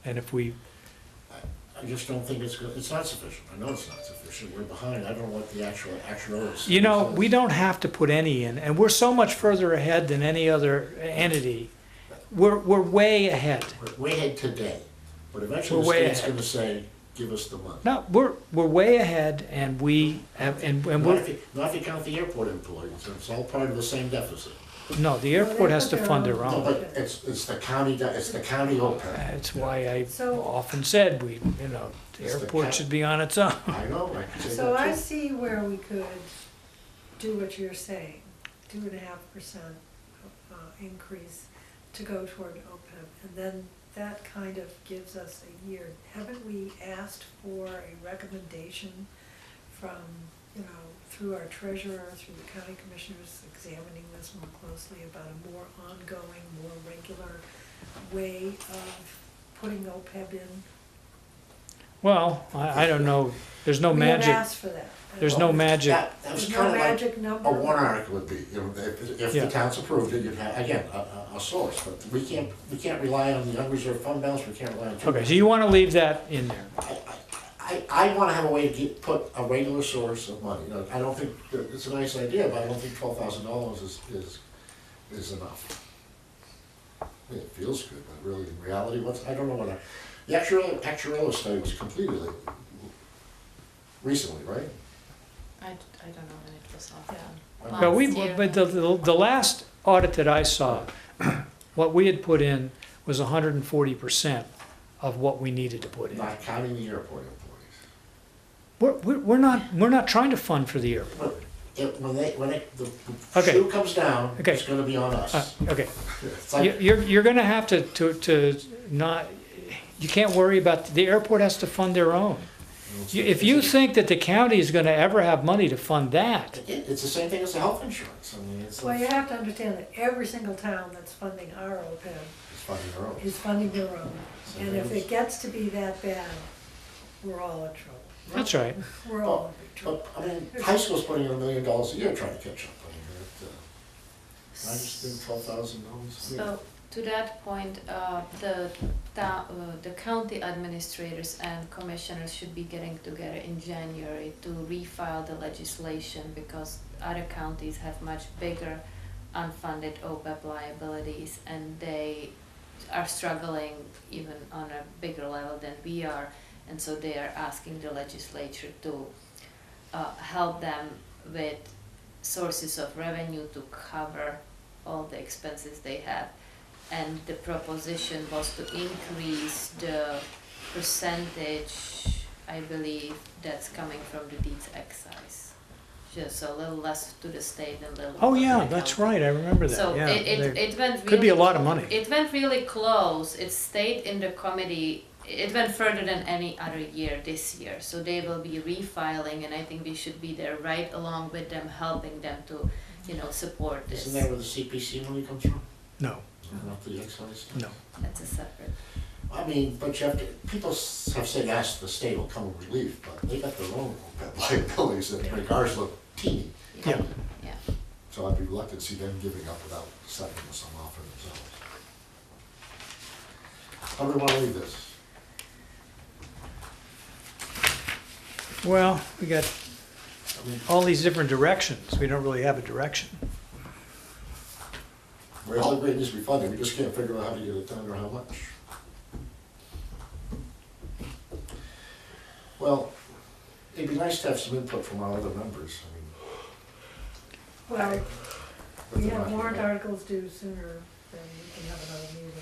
and if we, I just don't think it's good, it's not sufficient, I know it's not sufficient, we're behind, I don't know what the actual is. you know, we don't have to put any in, and we're so much further ahead than any other entity. We're way ahead. We're way ahead today, but eventually We're the way state's ahead. gonna say, give us the money. No, we're way ahead, and we have, and Not we're, if you count the airport employees, it's all part of the same deficit. no, the airport has to fund their No, own. but it's the county, it's the county OPEB. That's why I So- often said, the It's the airport cap. should be on its own. I know, I can say So I that too. see where we could do what you're saying, 2.5% increase to go toward OPEB, and then that kind of gives us a year. Haven't we asked for a recommendation from, through our treasurer, through the county commissioners, examining this more closely about a more ongoing, more regular way of putting OPEB in? Well, I don't know, there's no We have magic, asked for that. there's no magic. That was There's kind no of like magic number. a warrant article would be, if Yeah. the towns approved it, you'd have, again, a source, but we can't rely on the unreserved fund balance, we can't rely on. Okay, so you want to leave that in there? I wanna have a way to put a regular source of money, I don't think, it's a nice idea, but I don't think $12,000 is enough. I mean, it feels good, but really, in reality, I don't know what the actuarial study was completed recently, right? I don't know when it was all Yeah. done. No, Last year. but the last audit that I saw, what we had put in was 140% of what we needed to put in. Not counting the airport employees. We're not trying to fund for the airport. When the Okay. shoe comes down, Okay. it's gonna be on us. Okay, It's like, you're gonna have to not, you can't worry about, the airport has to fund their own. If you think that the county is gonna ever have money to fund that, It's the same thing as the health insurance, I mean, it's Well, you like, have to understand that every single town that's funding our OPEB it's funding their own. is funding their own. So And if it's- it gets to be that bad, we're all in trouble. that's right. We're all in big trouble. But, I mean, high school's putting in $1 million a year trying to catch up, I mean, I just think $12,000. So, to that point, the county administrators and commissioners should be getting together in January to refile the legislation, because other counties have much bigger unfunded OPEB liabilities, and they are struggling even on a bigger level than we are, and so they are asking the legislature to help them with sources of revenue to cover all the expenses they have. And the proposition was to increase the percentage, I believe, that's coming from the deeds excise. Just a little less to the state and a little Oh, more to yeah, the that's county. right, I remember So that, yeah. it went really. Could be a lot of money. It went really close, it stayed in the committee, it went further than any other year this year. So they will be refiling, and I think we should be there right along with them, helping them to, support this. Isn't that where the CPC money comes from? No, Not the excise? no. That's a separate. I mean, but you have to, people have said, yes, the state will come with relief, but they got their own liabilities that make ours look teeny. Yeah. Yeah. So I'd be reluctant to see them giving up without setting some off for themselves. How do we want to leave this? Well, we got I mean, all these different directions, we don't really have a direction. we all agree it needs to be funded, we just can't figure out how to get it done or how much. Well, it'd be nice to have some input from our other members, I mean. Well, but we they're have not warrant here. articles due sooner than we can have another meeting.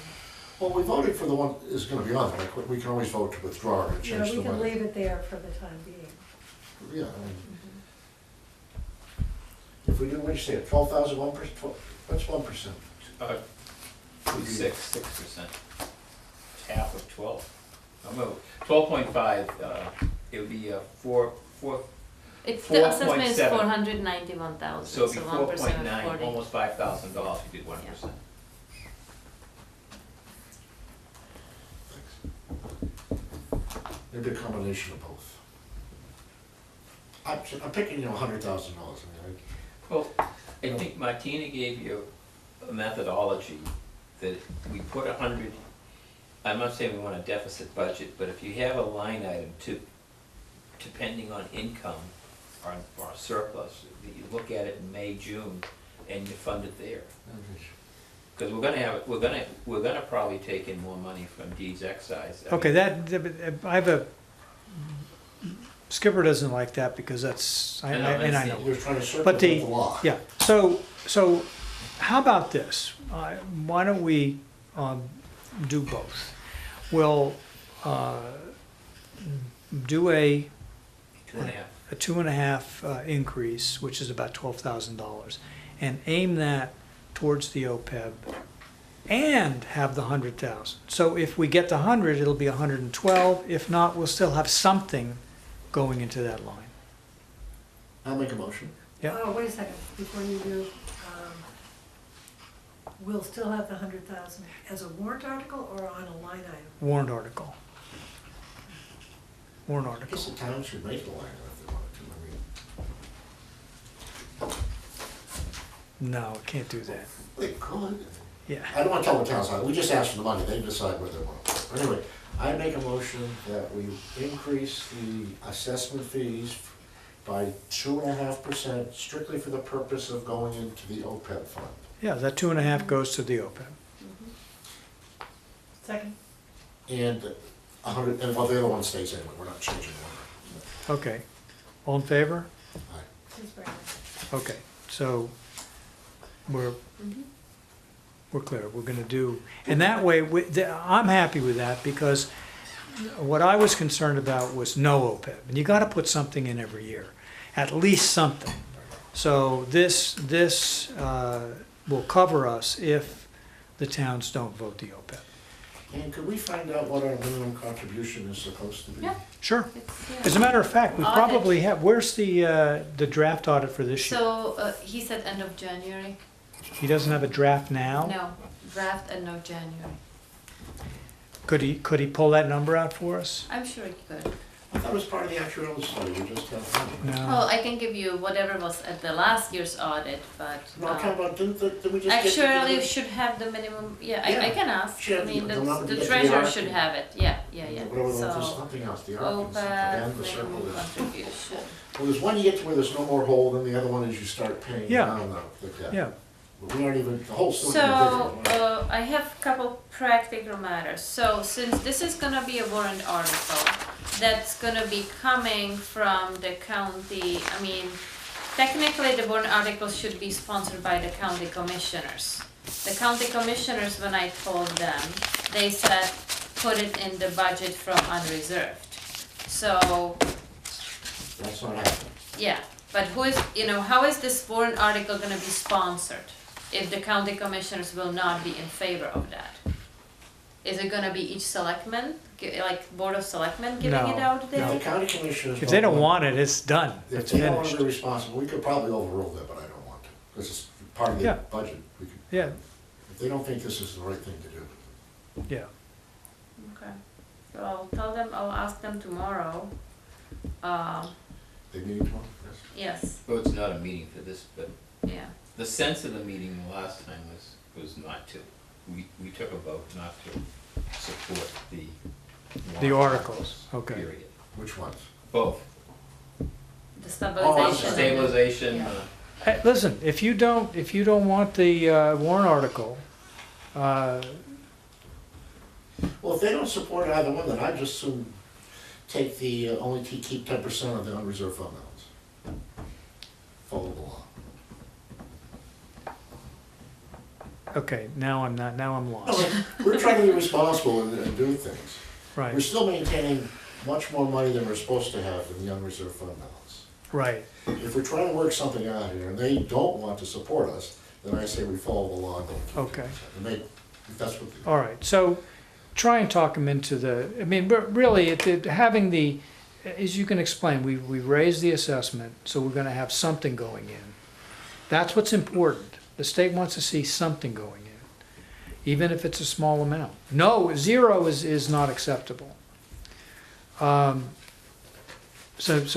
Well, we voted for the one that's gonna be on, like, we can always vote to withdraw and change the We can money. leave it there for the time being. Yeah, I mean, if we do, what do you say, 12,000, 1%, what's 1%? 6%. Half of 12. 12.5, it would be 4, It's, the assessment is 4.7. 491,000, so so it'd be 1% of 4.9, 40. almost $5,000 if you did 1%. maybe a combination of both. I'm picking, $100,000, I mean, Well, I think Martina gave you a methodology that we put 100, I'm not saying we want a deficit budget, but if you have a line item depending on income or surplus, you look at it in May, June, and you fund it there. Because we're gonna probably take in more money from deeds excise. I Okay, mean, I have a, Skipper doesn't like that because that's, I know, and I know. You're trying to But circumvent the, the law. yeah, so how about this? Why don't we do both? We'll do a 2.5. 2.5 increase, which is about $12,000, and aim that towards the OPEB and have the 100,000. So if we get the 100, it'll be 112. If not, we'll still have something going into that line. I'll make a motion. Yeah. Oh, wait a second, before you do, we'll still have the 100,000 as a warrant article or on a line item? Warrant article. Warrant I article. guess the town should make a line if they wanted to, No, can't do that. they could. Yeah. I don't wanna tell the towns how, we just ask for the money, they decide where they want to. But anyway, I make a motion that we increase the assessment fees by 2.5% strictly for the purpose of going into the OPEB fund. Yeah, that 2.5 goes to the OPEB. Second? And 100, and well, the other one stays anyway, we're not changing one. Okay. All in favor? Aye. Please, Brandon. Okay, so we're clear, we're gonna do, and that way, I'm happy with that, because what I was concerned about was no OPEB, and you gotta put something in every year, at least something. So this will cover us if the towns don't vote the OPEB. And could we find out what our minimum contribution is supposed to be? Yeah. Sure. It's, As a matter of fact, we Audit. probably have, where's the draft audit for this year? So, he said end of January. He doesn't have a draft now? No, draft end of January. Could he pull that number out for us? I'm sure he could. I thought it was part of the actuarial study, we just have. No. Well, I can give you whatever was at the last year's audit, but. No, I'm talking about, did we just get? Actually, should have the minimum, yeah, I Yeah. can ask, Sure, I mean, the number to the get to the treasurer ARC. should have it, yeah, Whatever, there's so. something else, the ARC and OPEB, the circle minimum is. contribution. Well, there's one you get to where there's no more hole, then the other one is you start paying Yeah. down the debt. Yeah, But we aren't even, the hole's still So, individual. I have a couple practical matters. So, since this is gonna be a warrant article, that's gonna be coming from the county, I mean, technically the warrant article should be sponsored by the county commissioners. The county commissioners, when I told them, they said, put it in the budget from unreserved. So, That's not happening. yeah, but who is, how is this warrant article gonna be sponsored if the county commissioners will not be in favor of that? Is it gonna be each selectman, like Board of Selectmen giving it No, out If there? the county commissioners. if they don't want it, it's done, If it's they don't want to finished. be responsible, we could probably overrule that, but I don't want to. This is part of the Yeah. budget. We could, Yeah, if they don't think this is the right thing to do. yeah. Okay, so I'll ask them tomorrow. They meeting tomorrow? Yes. Yes, Well, it's not a meeting for this, but yeah, the sense of the meeting the last time was not to. We took a vote not to support the. The warrant articles, okay. Period. Which ones? Both. the stabilization. Stabilization, Yeah. Hey, listen, if you don't want the warrant article, Well, if they don't support either one, then I'd just soon take the, keep 10% of the unreserved fund balance. Follow the law. okay, now I'm not, now I'm No, lost. we're trying to be responsible and do things. We're Right, still maintaining much more money than we're supposed to have in the unreserved fund balance. right. If we're trying to work something out here and they don't want to support us, then I say we follow the law and don't keep Okay. 10%. And they, that's what they. All right, so try and talk them into the, I mean, but really, having the, as you can explain, we raised the assessment, so we're gonna have something going in. That's what's important. The state wants to see something going in, even if it's a small amount. No, 0 is not acceptable. So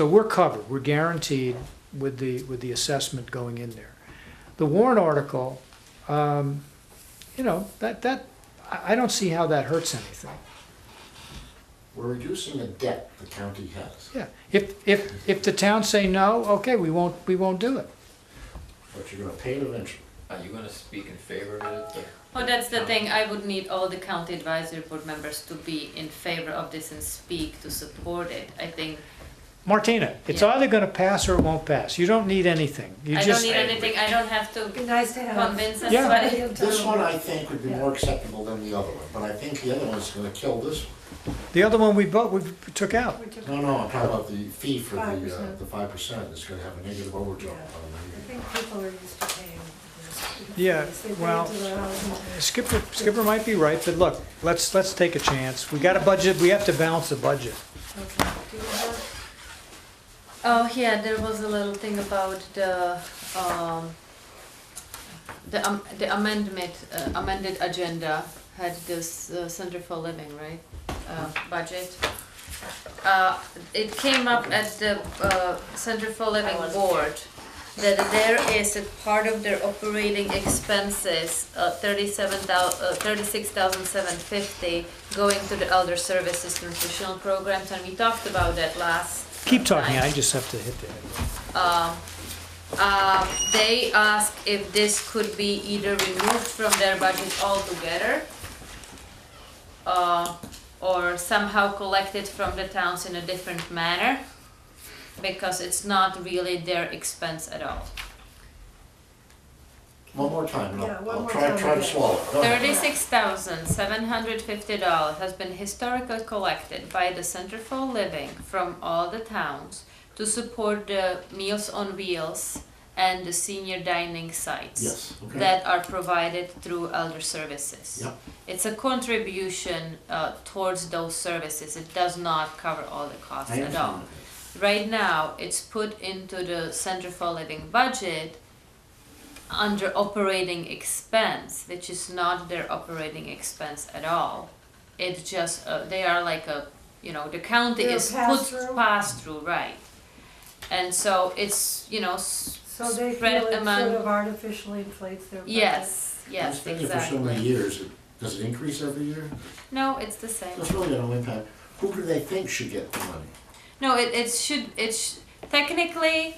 we're covered, we're guaranteed with the assessment going in there. The warrant article, you know, I don't see how that hurts anything. We're reducing a debt the county has, Yeah, if the towns say no, okay, we won't do it. but you're gonna pay it eventually. Are you gonna speak in favor of it? Oh, that's the thing, I would need all the county advisory board members to be in favor of this and speak to support it. I think, Martina, it's Yeah. either gonna pass or it won't pass. You don't need anything. You I don't just, need anything, I don't have It'd be to nice to have. convince Yeah. anybody. This one, I think, would be more acceptable than the other one, but I think the other one's gonna kill this one. the other one we took out. We took- No, I'm talking about the fee for 5%. the 5%, it's gonna have a negative overdraft Yeah. on I think people are used to paying this. Yeah, They pay well- into their housing. Skipper might be right, but look, let's take a chance. We got a budget, we have to balance the budget. Okay. Do you have? Oh, yeah, there was a little thing about the amended agenda had this Center for Living, right, budget. It came up at the Center for Living board that there is a part of their operating expenses, 36,750 going to the elder services nutritional programs, and we talked about that last Keep talking, time. I just have to hit the They asked if this could be either removed from their budget altogether, or somehow collected from the towns in a different manner, because it's not really their expense at all. One more time, and Yeah, one I'll more try time to again. swallow it. Go ahead. $36,750 has been historically collected by the Center for Living from all the towns to support the Meals on Wheels and the senior dining sites Yes, okay. that are provided through elder services. Yep. It's a contribution towards those services. It does not cover all the costs I at all. understand. Right now, it's put into the Center for Living budget under operating expense, which is not their operating expense at all. It's just, they are like a, you know, the county They're is pass-through? pass-through, right. And so it's, you know, So they spread feel it among, sort of artificially inflates their budget? yes, It's yes, been there for so many exactly. years, does it increase every year? No, it's the same. That's really no impact. Who do they think should get the money? No, technically,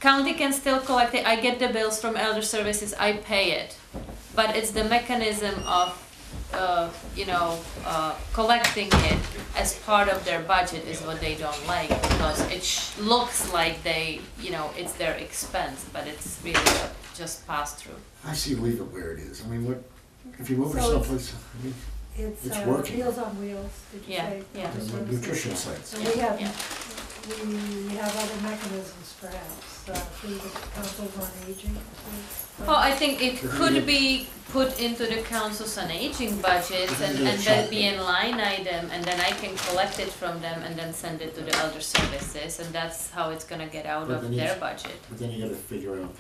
county can still collect it, I get the bills from elder services, I pay it. But it's the mechanism of, collecting it as part of their budget is what they don't like, because it looks like they, it's their expense, but it's really just pass-through. I see, leave it where it is. I mean, what, if you move it So it's- someplace, I mean, It's It's working. Meals on Wheels, did you Yeah, say? yeah. the nutrition sites. And we have, Yeah. we have other mechanisms perhaps, through the councils on aging. Well, I think it could be put into the councils on aging budgets and then be in line item, and then I can collect it from them and then send it to the elder services, and that's how it's gonna get out But of then their you- budget. But then you gotta figure out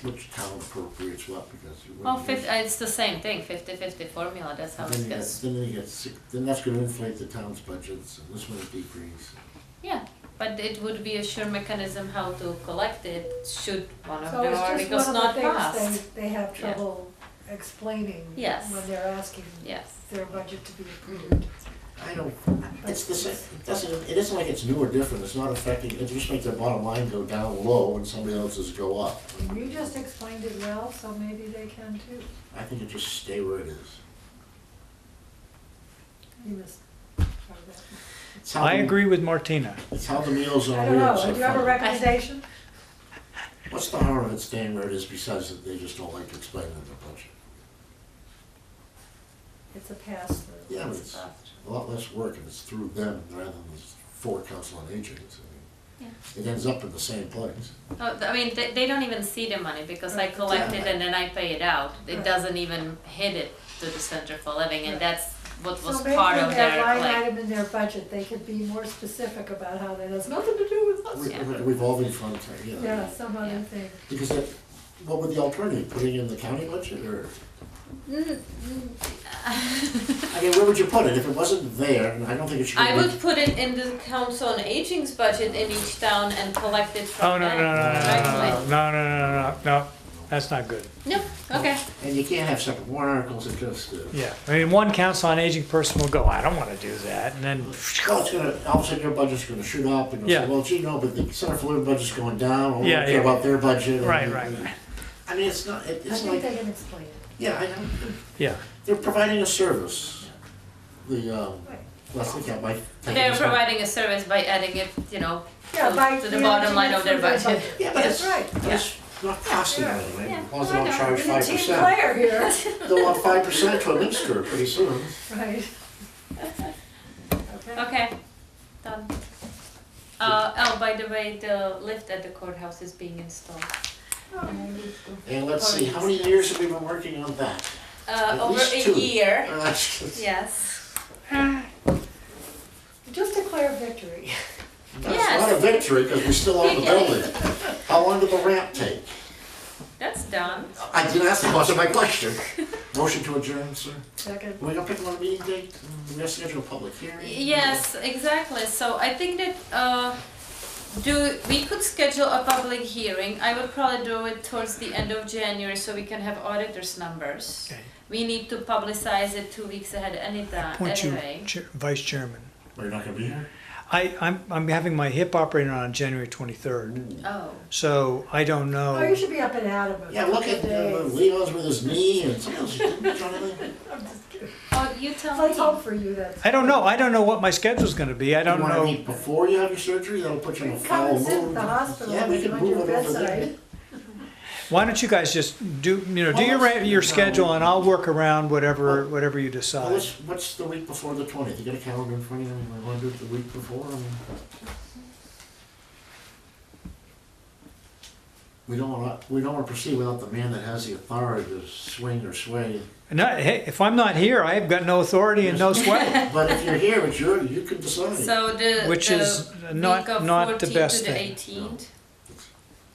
which town appropriates what, because you Well, wouldn't use- it's the same thing, 50-50 formula, that's how it Then you get, goes. then you get sick, then that's gonna inflate the town's budgets, and this one will decrease. Yeah, but it would be a sure mechanism how to collect it, should one of So the it's just articles one of not the pass. things they have trouble explaining Yes. when they're asking Yes. their budget to be approved. I don't, it's the same, it isn't like it's new or different, it's not affecting, it just makes their bottom line go down low and somebody else's go up. You just explained it well, so maybe they can too. I think it just stay where it is. You missed part of that. It's how I the- agree with Martina. It's how the Meals I on don't know, Wheels are do you have a funded. recommendation? What's the harm of it staying where it is besides that they just don't like to explain it in their budget? It's a pass-through. Yeah, but it's a lot less work if it's through them rather than for council on aging. I mean, it ends up in the same place. Oh, I mean, they don't even see the money because I collect it and then I pay it out. It Right. doesn't even hit it to the Center for Living, and Right. that's what was So maybe part in of that their, line like, item in their budget, they could be more specific about how that has nothing to do with us. Yeah. Revolving fund, yeah. Yeah, some other Yeah. thing. Because what would the alternative, putting it in the county budget or? I mean, where would you put it? If it wasn't there, and I don't think it should be. I would put it in the Council on Aging's budget in each town and collect it Oh, from no, them no, no, no, no, directly. no, that's not good. No, okay. And you can't have separate warrant articles, it just, Yeah, I mean, one council on aging person will go, I don't wanna do that, and then, well, it's gonna, all of a sudden your budget's gonna shoot up, and you'll Yeah. say, well, gee, no, but the Center for Living budget's going down, or we Yeah, don't care yeah. about their budget. and- right, right, I mean, it's not, I it's think like, they can explain it. yeah, I know, yeah. they're providing a service. The, let's think that might. take They're this- providing a service by adding it, you know, Yeah, by to the bottom line of their budget. Yeah, but That's it's, right. but it's not costing Yeah. anything, right? Yeah. As long as they don't charge You're a team 5%. player here. They'll want 5% to administer it pretty soon. Right. Okay, done. Oh, by the way, the lift at the courthouse is being installed. And let's see, how many years have we been working on that? At Over least a 2. year, That's yes. Just declare victory. not a victory, because we still own the building. How long did the ramp take? That's done. I didn't ask the question, my question. Motion to adjourn, sir. Second. We gonna pick one meeting date? We have to schedule a public hearing? Yes, exactly. So I think that we could schedule a public hearing. I would probably do it towards the end of January so we can have auditors' numbers. Okay. We need to publicize it 2 weeks ahead Point you, anyway. Vice Chairman. Are you not gonna be here? I'm having my hip operated on January 23rd, Oh, so I don't Oh, you know. should be up and out of it. Yeah, look at Leo's with his knee and something else. I'm just kidding. oh, you tell Let's me. hope for you that's. I don't know what my schedule's gonna be, I don't You wanna know. meet before you have your surgery? That'll put you in a Come foul and sit at mood. the hospital Yeah, we can on move your it over there. bedside. Why don't you guys just do your schedule and I'll work around whatever you Well, decide. what's the week before the 20th? You got a calendar in front of you? I wanna do it the week before? I mean, we don't wanna proceed without the man that has the authority to swing or sway. Hey, if I'm not here, I've got no authority and no sway, But if you're here, it's you can decide. So the which the is not week of the 14 best to the thing. 18th,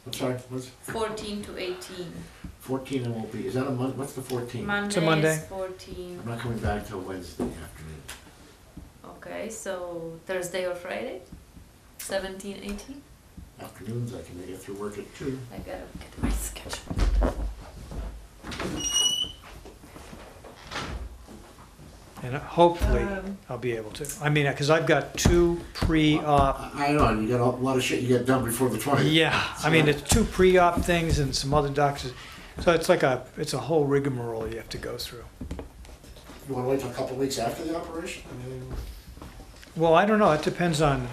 I'm sorry, what's 14 to 18. 14 it won't be, is that a month, what's the 14th? Monday Monday. is 14. I'm not coming back till Wednesday afternoon. Okay, so Thursday or Friday? 17, 18? Afternoons, I can make it through work at 2. I gotta get my schedule. And hopefully I'll be able to. I mean, because I've got 2 pre-op. I know, you got a lot of shit you get done before the 20th. Yeah, I mean, it's 2 pre-op things and some other doctors. So it's like it's a whole rigmarole you have to go through. You wanna wait till a couple weeks after the operation? I mean, Well, I don't know, it depends on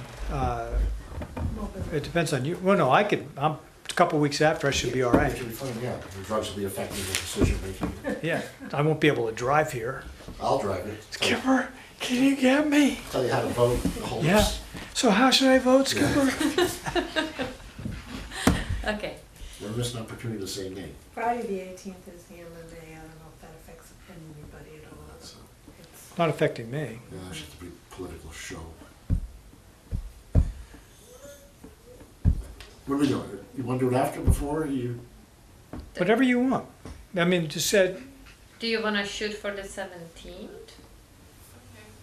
you. Well, no, a couple weeks after I should be all it right. should be fine, yeah, the drugs will be affecting the decision making. Yeah, I won't be able to drive here. I'll drive it. Skipper, can you get me? Tell you how to vote, the whole. Yeah. So how should I vote, Skipper? Okay. We're missing an opportunity to say nay. Friday the 18th is the MMA. I don't know if that affects anybody at all. So, It's Not affecting me. yeah, that should be a political show. What are we doing? You wanna do it after, before, you? Whatever you want. I mean, just said, Do you wanna shoot for the 17th?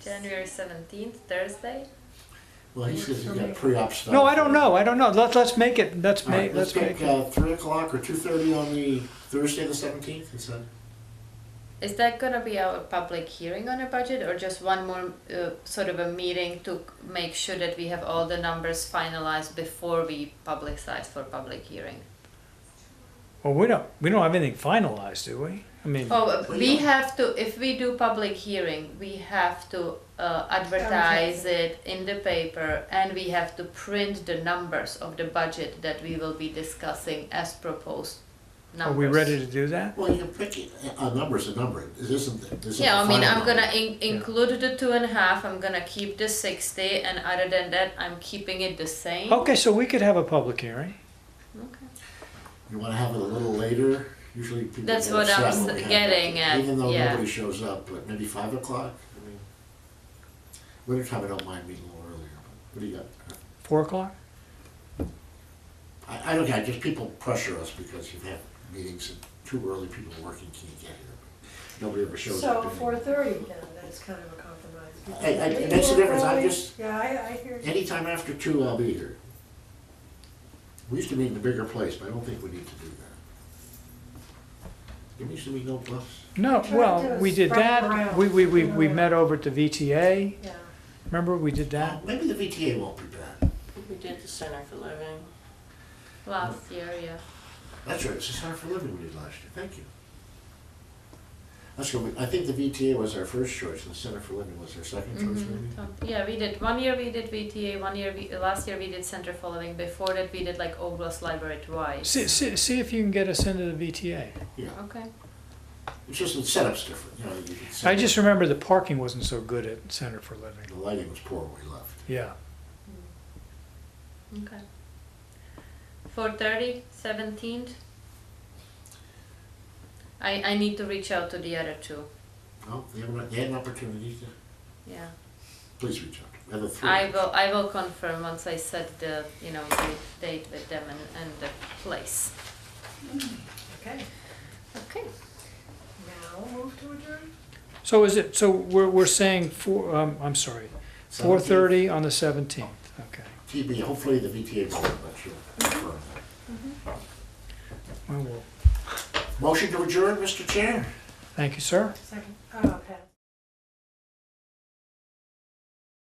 January 17th, Thursday? Well, he says he's got pre-op stuff. no, I don't know. Let's make it, All right, let's make pick it. 3 o'clock or 2:30 on the Thursday, the 17th, is that? Is that gonna be our public hearing on a budget or just one more sort of a meeting to make sure that we have all the numbers finalized before we publicize for public hearing? Well, we don't have anything finalized, do we? I mean, Oh, Well, we yeah. have to, if we do public hearing, we have to advertise it in the paper and we have to print the numbers of the budget that we will be discussing as proposed are numbers. we ready to do that? Well, you can pick a number's a number, it isn't Yeah, I mean, the I'm final gonna number. include the 2.5, I'm gonna keep the 60, and other than that, I'm keeping it the same. Okay, so we could have a public hearing. Okay. You wanna have it a little later, usually people get That's what I upset was when we have getting that, at, even though yeah. nobody shows up, but maybe 5 o'clock, I mean, winter time I don't mind meeting a little earlier, but what do you got? 4 o'clock? I don't just people pressure us because you have meetings and too early, people working can't get here. nobody ever shows So up. 4:30 then, that's kind of a compromise. It makes a difference, I'm just, Yeah, I hear you. anytime after 2, I'll be here. We used to meet in a bigger place, but I don't think we need to do that. There used to be no bus. No, Try well, to we did spread that, around. we met over at the VTA, Yeah. remember, we did that? Maybe the VTA won't be bad. We did the Center for Living. Last year, yeah. That's right, it's the Center for Living we did last year, thank you. That's good, I think the VTA was our first choice, and the Center for Living was our second choice, maybe? Yeah, we did, 1 year we did VTA, 1 year, last year we did Center for Living, before that we did like Oglass Library twice. See if you can get us into the VTA. Yeah, Okay. it's just the setup's different, you know, you could set I just remember the parking wasn't so good at Center for Living. the lighting was poor when we left. Yeah. Okay. 4:30, 17th. I need to reach out to the other two, No, they had an opportunity to, yeah. please reach out, the other 3. I will confirm once I set the, date with them and the place. Okay, Okay. now move to adjourn? So is it, so we're saying I'm sorry, 4:30 on the 17th, okay. TB, hopefully the VTA will, but sure. confirm that. Well, Motion to adjourn, Mr. Chair? thank you, sir. Second,